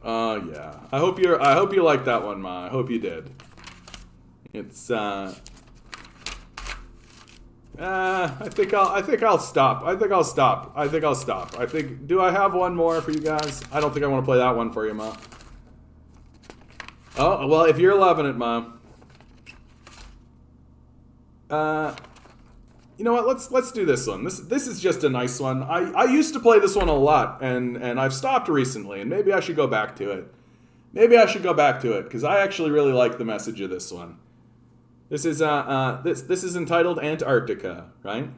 Yeah. I hope you like that one, Ma. I hope you did. It's I think I'll stop. Do I have one more for you guys? I don't think I want to play that one for you, Ma. Oh, well, if you're loving it, Ma. You know what? Let's do this one. This is just a nice one. I used to play this one a lot, and I've stopped recently, and maybe I should go back to it. Because I actually really like the message of this one. This is this is entitled Antarctica, right?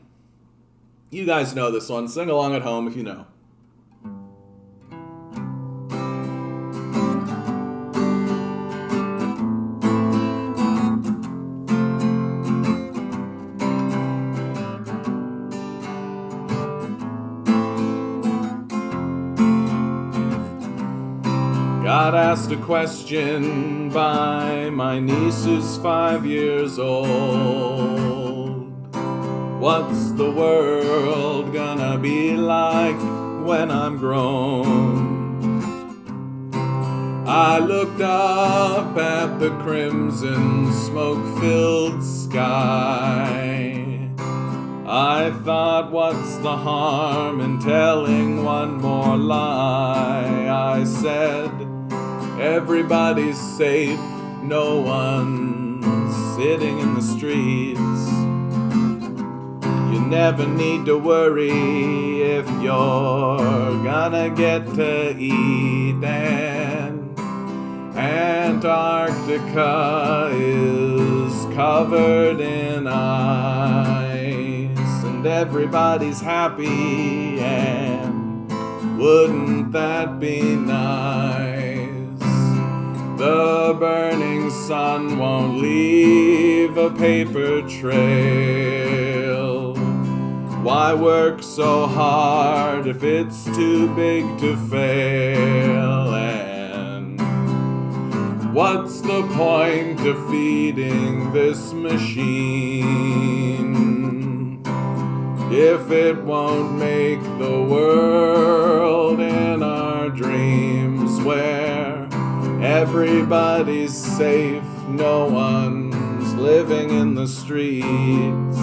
You guys know this one. Sing along at home if you know. Got asked a question by my niece who's 5 years old. What's the world gonna be like when I'm grown? I looked up at the crimson smoke-filled sky. I thought, what's the harm in telling one more lie? I said, everybody's safe, no one's sitting in the streets. You never need to worry if you're gonna get to eat. And Antarctica is covered in ice, and everybody's happy, and wouldn't that be nice? The burning sun won't leave a paper trail. Why work so hard if it's too big to fail? And what's the point of feeding this machine if it won't make the world in our dreams where everybody's safe, no one's living in the streets?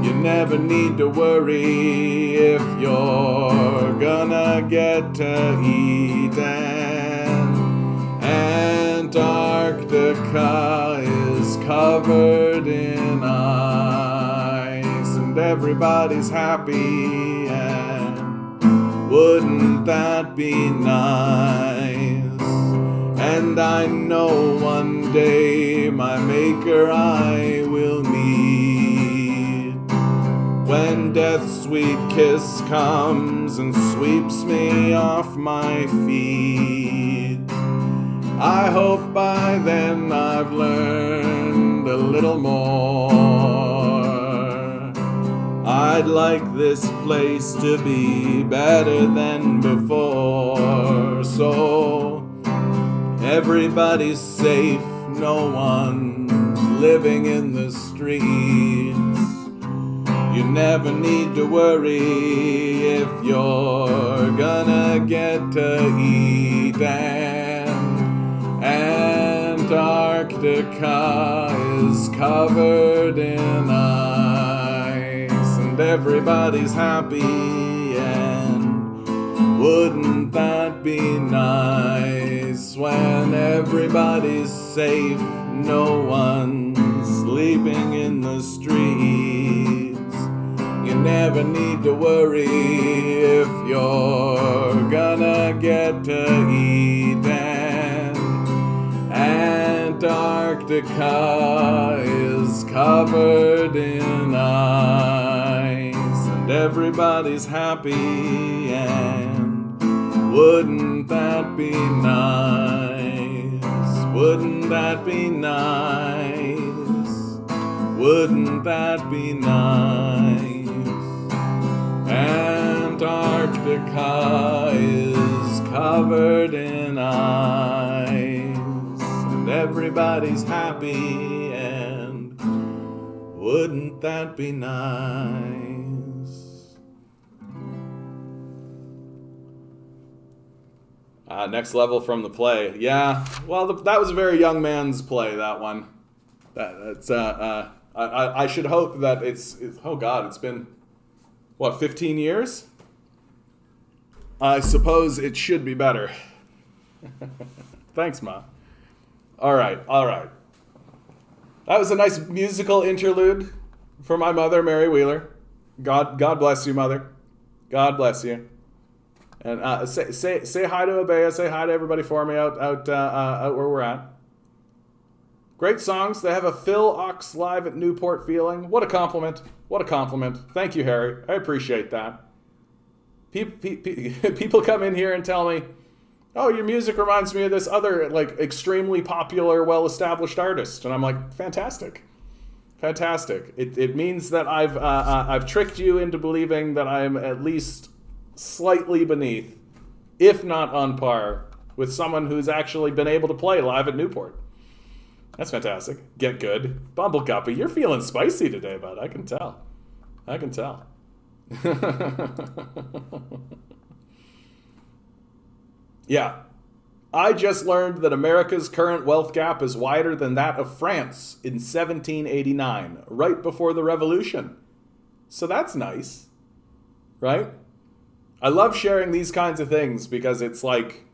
You never need to worry if you're gonna get to eat. And Antarctica is covered in ice, and everybody's happy, and wouldn't that be nice? And I know one day my maker I will meet, when death's sweet kiss comes and sweeps me off my feet. I hope by then I've learned a little more. I'd like this place to be better than before. So everybody's safe, no one's living in the streets. You never need to worry if you're gonna get to eat. And Antarctica is covered in ice, and everybody's happy, and wouldn't that be nice? When everybody's safe, no one's sleeping in the streets. You never need to worry if you're gonna get to eat. And Antarctica is covered in ice, and everybody's happy, and wouldn't that be nice? Wouldn't that be nice? Wouldn't that be nice? Antarctica is covered in ice, and everybody's happy, and wouldn't that be nice? Next level from the play. Yeah, well, that was a very young man's play, that one. That's I should hope that it's oh God, it's been, what, 15 years? I suppose it should be better. Thanks, Ma. All right. That was a nice musical interlude for my mother, Mary Wheeler. God bless you, Mother. God bless you. And say hi to Abea. Say hi to everybody for me out where we're at. Great songs. They have a Phil Ox live at Newport feeling. What a compliment. What a compliment. Thank you, Harry. I appreciate that. People come in here and tell me, oh, your music reminds me of this other, like, extremely popular, well-established artist. And I'm like, fantastic. Fantastic. It means that I've tricked you into believing that I'm at least slightly beneath, if not on par, with someone who's actually been able to play live at Newport. That's fantastic. Get good. Bumble Guppy, you're feeling spicy today, bud. I can tell. Yeah. I just learned that America's current wealth gap is wider than that of France in 1789, right before the Revolution. So that's nice, right? I love sharing these kinds of things because it's like,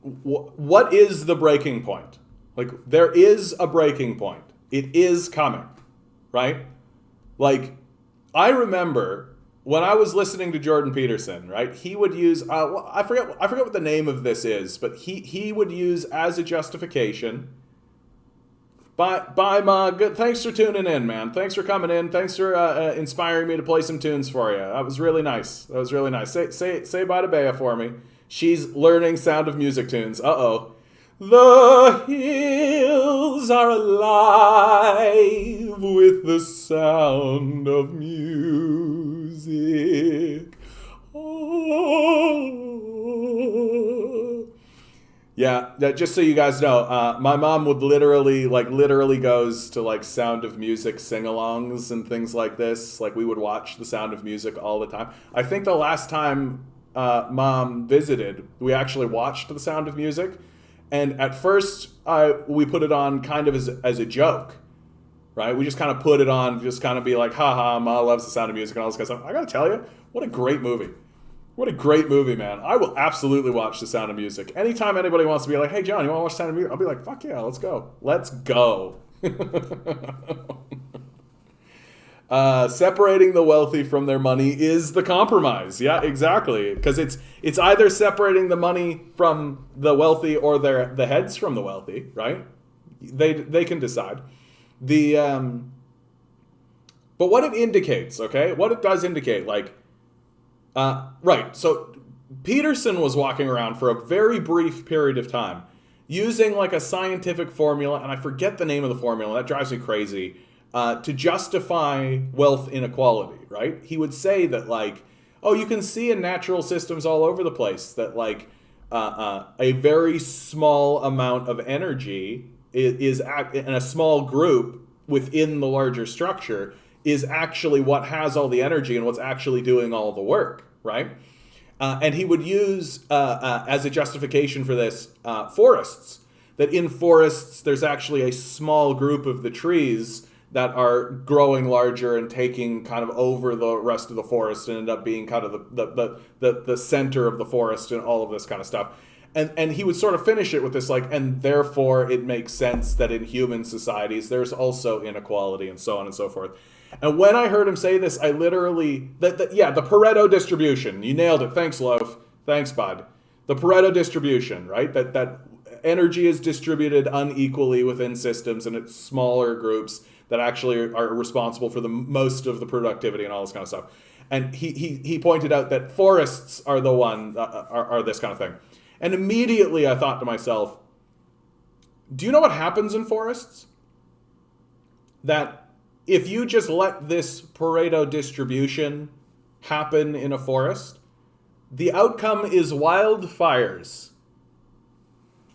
what is the breaking point? Like, there is a breaking point. It is coming, right? Like, I remember when I was listening to Jordan Peterson, right? He would use, I forget what the name of this is, but he would use as a justification. Bye, Ma. Good. Thanks for tuning in, man. Thanks for coming in. Thanks for inspiring me to play some tunes for you. That was really nice. Say bye to Bea for me. She's learning Sound of Music tunes. Uh-oh. The hills are alive with the sound of music. Oh. Yeah, just so you guys know, my mom would literally goes to like Sound of Music sing-alongs and things like this. Like, we would watch the Sound of Music all the time. I think the last time Mom visited, we actually watched the Sound of Music. And at first, we put it on kind of as a joke, right? We just kind of put it on, just kind of be like, haha, Ma loves the Sound of Music and all this kind of stuff. I gotta tell you, what a great movie. What a great movie, man. I will absolutely watch the Sound of Music. Anytime anybody wants to be like, hey, John, you want to watch the Sound of Music? I'll be like, fuck yeah, let's go. Let's go. Separating the wealthy from their money is the compromise. Yeah, exactly. Because it's either separating the money from the wealthy or the heads from the wealthy, right? They can decide. But what it indicates, okay? What it does indicate, like, right. So Peterson was walking around for a very brief period of time using like a scientific formula, and I forget the name of the formula. That drives me crazy. To justify wealth inequality, right? He would say that, like, oh, you can see in natural systems all over the place that, like, a very small amount of energy is in a small group within the larger structure is actually what has all the energy and what's actually doing all the work, right? And he would use, as a justification for this, forests. That in forests, there's actually a small group of the trees that are growing larger and taking kind of over the rest of the forest and end up being kind of the center of the forest and all of this kind of stuff. And he would sort of finish it with this, like, and therefore it makes sense that in human societies there's also inequality and so on and so forth. And when I heard him say this, I literally, the Pareto distribution, you nailed it. Thanks, Loaf. Thanks, bud. The Pareto distribution, right? That energy is distributed unequally within systems and it's smaller groups that actually are responsible for the most of the productivity and all this kind of stuff. And he pointed out that forests are the one, are this kind of thing. And immediately I thought to myself, do you know what happens in forests? That if you just let this Pareto distribution happen in a forest, the outcome is wildfires.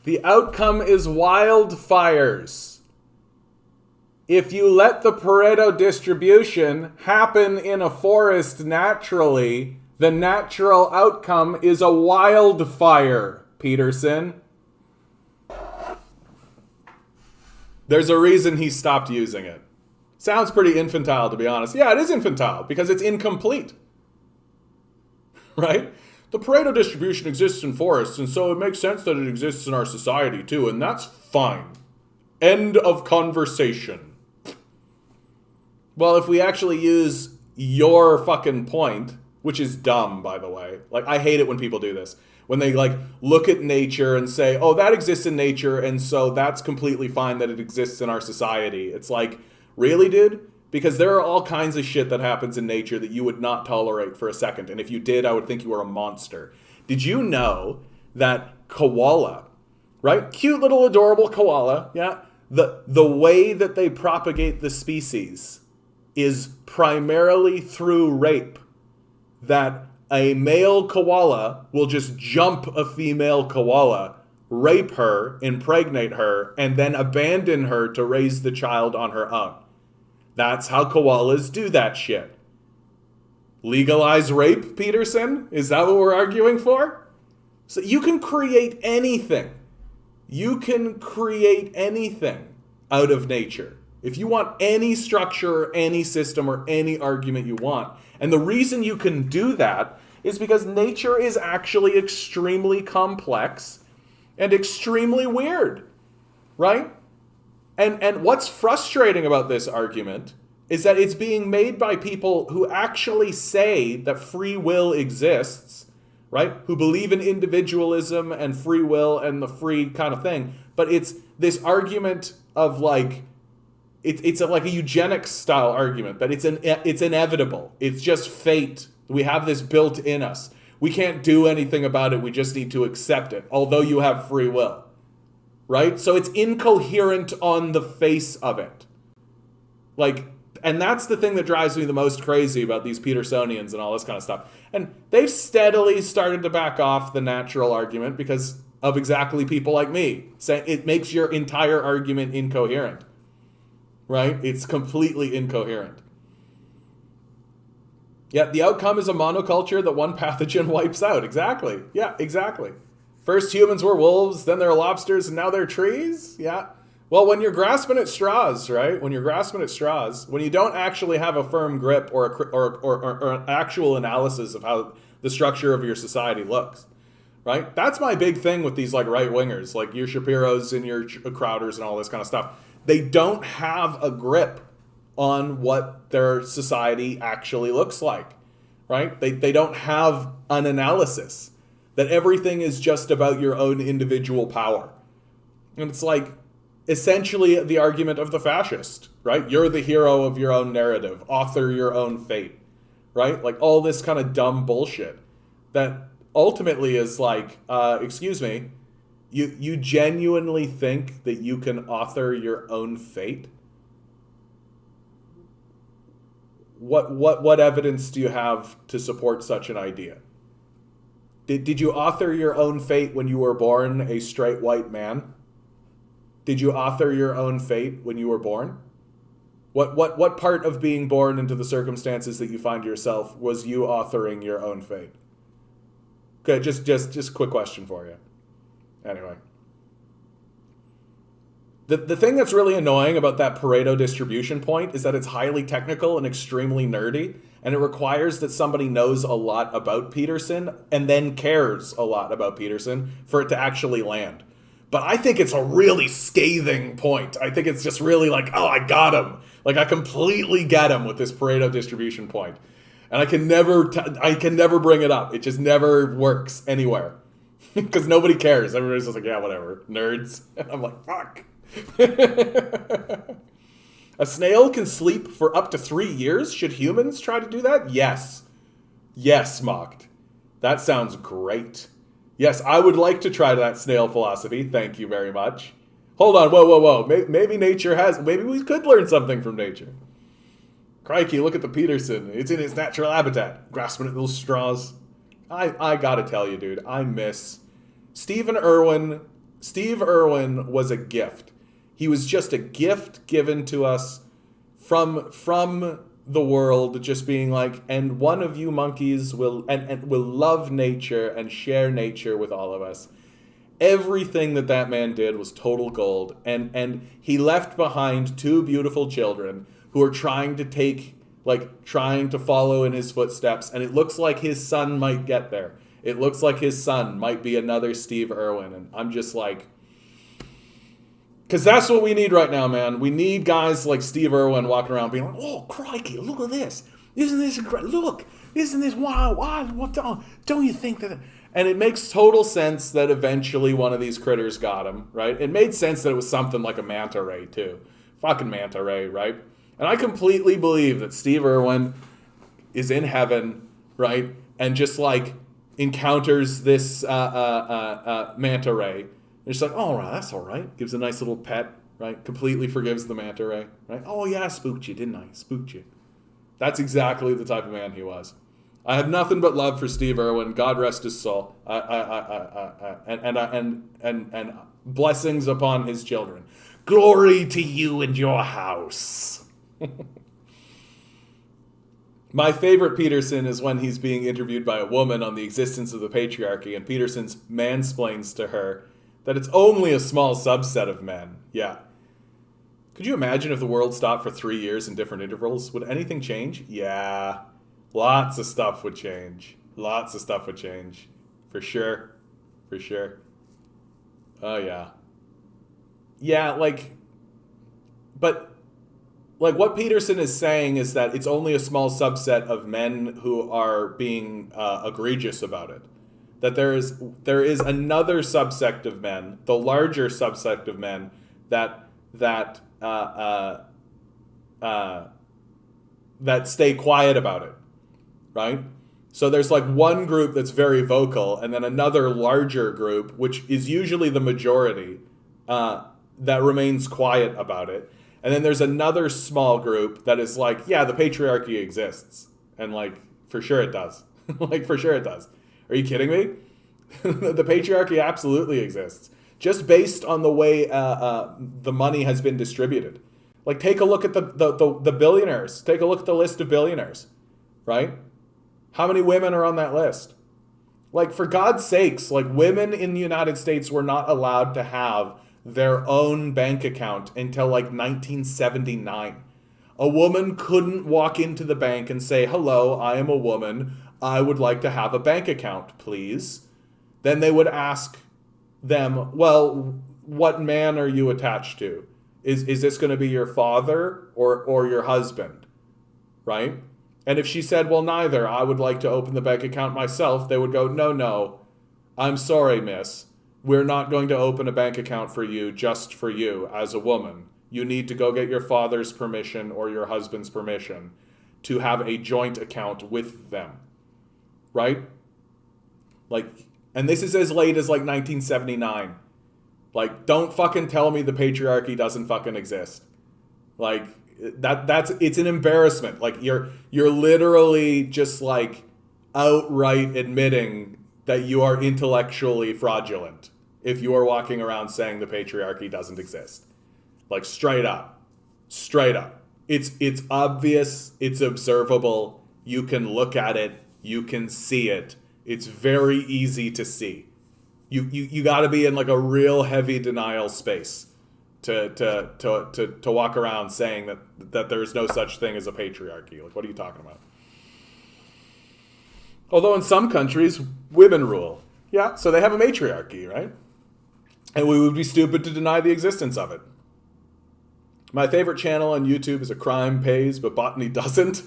The outcome is wildfires. If you let the Pareto distribution happen in a forest naturally, the natural outcome is a wildfire, Peterson. There's a reason he stopped using it. Sounds pretty infantile, to be honest. Yeah, it is infantile because it's incomplete. Right? The Pareto distribution exists in forests, and so it makes sense that it exists in our society too, and that's fine. End of conversation. Well, if we actually use your fucking point, which is dumb, by the way. Like, I hate it when people do this. When they, like, look at nature and say, oh, that exists in nature, and so that's completely fine that it exists in our society. It's like, really, dude? Because there are all kinds of shit that happens in nature that you would not tolerate for a second. And if you did, I would think you were a monster. Did you know that koala, right? Cute little adorable koala, yeah? The way that they propagate the species is primarily through rape. That a male koala will just jump a female koala, rape her, impregnate her, and then abandon her to raise the child on her own. That's how koalas do that shit. Legalize rape, Peterson? Is that what we're arguing for? So you can create anything. You can create anything out of nature. If you want any structure, or any system, or any argument you want. And the reason you can do that is because nature is actually extremely complex and extremely weird, right? And what's frustrating about this argument is that it's being made by people who actually say that free will exists, right? Who believe in individualism and free will and the free kind of thing. But it's this argument of like, it's like a eugenics style argument, that it's inevitable. It's just fate. We have this built in us. We can't do anything about it. We just need to accept it, although you have free will. Right? So it's incoherent on the face of it. Like, and that's the thing that drives me the most crazy about these Petersonians and all this kind of stuff. And they've steadily started to back off the natural argument because of exactly people like me. Saying it makes your entire argument incoherent. Right? It's completely incoherent. Yet the outcome is a monoculture that one pathogen wipes out. Exactly. Yeah, exactly. First humans were wolves, then they're lobsters, and now they're trees? Yeah. Well, when you're grasping at straws, right? When you're grasping at straws, when you don't actually have a firm grip or an actual analysis of how the structure of your society looks, right? That's my big thing with these like right-wingers, like your Shapiros and your Crowders and all this kind of stuff. They don't have a grip on what their society actually looks like, right? They don't have an analysis. That everything is just about your own individual power. And it's like, essentially the argument of the fascist, right? You're the hero of your own narrative. Author your own fate, right? Like all this kind of dumb bullshit that ultimately is like, excuse me, you genuinely think that you can author your own fate? What evidence do you have to support such an idea? Did you author your own fate when you were born a straight white man? Did you author your own fate when you were born? What part of being born into the circumstances that you find yourself was you authoring your own fate? Okay, just quick question for you. Anyway. The thing that's really annoying about that Pareto distribution point is that it's highly technical and extremely nerdy, and it requires that somebody knows a lot about Peterson and then cares a lot about Peterson for it to actually land. But I think it's a really scathing point. I think it's just really like, oh, I got him. Like, I completely get him with this Pareto distribution point. And I can never bring it up. It just never works anywhere. Because nobody cares. Everybody's just like, yeah, whatever. Nerds. And I'm like, fuck. A snail can sleep for up to 3 years. Should humans try to do that? Yes. Yes, Mocked. That sounds great. Yes, I would like to try that snail philosophy. Thank you very much. Hold on. Whoa. Maybe maybe we could learn something from nature. Crikey, look at the Peterson. It's in its natural habitat. Grasping at those straws. I gotta tell you, dude, I miss Steve Irwin was a gift. He was just a gift given to us from the world, just being like, and one of you monkeys will love nature and share nature with all of us. Everything that man did was total gold, and he left behind 2 beautiful children who are trying to follow in his footsteps, and it looks like his son might get there. It looks like his son might be another Steve Irwin, and I'm just like, because that's what we need right now, man. We need guys like Steve Irwin walking around being like, oh, crikey, look at this. Isn't this incredible? Look, isn't this wild? What don't you think that... And it makes total sense that eventually one of these critters got him, right? It made sense that it was something like a manta ray, too. Fucking manta ray, right? And I completely believe that Steve Irwin is in heaven, right? And just, like, encounters this manta ray. And just like, oh, right, that's all right. Gives a nice little pet, right? Completely forgives the manta ray, right? Oh, yeah, I spooked you, didn't I? Spooked you. That's exactly the type of man he was. I have nothing but love for Steve Irwin. God rest his soul. And blessings upon his children. Glory to you and your house. My favorite Peterson is when he's being interviewed by a woman on the existence of the patriarchy, and Peterson's mansplains to her that it's only a small subset of men. Yeah. Could you imagine if the world stopped for 3 years in different intervals? Would anything change? Yeah. Lots of stuff would change. Lots of stuff would change. For sure. For sure. Oh, yeah. Yeah, but what Peterson is saying is that it's only a small subset of men who are being egregious about it. That there is another subsect of men, the larger subsect of men, that stay quiet about it. Right? So there's like one group that's very vocal, and then another larger group, which is usually the majority, that remains quiet about it. And then there's another small group that is like, yeah, the patriarchy exists. And like, for sure it does. Like, for sure it does. Are you kidding me? The patriarchy absolutely exists. Just based on the way the money has been distributed. Like, take a look at the billionaires. Take a look at the list of billionaires. Right? How many women are on that list? Like, for God's sakes, like, women in the United States were not allowed to have their own bank account until like 1979. A woman couldn't walk into the bank and say, hello, I am a woman. I would like to have a bank account, please. Then they would ask them, well, what man are you attached to? Is this going to be your father or your husband? Right? And if she said, well, neither, I would like to open the bank account myself, they would go, no, I'm sorry, miss. We're not going to open a bank account for you just for you as a woman. You need to go get your father's permission or your husband's permission to have a joint account with them. Right? Like, and this is as late as like 1979. Like, don't fucking tell me the patriarchy doesn't fucking exist. Like, it's an embarrassment. Like, you're literally just like outright admitting that you are intellectually fraudulent if you are walking around saying the patriarchy doesn't exist. Like, straight up. It's obvious, it's observable, you can look at it, you can see it. It's very easy to see. You got to be in like a real heavy denial space to walk around saying that there's no such thing as a patriarchy. Like, what are you talking about? Although in some countries, women rule. Yeah, so they have a matriarchy, right? And we would be stupid to deny the existence of it. My favorite channel on YouTube is A Crime Pays, but Botany Doesn't,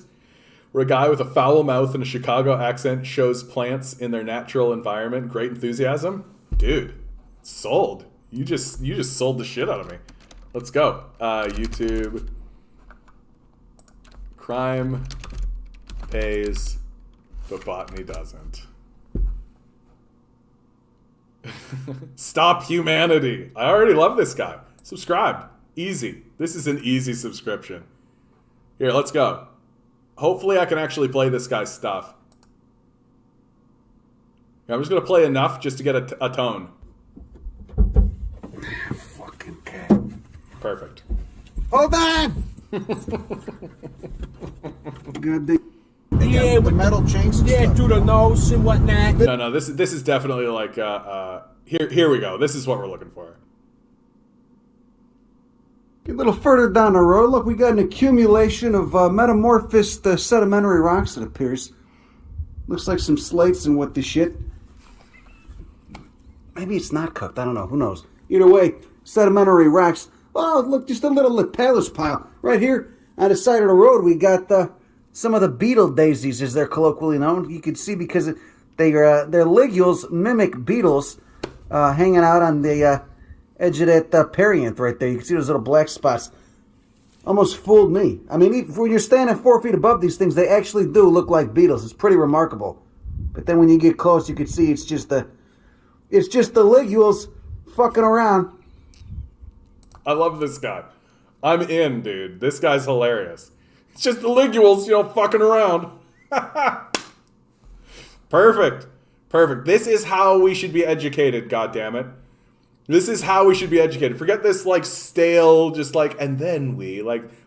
where a guy with a foul mouth and a Chicago accent shows plants in their natural environment. Great enthusiasm. Dude, sold. You just sold the shit out of me. Let's go. YouTube. Crime Pays, but Botany Doesn't. Stop humanity. I already love this guy. Subscribe. Easy. This is an easy subscription. Here, let's go. Hopefully I can actually play this guy's stuff. I'm just going to play enough just to get a tone. Fucking cat. Perfect. Hold on! God, Yeah, the metal chains and yeah, stuff. through the nose and whatnot. No, this is definitely like Here we go. This is what we're looking for. A little further down the road, look, we got an accumulation of metamorphosed sedimentary rocks, it appears. Looks like some slates and what the shit. Maybe it's not cooked. I don't know. Who knows? Either way, sedimentary rocks. Oh, look, just a little talus pile. Right here on the side of the road, we got some of the beetle daisies, as they're colloquially known. You can see because their ligules mimic beetles hanging out on the edge of that perianth right there. You can see those little black spots. Almost fooled me. I mean, when you're standing 4 feet above these things, they actually do look like beetles. It's pretty remarkable. But then when you get close, you can see it's just the ligules fucking around. I love this guy. I'm in, dude. This guy's hilarious. It's just the ligules, fucking around. Perfect. This is how we should be educated, goddammit. This is how we should be educated. Forget this, stale, and then we,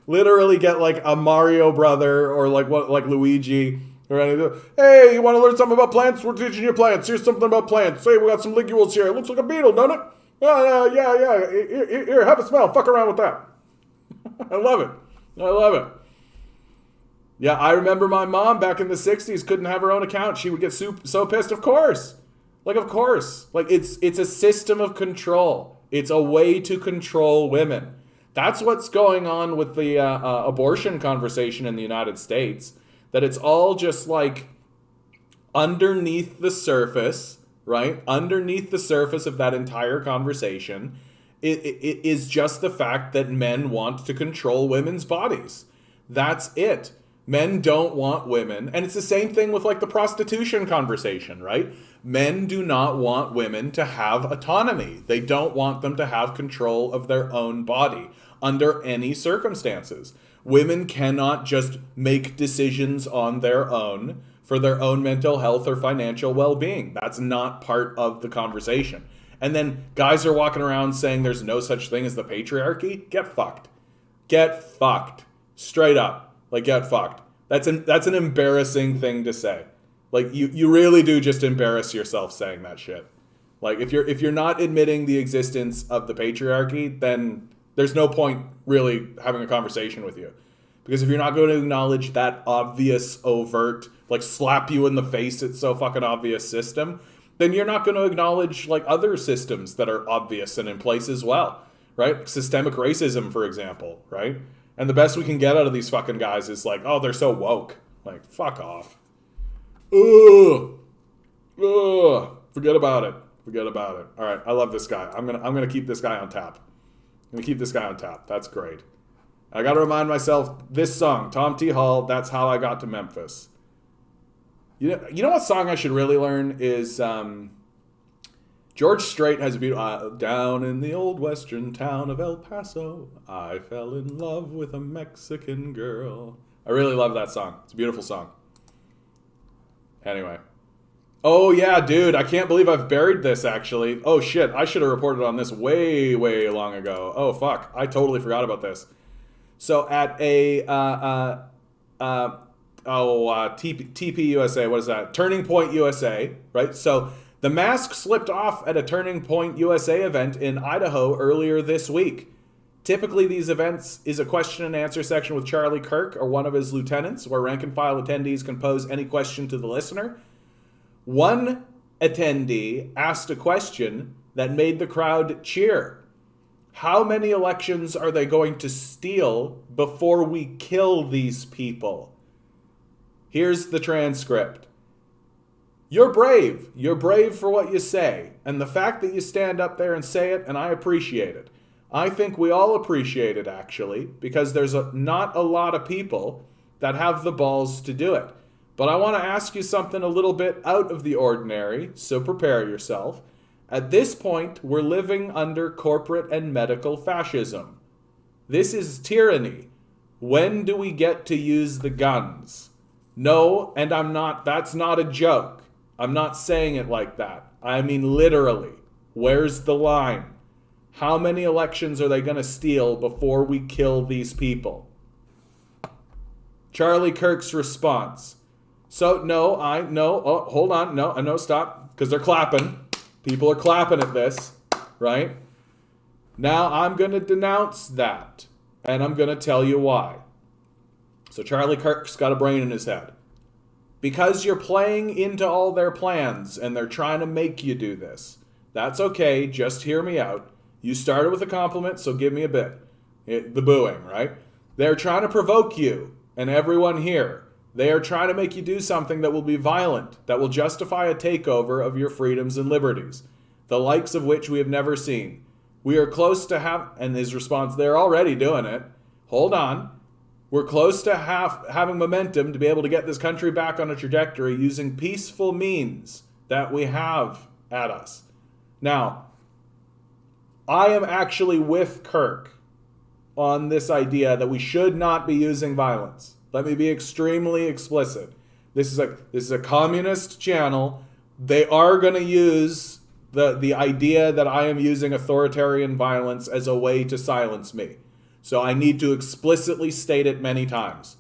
literally get, a Mario brother or, like Luigi or anything. Hey, you want to learn something about plants? We're teaching you plants. Here's something about plants. Hey, we got some ligules here. It looks like a beetle, doesn't it? Yeah. Here, have a smell. Fuck around with that. I love it. Yeah, I remember my mom back in the 60s couldn't have her own account. She would get so pissed. Of course. It's a system of control. It's a way to control women. That's what's going on with the abortion conversation in the United States. That it's all just underneath the surface, right? Underneath the surface of that entire conversation, it is just the fact that men want to control women's bodies. That's it. Men don't want women. And it's the same thing with the prostitution conversation, right? Men do not want women to have autonomy. They don't want them to have control of their own body under any circumstances. Women cannot just make decisions on their own for their own mental health or financial well-being. That's not part of the conversation. And then guys are walking around saying there's no such thing as the patriarchy. Get fucked. Get fucked. Straight up. Get fucked. That's an embarrassing thing to say. You really do just embarrass yourself saying that shit. If you're not admitting the existence of the patriarchy, then there's no point really having a conversation with you. Because if you're not going to acknowledge that obvious, overt, slap you in the face, it's so fucking obvious system, then you're not going to acknowledge other systems that are obvious and in place as well, right? Systemic racism, for example, right? And the best we can get out of these fucking guys is oh, they're so woke. Fuck off. Ugh. Forget about it. All right, I love this guy. I'm gonna keep this guy on tap. That's great. I got to remind myself this song, Tom T. Hall. That's how I got to Memphis. You know what song I should really learn is George Strait has a beautiful down in the old western town of El Paso, I fell in love with a Mexican girl. I really love that song. It's a beautiful song. Anyway. Oh yeah, dude, I can't believe I've buried this actually. Oh shit, I should have reported on this way long ago. Oh fuck, I totally forgot about this. So at a TP USA, what is that? Turning Point USA, right? So the mask slipped off at a Turning Point USA event in Idaho earlier this week. Typically, these events is a question and answer section with Charlie Kirk or one of his lieutenants, where rank and file attendees can pose any question to the listener. One attendee asked a question that made the crowd cheer. How many elections are they going to steal before we kill these people? Here's the transcript. You're brave. You're brave for what you say. And the fact that you stand up there and say it, and I appreciate it. I think we all appreciate it, actually, because there's not a lot of people that have the balls to do it. But I want to ask you something a little bit out of the ordinary, so prepare yourself. At this point, we're living under corporate and medical fascism. This is tyranny. When do we get to use the guns? No, and that's not a joke. I'm not saying it like that. I mean literally. Where's the line? How many elections are they going to steal before we kill these people? Charlie Kirk's response. So, hold on, no, stop, because they're clapping. People are clapping at this, right? Now I'm going to denounce that, and I'm going to tell you why. So Charlie Kirk's got a brain in his head. Because you're playing into all their plans, and they're trying to make you do this. That's okay, just hear me out. You started with a compliment, so give me a bit. The booing, right? They're trying to provoke you, and everyone here. They are trying to make you do something that will be violent, that will justify a takeover of your freedoms and liberties, the likes of which we have never seen. We are close to and his response, they're already doing it. Hold on. We're close to having momentum to be able to get this country back on a trajectory using peaceful means that we have at us. Now, I am actually with Kirk on this idea that we should not be using violence. Let me be extremely explicit. This is a communist channel. They are going to use the idea that I am using authoritarian violence as a way to silence me. So I need to explicitly state it many times.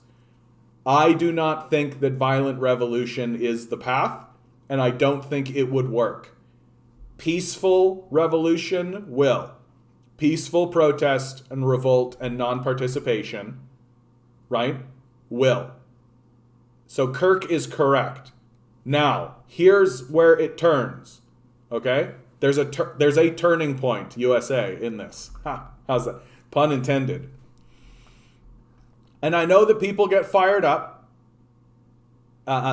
I do not think that violent revolution is the path, and I don't think it would work. Peaceful revolution will. Peaceful protest and revolt and non-participation, right, will. So Kirk is correct. Now, here's where it turns, okay? There's a turning point, USA, in this. How's that? Pun intended. And I know that people get fired up.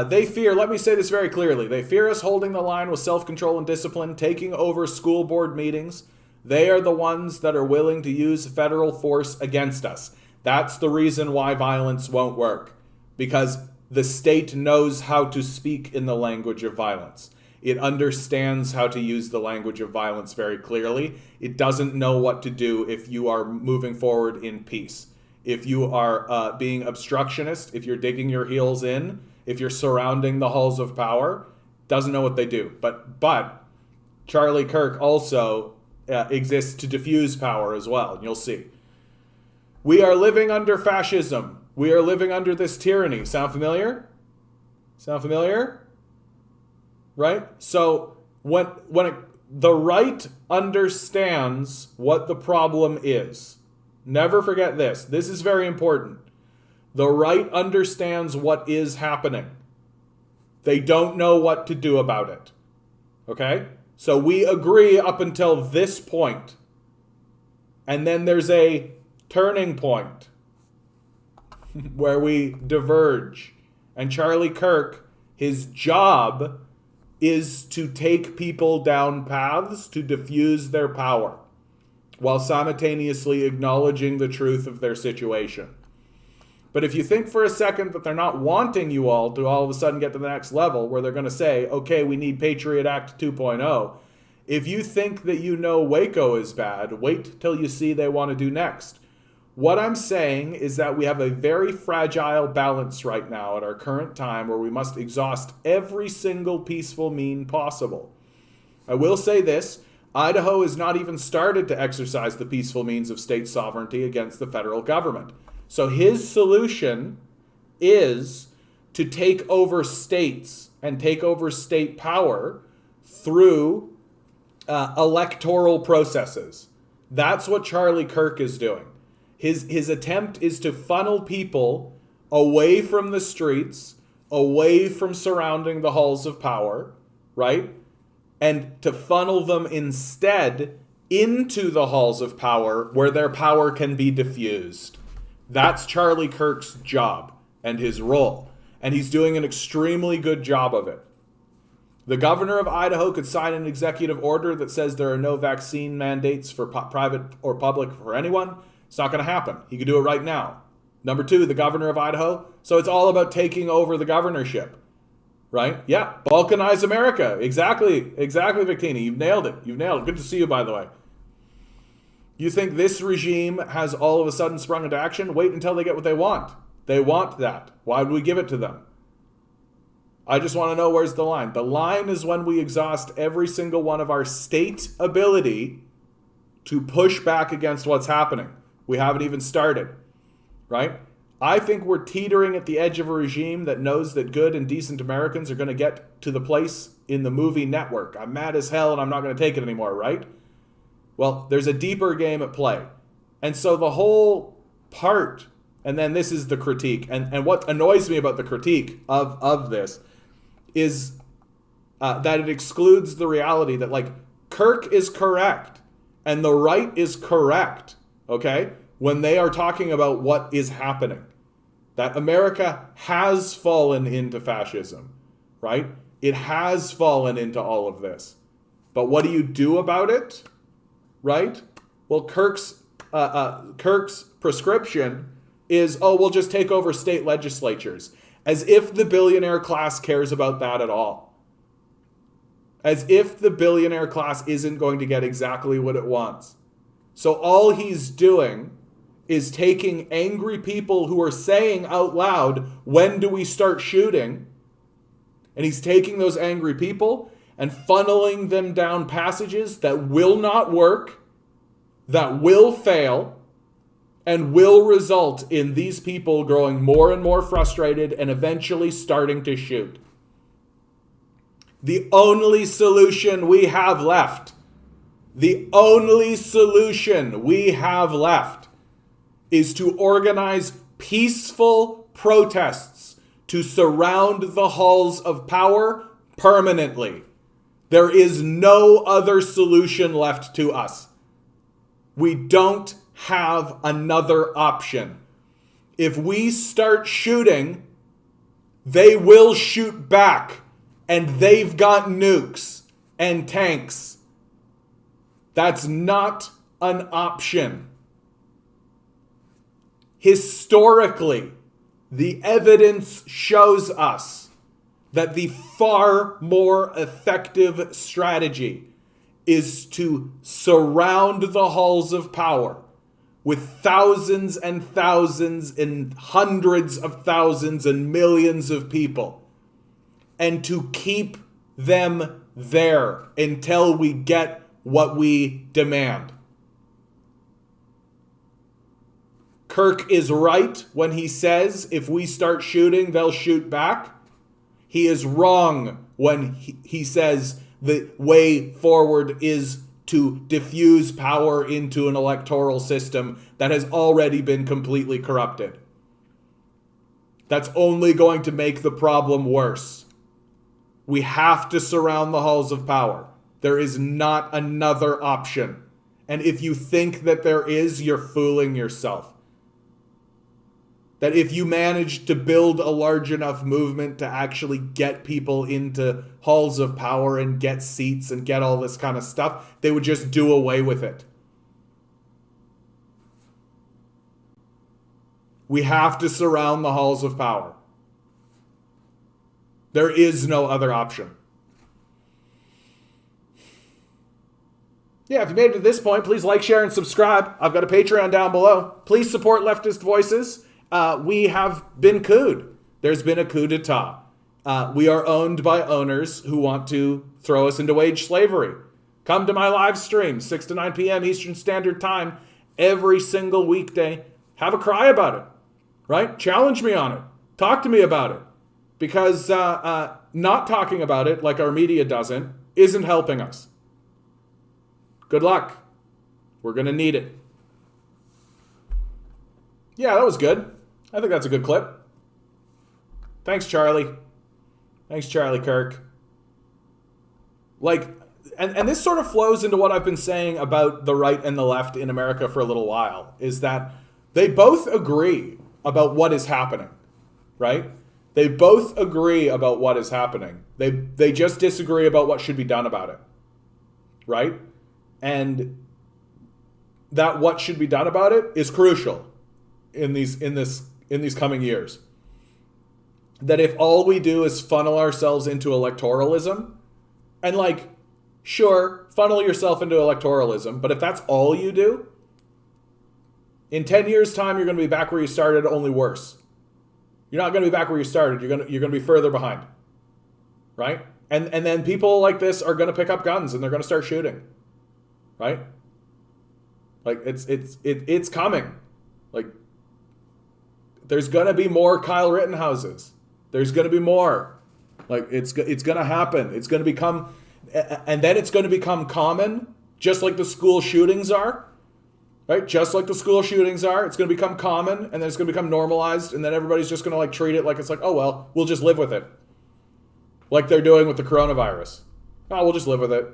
They fear, let me say this very clearly, they fear us holding the line with self-control and discipline, taking over school board meetings. They are the ones that are willing to use federal force against us. That's the reason why violence won't work. Because the state knows how to speak in the language of violence. It understands how to use the language of violence very clearly. It doesn't know what to do if you are moving forward in peace. If you are being obstructionist, if you're digging your heels in, if you're surrounding the halls of power, doesn't know what they do. But Charlie Kirk also exists to diffuse power as well, and you'll see. We are living under fascism. We are living under this tyranny. Sound familiar? Sound familiar? Right? So the right understands what the problem is. Never forget this. This is very important. The right understands what is happening. They don't know what to do about it. Okay? So we agree up until this point. And then there's a turning point where we diverge. And Charlie Kirk, his job is to take people down paths to diffuse their power while simultaneously acknowledging the truth of their situation. But if you think for a second that they're not wanting you all to all of a sudden get to the next level where they're going to say, okay, we need Patriot Act 2.0, if you think that you know Waco is bad, wait till you see they want to do next. What I'm saying is that we have a very fragile balance right now at our current time where we must exhaust every single peaceful mean possible. I will say this, Idaho has not even started to exercise the peaceful means of state sovereignty against the federal government. So his solution is to take over states and take over state power through electoral processes. That's what Charlie Kirk is doing. His attempt is to funnel people away from the streets, away from surrounding the halls of power, right? And to funnel them instead into the halls of power where their power can be diffused. That's Charlie Kirk's job and his role. And he's doing an extremely good job of it. The governor of Idaho could sign an executive order that says there are no vaccine mandates for private or public for anyone. It's not going to happen. He could do it right now. Number two, the governor of Idaho. So it's all about taking over the governorship, right? Yeah, balkanize America. Exactly, Victini. You've nailed it. Good to see you, by the way. You think this regime has all of a sudden sprung into action? Wait until they get what they want. They want that. Why would we give it to them? I just want to know where's the line. The line is when we exhaust every single one of our state ability to push back against what's happening. We haven't even started, right? I think we're teetering at the edge of a regime that knows that good and decent Americans are going to get to the place in the movie Network. I'm mad as hell and I'm not going to take it anymore, right? Well, there's a deeper game at play. And so the whole part, and then this is the critique, and what annoys me about the critique of this is that it excludes the reality that, like, Kirk is correct and the right is correct, okay, when they are talking about what is happening. That America has fallen into fascism, right? It has fallen into all of this. But what do you do about it, right? Well, Kirk's prescription is, oh, we'll just take over state legislatures. As if the billionaire class cares about that at all. As if the billionaire class isn't going to get exactly what it wants. So all he's doing is taking angry people who are saying out loud, when do we start shooting? And he's taking those angry people and funneling them down passages that will not work, that will fail, and will result in these people growing more and more frustrated and eventually starting to shoot. The only solution we have left, is to organize peaceful protests to surround the halls of power permanently. There is no other solution left to us. We don't have another option. If we start shooting, they will shoot back, and they've got nukes and tanks. That's not an option. Historically, the evidence shows us that the far more effective strategy is to surround the halls of power with thousands and thousands and hundreds of thousands and millions of people, and to keep them there until we get what we demand. Kirk is right when he says if we start shooting, they'll shoot back. He is wrong when he says the way forward is to diffuse power into an electoral system that has already been completely corrupted. That's only going to make the problem worse. We have to surround the halls of power. There is not another option. And if you think that there is, you're fooling yourself. That if you manage to build a large enough movement to actually get people into halls of power and get seats and get all this kind of stuff, they would just do away with it. We have to surround the halls of power. There is no other option. Yeah, if you made it to this point, please like, share, and subscribe. I've got a Patreon down below. Please support leftist voices. We have been couped. There's been a coup d'etat. We are owned by owners who want to throw us into wage slavery. Come to my live stream, 6 to 9 p.m. Eastern Standard Time, every single weekday. Have a cry about it, right? Challenge me on it. Talk to me about it. Because not talking about it, like our media doesn't, isn't helping us. Good luck. We're going to need it. Yeah, that was good. I think that's a good clip. Thanks, Charlie. Thanks, Charlie Kirk. Like, and this sort of flows into what I've been saying about the right and the left in America for a little while, is that they both agree about what is happening, right? They both agree about what is happening. They just disagree about what should be done about it, right? And that what should be done about it is crucial in these coming years. That if all we do is funnel ourselves into electoralism, and like, sure, funnel yourself into electoralism, but if that's all you do, in 10 years' time, you're going to be back where you started, only worse. You're not going to be back where you started. You're going to be further behind, right? And then people like this are going to pick up guns and they're going to start shooting, right? Like it's coming. Like There's gonna be more Kyle Rittenhouses. There's gonna be more. Like it's gonna happen. It's gonna become, and then it's gonna become common, just like the school shootings are. Right? Just like the school shootings are, it's going to become common, and then it's going to become normalized, and then everybody's just going to like treat it like it's like, oh well, we'll just live with it. Like they're doing with the coronavirus. Oh, we'll just live with it.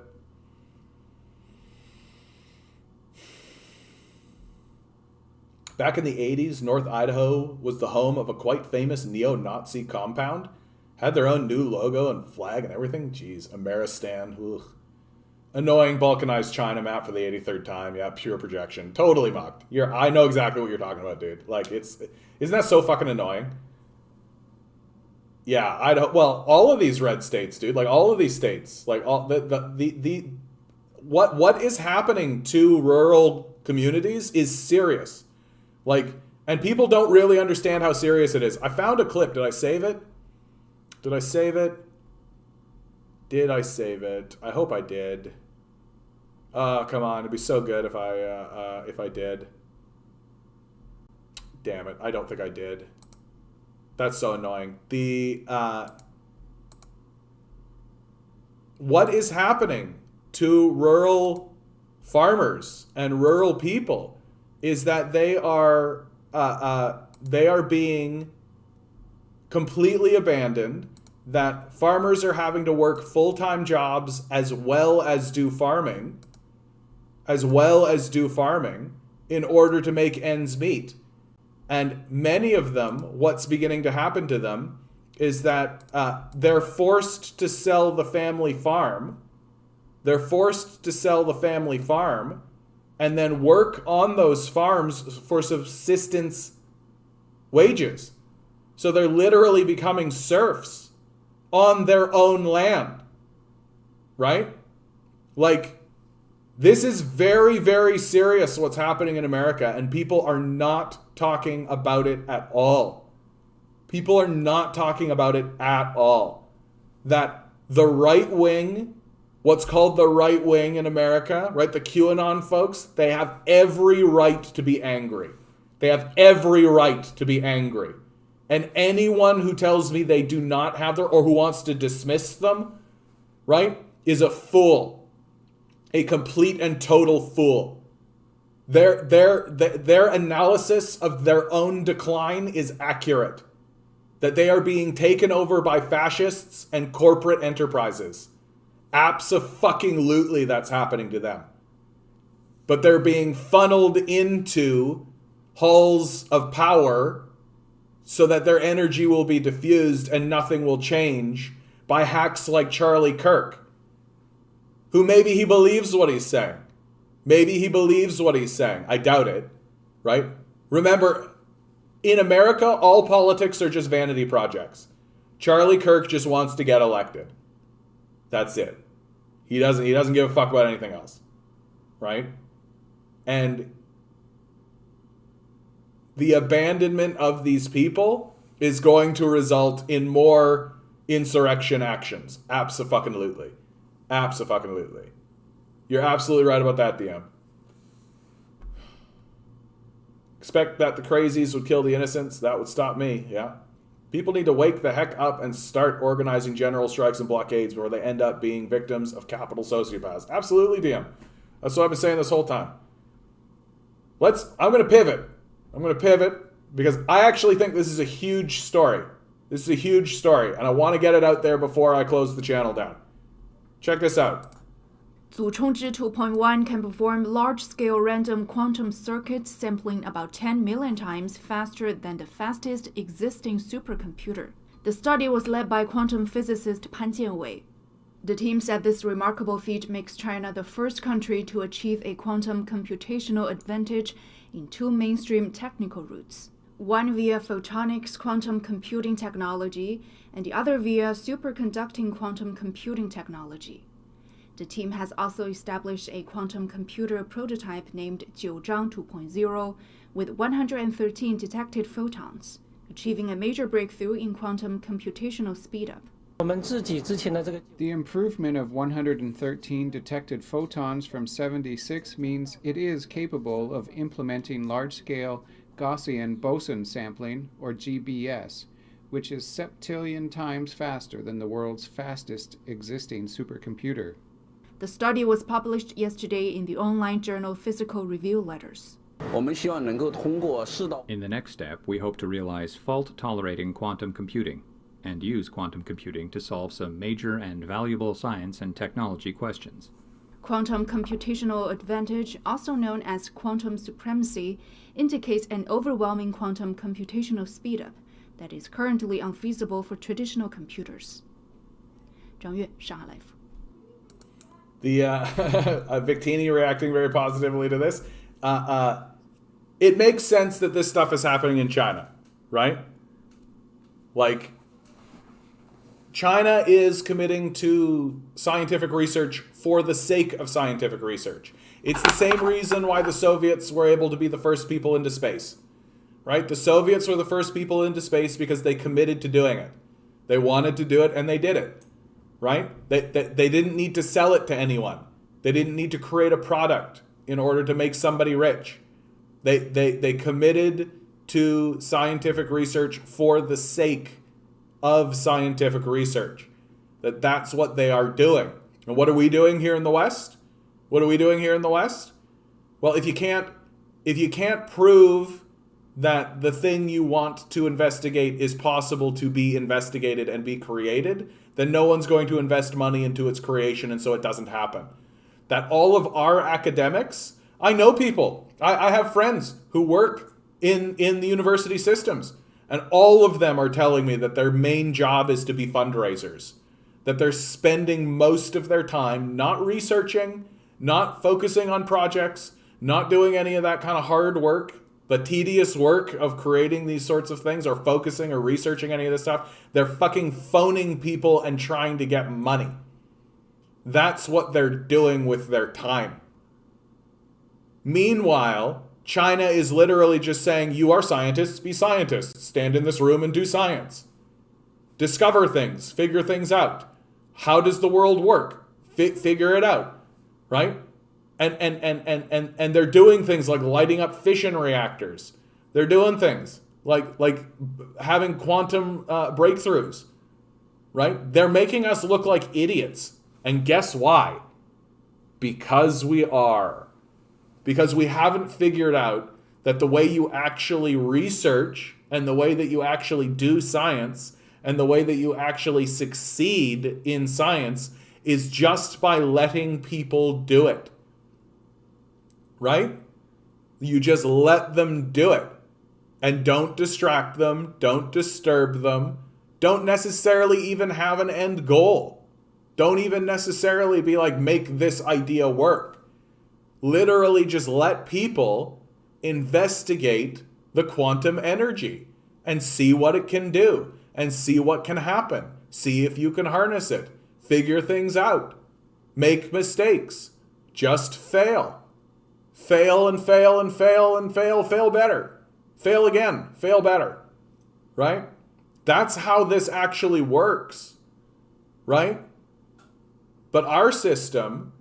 Back in the 80s, North Idaho was the home of a quite famous neo-Nazi compound. Had their own new logo and flag and everything. Jeez, Ameristan. Ugh. Annoying balkanized China map for the 83rd time. Yeah, pure projection. Totally mocked. I know exactly what you're talking about, dude. Like, isn't that so fucking annoying? Yeah, Idaho. Well, all of these red states, dude. Like, all of these states. Like, all what is happening to rural communities is serious. Like, and people don't really understand how serious it is. I found a clip. Did I save it? Did I save it? Did I save it? I hope I did. Come on, it'd be so good if I did. Damn it, I don't think I did. That's so annoying. What is happening to rural farmers and rural people is that they are being completely abandoned. That farmers are having to work full-time jobs as well as do farming in order to make ends meet. And many of them, what's beginning to happen to them is that they're forced to sell the family farm. They're forced to sell the family farm and then work on those farms for subsistence wages. So they're literally becoming serfs on their own land, right? Like, this is very, very serious what's happening in America, and people are not talking about it at all. People are not talking about it at all. That the right wing, what's called the right wing in America, right? The QAnon folks, they have every right to be angry. They have every right to be angry. And anyone who tells me they do not have their, or who wants to dismiss them, right, is a fool. A complete and total fool. Their analysis of their own decline is accurate. That they are being taken over by fascists and corporate enterprises. Abso-fucking-lutely that's happening to them. But they're being funneled into halls of power so that their energy will be diffused and nothing will change by hacks like Charlie Kirk, who maybe he believes what he's saying. Maybe he believes what he's saying. I doubt it, right? Remember, in America, all politics are just vanity projects. Charlie Kirk just wants to get elected. That's it. He doesn't give a fuck about anything else, right? And the abandonment of these people is going to result in more insurrection actions. Abso-fucking-lutely. Abso-fucking-lutely. You're absolutely right about that, DM. Expect that the crazies would kill the innocents. That would stop me, yeah. People need to wake the heck up and start organizing general strikes and blockades before they end up being victims of capital sociopaths. Absolutely, DM. That's what I've been saying this whole time. I'm going to pivot. I'm going to pivot because I actually think this is a huge story. This is a huge story, and I want to get it out there before I close the channel down. Check this out. 组充值 2.1 can perform large-scale random quantum circuits sampling about 10 million times faster than the fastest existing supercomputer. The study was led by quantum physicist Pan Jianwei. The team said this remarkable feat makes China the first country to achieve a quantum computational advantage in two mainstream technical routes, one via photonics quantum computing technology and the other via superconducting quantum computing technology. The team has also established a quantum computer prototype named Jiuzhang 2.0 with 113 detected photons, achieving a major breakthrough in quantum computational speedup. The improvement of 113 detected photons from 76 means it is capable of implementing large-scale Gaussian boson sampling, or GBS, which is septillion times faster than the world's fastest existing supercomputer. The study was published yesterday in the online journal Physical Review Letters. In the next step, we hope to realize fault-tolerating quantum computing and use quantum computing to solve some major and valuable science and technology questions. Quantum computational advantage, also known as quantum supremacy, indicates an overwhelming quantum computational speedup that is currently unfeasible for traditional computers. 张悦，上海来福。 The Victini reacting very positively to this. It makes sense that this stuff is happening in China, right? Like, China is committing to scientific research for the sake of scientific research. It's the same reason why the Soviets were able to be the first people into space, right? The Soviets were the first people into space because they committed to doing it. They wanted to do it and they did it, right? They didn't need to sell it to anyone. They didn't need to create a product in order to make somebody rich. They committed to scientific research for the sake of scientific research. That's what they are doing. And what are we doing here in the West? What are we doing here in the West? Well, if you can't prove that the thing you want to investigate is possible to be investigated and be created, then no one's going to invest money into its creation, and so it doesn't happen. That all of our academics, I know people, I have friends who work in the university systems, and all of them are telling me that their main job is to be fundraisers, that they're spending most of their time not researching, not focusing on projects, not doing any of that kind of hard work, the tedious work of creating these sorts of things or focusing or researching any of this stuff. They're fucking phoning people and trying to get money. That's what they're doing with their time. Meanwhile, China is literally just saying, you are scientists, be scientists. Stand in this room and do science. Discover things, figure things out. How does the world work? Figure it out, right? And they're doing things like lighting up fission reactors. They're doing things like having quantum breakthroughs, right? They're making us look like idiots. And guess why? Because we are. Because we haven't figured out that the way you actually research and the way that you actually do science and the way that you actually succeed in science is just by letting people do it. Right? You just let them do it. And don't distract them. Don't disturb them. Don't necessarily even have an end goal. Don't even necessarily be like, make this idea work. Literally just let people investigate the quantum energy and see what it can do and see what can happen. See if you can harness it. Figure things out. Make mistakes. Just fail. Fail and fail and fail and fail. Fail better. Fail again. Fail better. Right? That's how this actually works. Right? But our system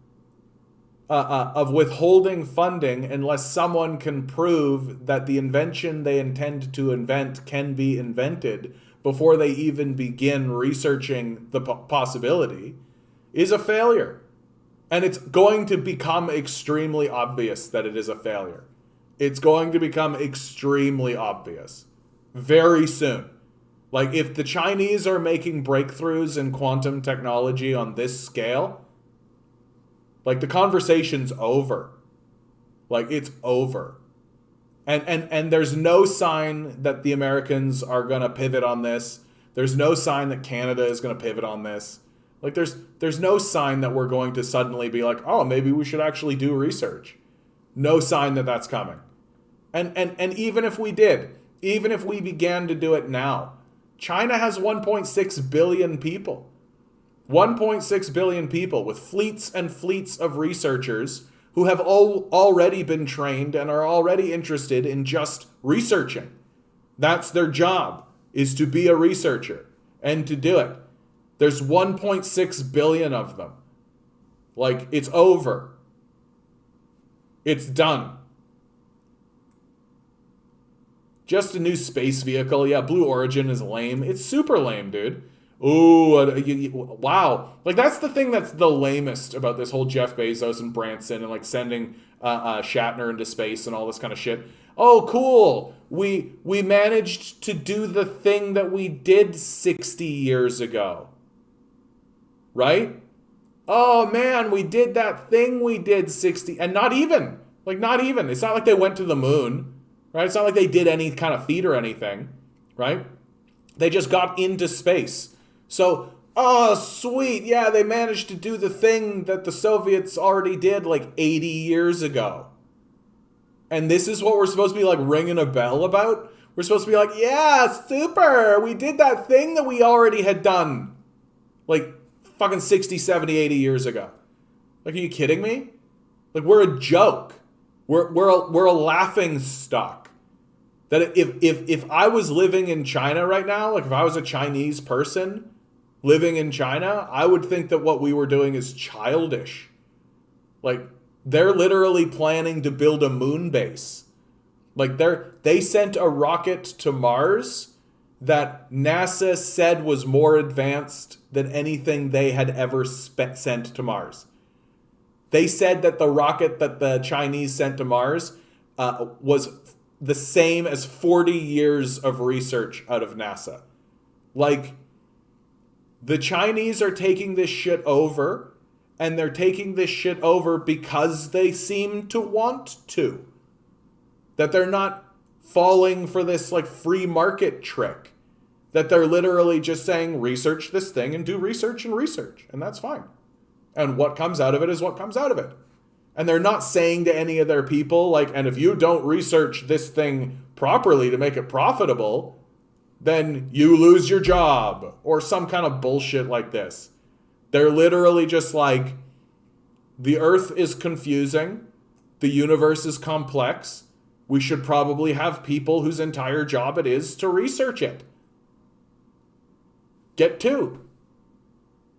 of withholding funding unless someone can prove that the invention they intend to invent can be invented before they even begin researching the possibility is a failure. And it's going to become extremely obvious that it is a failure. It's going to become extremely obvious very soon. Like, if the Chinese are making breakthroughs in quantum technology on this scale, like, the conversation's over. Like, it's over. And there's no sign that the Americans are going to pivot on this. There's no sign that Canada is going to pivot on this. Like, there's no sign that we're going to suddenly be like, oh, maybe we should actually do research. No sign that that's coming. And even if we did, even if we began to do it now, China has 1.6 billion people. 1.6 billion people with fleets and fleets of researchers who have already been trained and are already interested in just researching. That's their job, is to be a researcher and to do it. There's 1.6 billion of them. Like, it's over. It's done. Just a new space vehicle. Yeah, Blue Origin is lame. It's super lame, dude. Ooh, wow. Like, that's the thing that's the lamest about this whole Jeff Bezos and Branson and, like, sending Shatner into space and all this kind of shit. Oh, cool. We managed to do the thing that we did 60 years ago. Right? Oh, man, we did that thing we did 60... And not even. Like, not even. It's not like they went to the moon. Right? It's not like they did any kind of feat or anything, right? They just got into space. So, oh, sweet. Yeah, they managed to do the thing that the Soviets already did like 80 years ago. And this is what we're supposed to be like ringing a bell about? We're supposed to be like, yeah, super. We did that thing that we already had done like fucking 60, 70, 80 years ago. Like, are you kidding me? Like, we're a joke. We're a laughing stock. That if I was living in China right now, like if I was a Chinese person living in China, I would think that what we were doing is childish. Like, they're literally planning to build a moon base. Like, they sent a rocket to Mars that NASA said was more advanced than anything they had ever sent to Mars. They said that the rocket that the Chinese sent to Mars was the same as 40 years of research out of NASA. Like, the Chinese are taking this shit over, and they're taking this shit over because they seem to want to. That they're not falling for this, like, free market trick. That they're literally just saying, research this thing and do research, and that's fine. And what comes out of it is what comes out of it. And they're not saying to any of their people, like, and if you don't research this thing properly to make it profitable, then you lose your job, or some kind of bullshit like this. They're literally just like, the earth is confusing, the universe is complex, we should probably have people whose entire job it is to research it. Get to.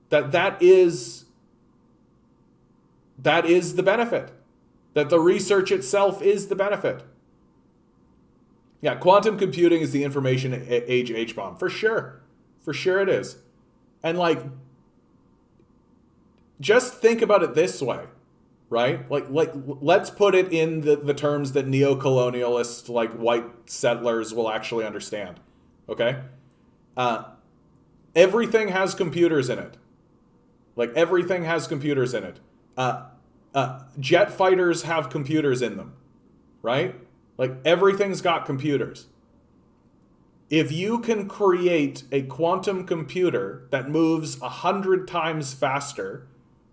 That is the benefit. That the research itself is the benefit. Yeah, quantum computing is the information age H-bomb. For sure. For sure it is. And, like, just think about it this way, right? Like let's put it in the terms that neo-colonialist, like, white settlers will actually understand. Okay? Everything has computers in it. Like, everything has computers in it. Jet fighters have computers in them, right? Like, everything's got computers. If you can create a quantum computer that moves 100 times faster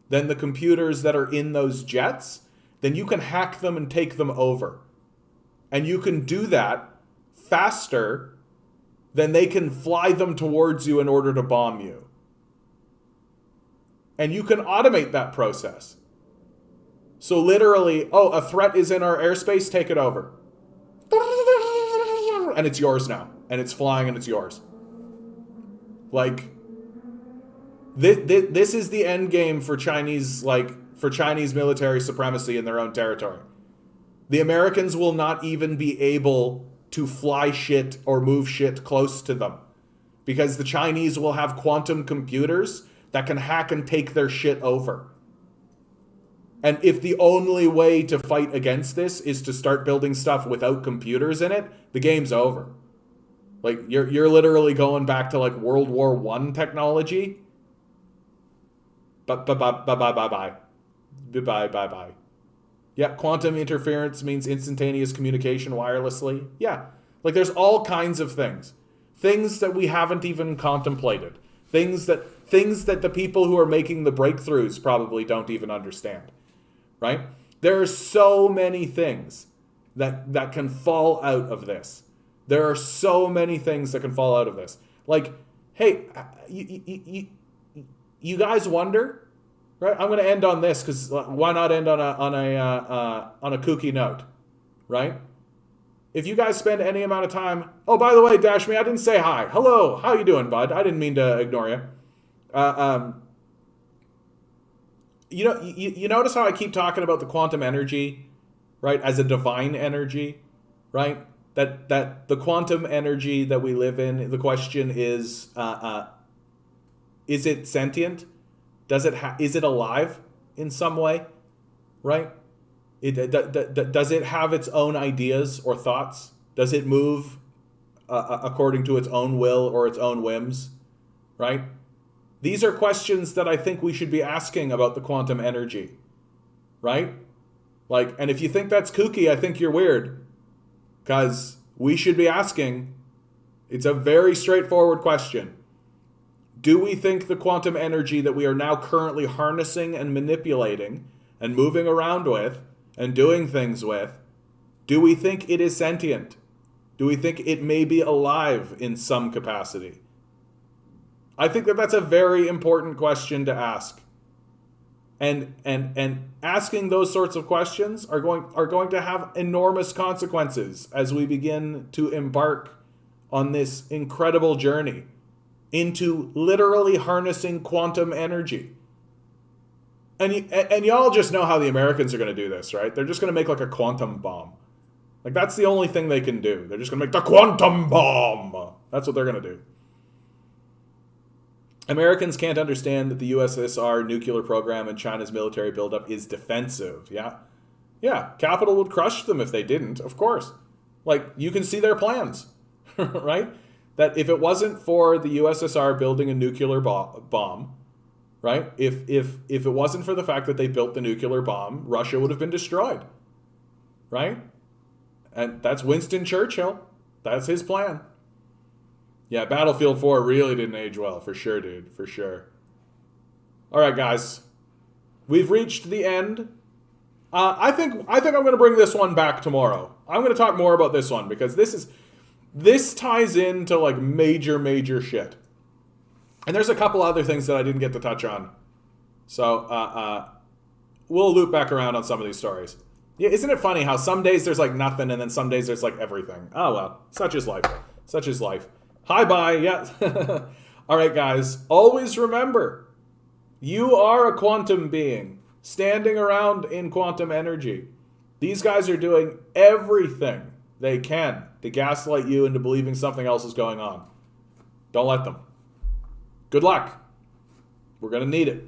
than the computers that are in those jets, then you can hack them and take them over. And you can do that faster than they can fly them towards you in order to bomb you. And you can automate that process. So literally, oh, a threat is in our airspace, take it over. And it's yours now. And it's flying and it's yours. Like, this is the end game for Chinese military supremacy in their own territory. The Americans will not even be able to fly shit or move shit close to them, because the Chinese will have quantum computers that can hack and take their shit over. And if the only way to fight against this is to start building stuff without computers in it, the game's over. Like, you're literally going back to, like, World War I technology. Bye-bye. Yeah, quantum interference means instantaneous communication wirelessly. Yeah, like, there's all kinds of things. Things that we haven't even contemplated. Things that the people who are making the breakthroughs probably don't even understand. Right? There are so many things that can fall out of this. There are so many things that can fall out of this. Like, hey, you guys wonder, right? I'm going to end on this, because why not end on a kooky note, right? If you guys spend any amount of time, oh, by the way, Dash Me, I didn't say hi. Hello, how you doing, bud? I didn't mean to ignore you. You notice how I keep talking about the quantum energy, right, as a divine energy, right? That the quantum energy that we live in, the question is it sentient? Is it alive in some way? Right? Does it have its own ideas or thoughts? Does it move according to its own will or its own whims? Right? These are questions that I think we should be asking about the quantum energy. Right? Like, and if you think that's kooky, I think you're weird. Because we should be asking, it's a very straightforward question. Do we think the quantum energy that we are now currently harnessing and manipulating and moving around with and doing things with, do we think it is sentient? Do we think it may be alive in some capacity? I think that that's a very important question to ask. And asking those sorts of questions are going to have enormous consequences as we begin to embark on this incredible journey into literally harnessing quantum energy. And y'all just know how the Americans are going to do this, right? They're just going to make like a quantum bomb. Like, that's the only thing they can do. They're just going to make the quantum bomb. That's what they're going to do. Americans can't understand that the USSR nuclear program and China's military buildup is defensive. Yeah, capital would crush them if they didn't, of course. Like, you can see their plans, right? That if it wasn't for the USSR building a nuclear bomb, right? If it wasn't for the fact that they built the nuclear bomb, Russia would have been destroyed, right? And that's Winston Churchill. That's his plan. Yeah, Battlefield 4 really didn't age well, for sure, dude, for sure. All right, guys, we've reached the end. I think I'm going to bring this one back tomorrow. I'm going to talk more about this one because this ties into like major shit. And there's a couple other things that I didn't get to touch on. So we'll loop back around on some of these stories. Yeah, isn't it funny how some days there's like nothing and then some days there's like everything? Oh well, such is life. Such is life. Hi, bye. Yeah. All right, guys. Always remember, you are a quantum being standing around in quantum energy. These guys are doing everything they can to gaslight you into believing something else is going on. Don't let them. Good luck. We're going to need it.